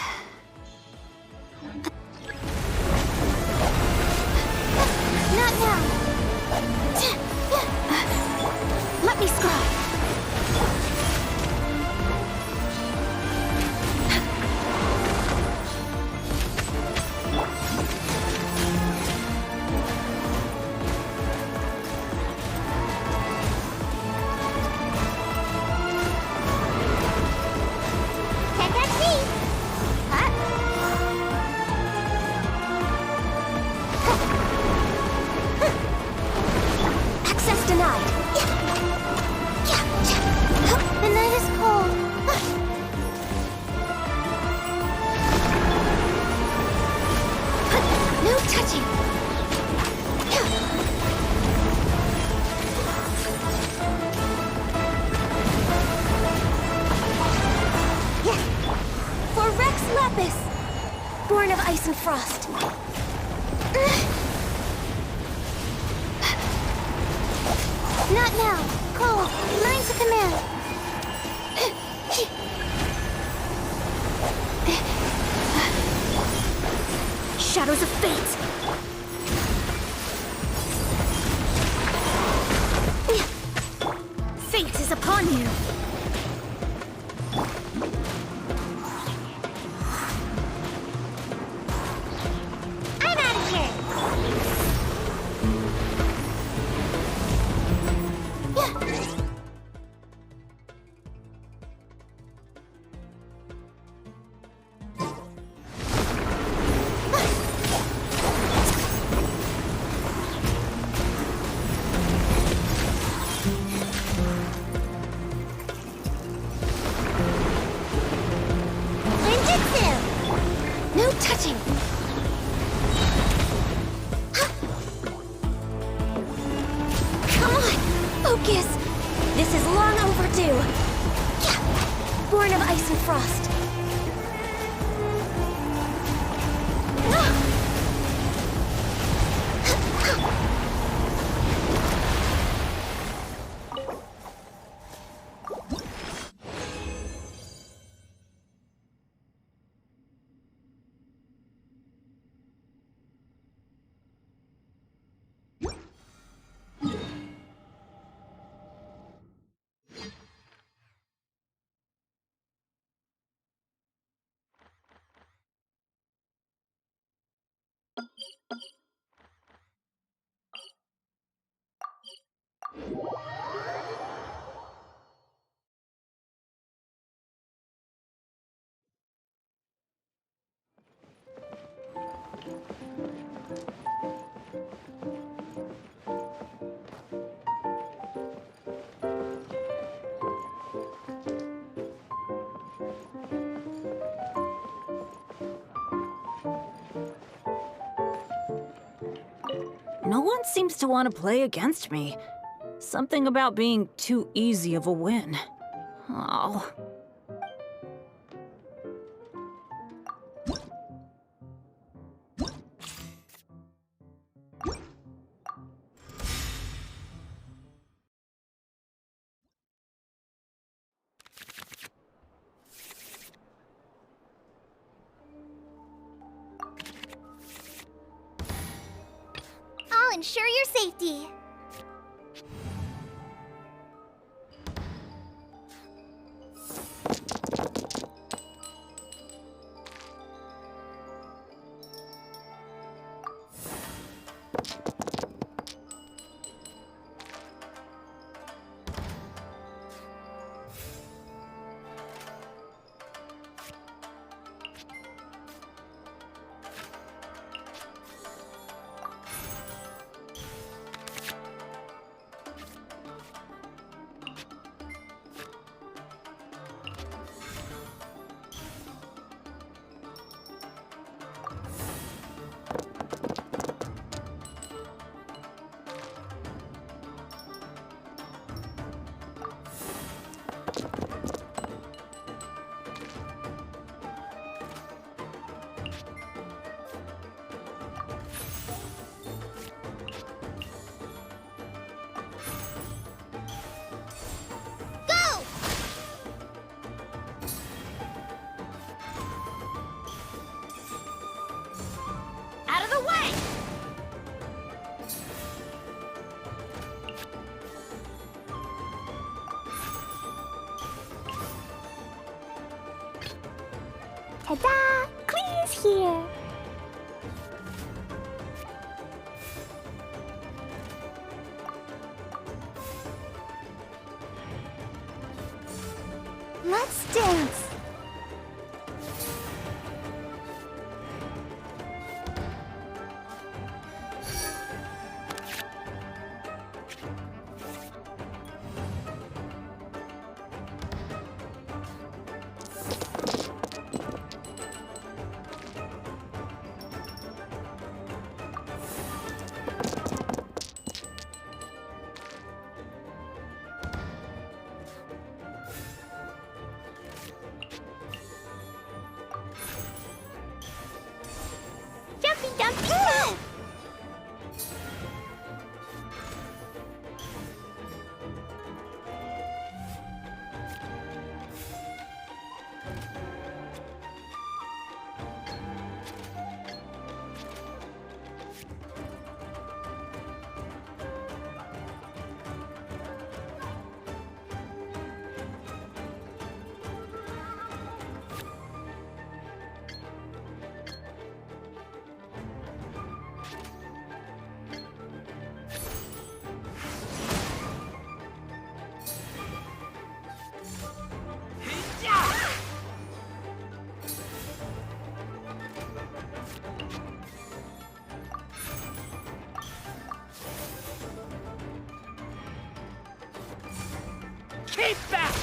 touching. For Rex Lapis, born of ice and frost. Not now. Cold. Lines of command. Shadows of fate. Fate is upon you. I'm out of here. No touching! Come on! Focus! This is long overdue! Born of ice and frost. No one seems to want to play against me. Something about being too easy of a win. Oh. I'll ensure your safety. Ta-da! Clee's here! Let's dance! jump! Keep back!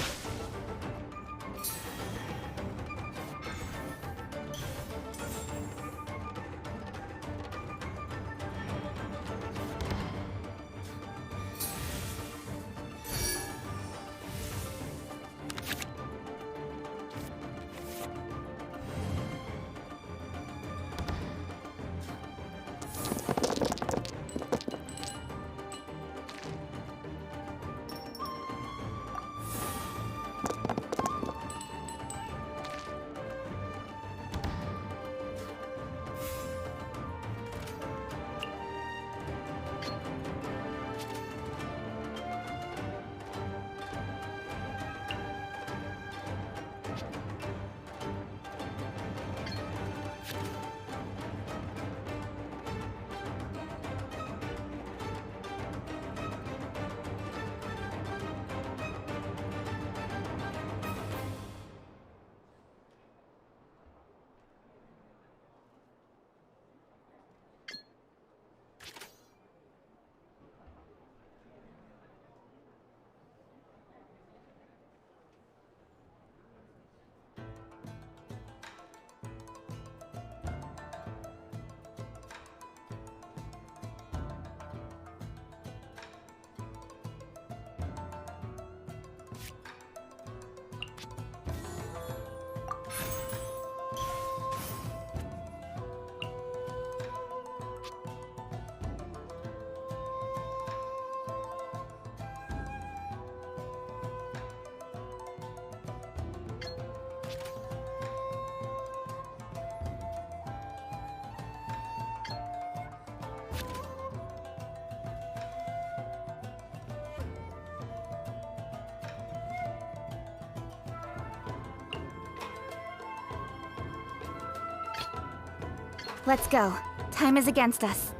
Let's go. Time is against us.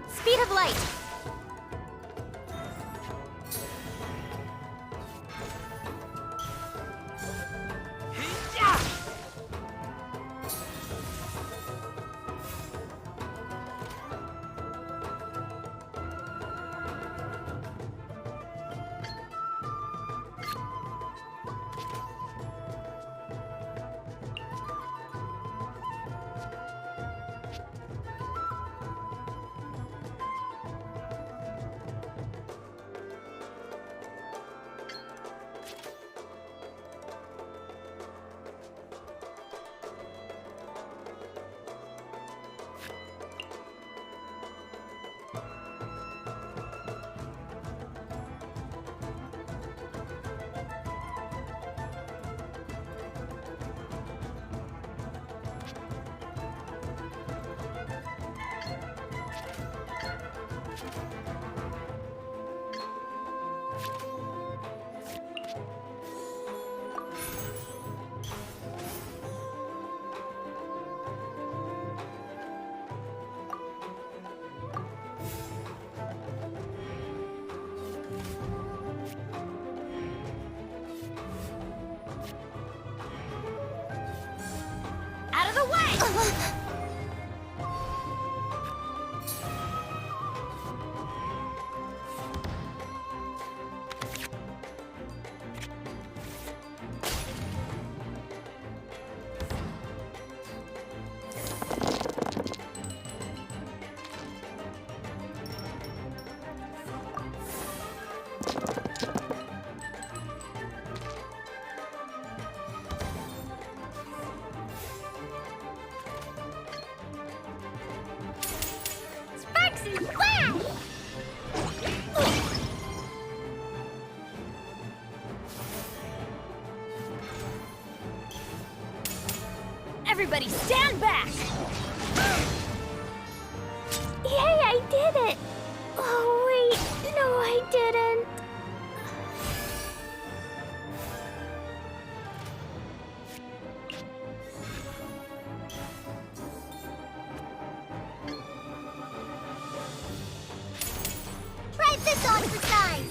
Speed of light! Out of the way! Everybody stand back! Yay, I did it! Oh, wait. No, I didn't. Write this on for size!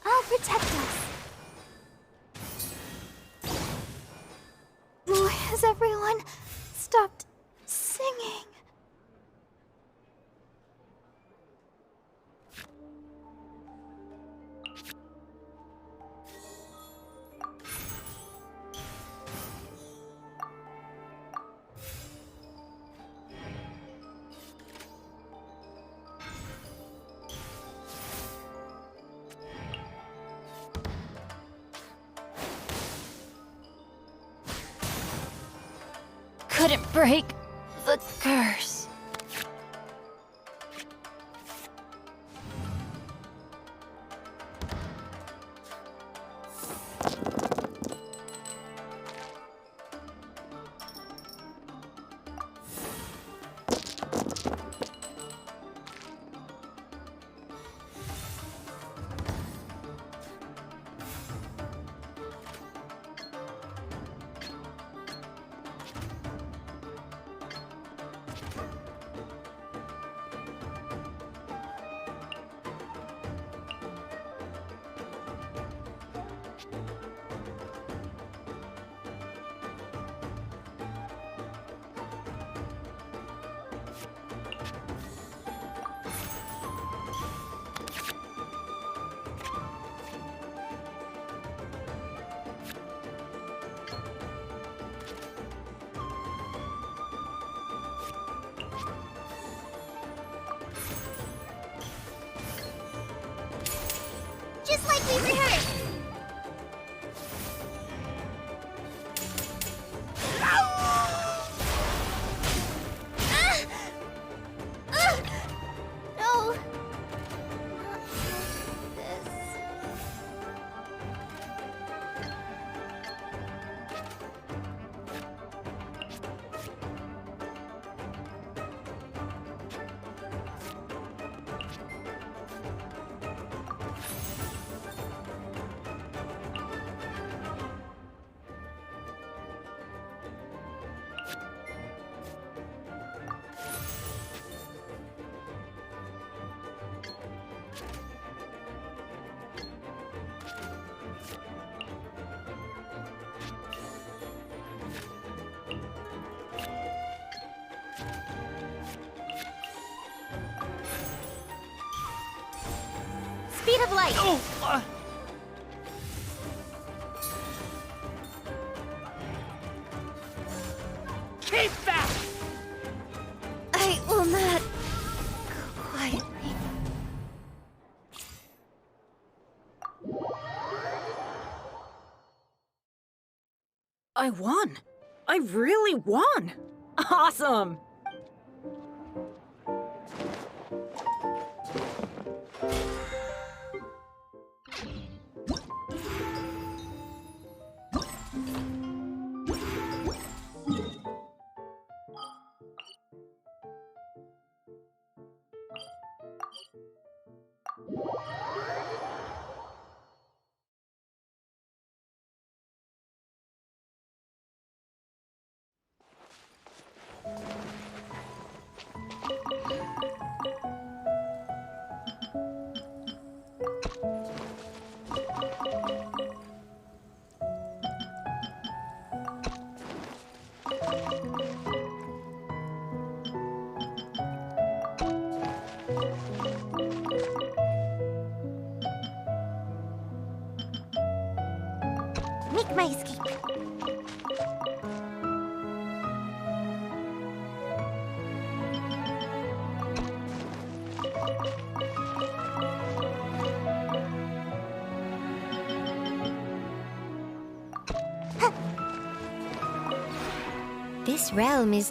I'll protect us. Why has everyone stopped singing? Couldn't break the curse. Just like we rehearsed. No. Speed of light. Oh! Keep back! I will not go quietly. I won. I really won. Awesome. This realm is...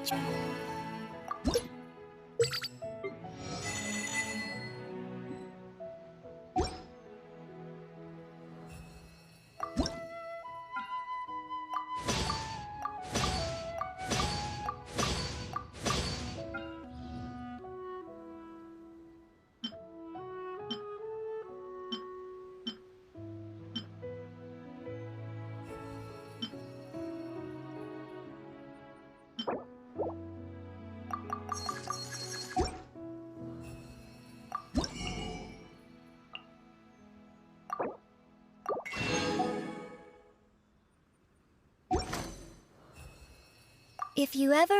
If you ever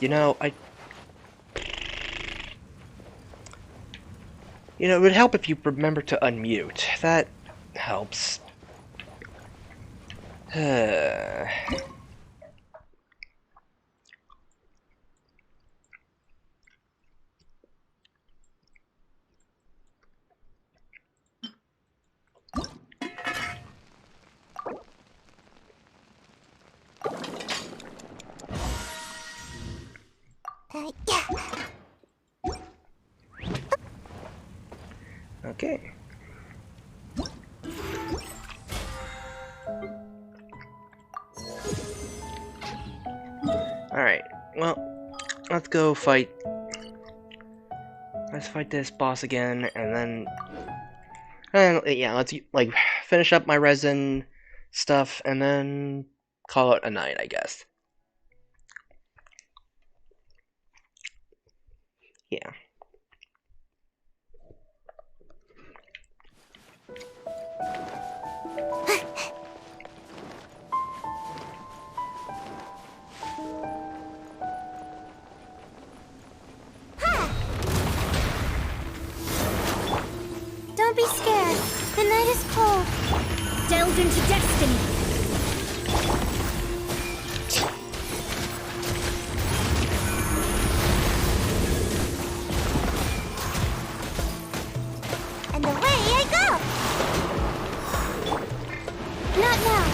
You know, it would help if you remember to unmute. That helps. Okay. Alright, well, let's go fight. Let's fight this boss again, and then... yeah, let's, like, finish up my resin stuff, and then call it a night, I guess. Yeah. Don't be scared. The night is cold. Delve into destiny. And away I go. Not now.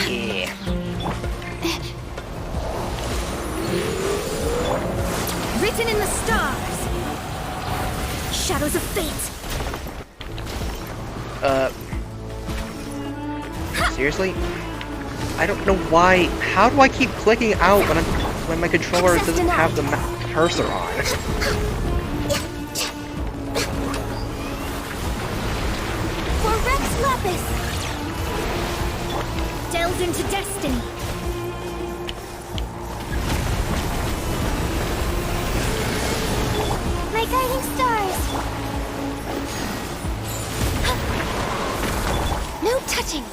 Yeah. Written in the stars. Shadows of fate. Seriously? I don't know why. How do I keep clicking out when my controller doesn't have the cursor on? For Rex Lapis. Delve into destiny. My guiding stars. No touching.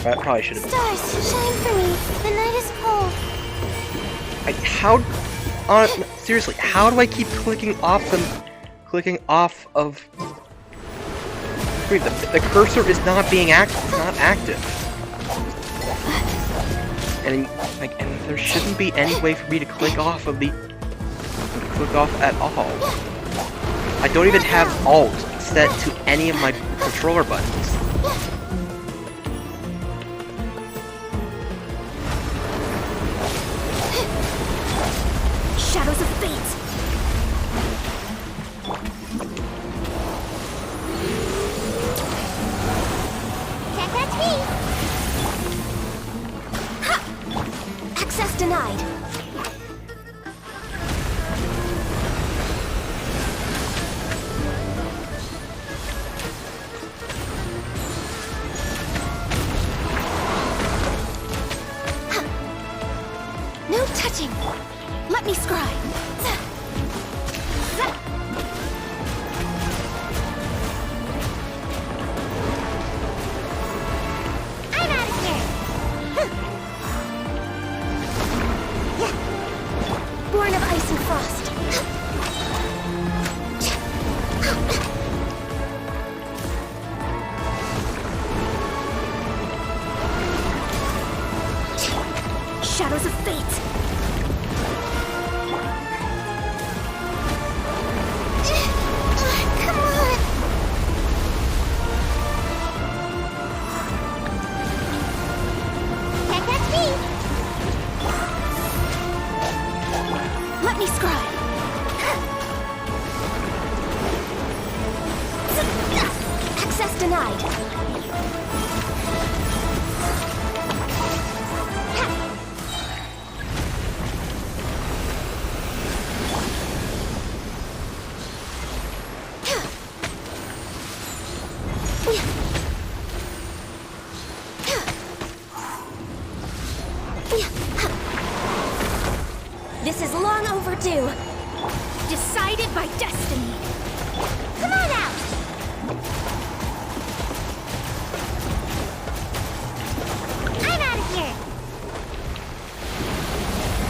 That probably should have been. Stars, shine for me. The night is cold. Seriously, how do I keep clicking off of? Wait, the cursor is not being not active, and there shouldn't be any way for me to click off at all. I don't even have Alt set to any of my controller buttons. Shadows of fate. Can't catch me. Ha! Access denied.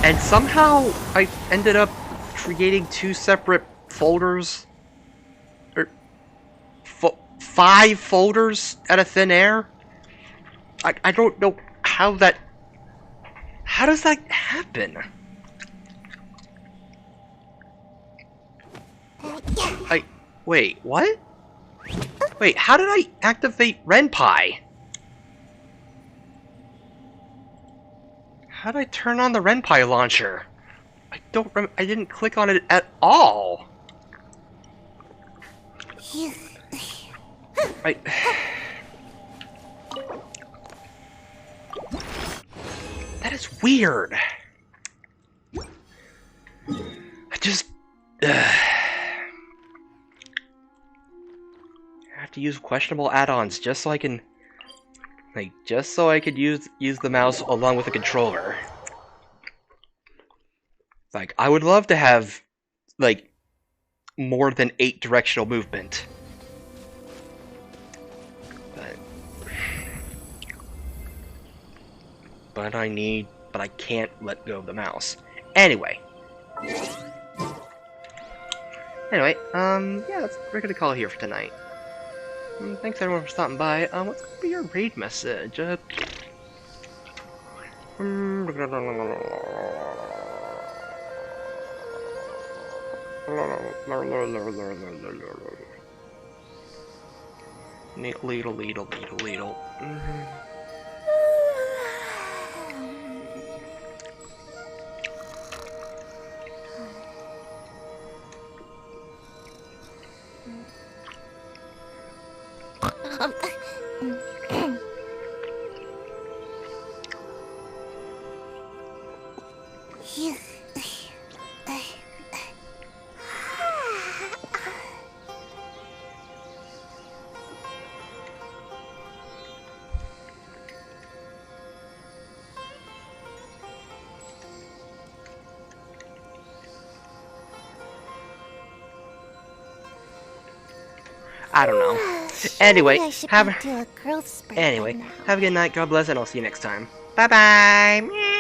And somehow I ended up creating 2 separate folders. Or 5 folders out of thin air. I don't know how that... How does that happen? Wait, what? Wait, how did I activate Ren'Py? How did I turn on the Ren'Py launcher? I didn't click on it at all. That is weird. I just... I have to use questionable add-ons just so I can... just so I could use the mouse along with the controller. I would love to have, more than 8 directional movement. But I can't let go of the mouse. Anyway, yeah, we're gonna call it here for tonight. Thanks everyone for stopping by. What's gonna be your raid message? Leedle. I don't know. Anyway, have a good night. God bless, and I'll see you next time. Bye bye.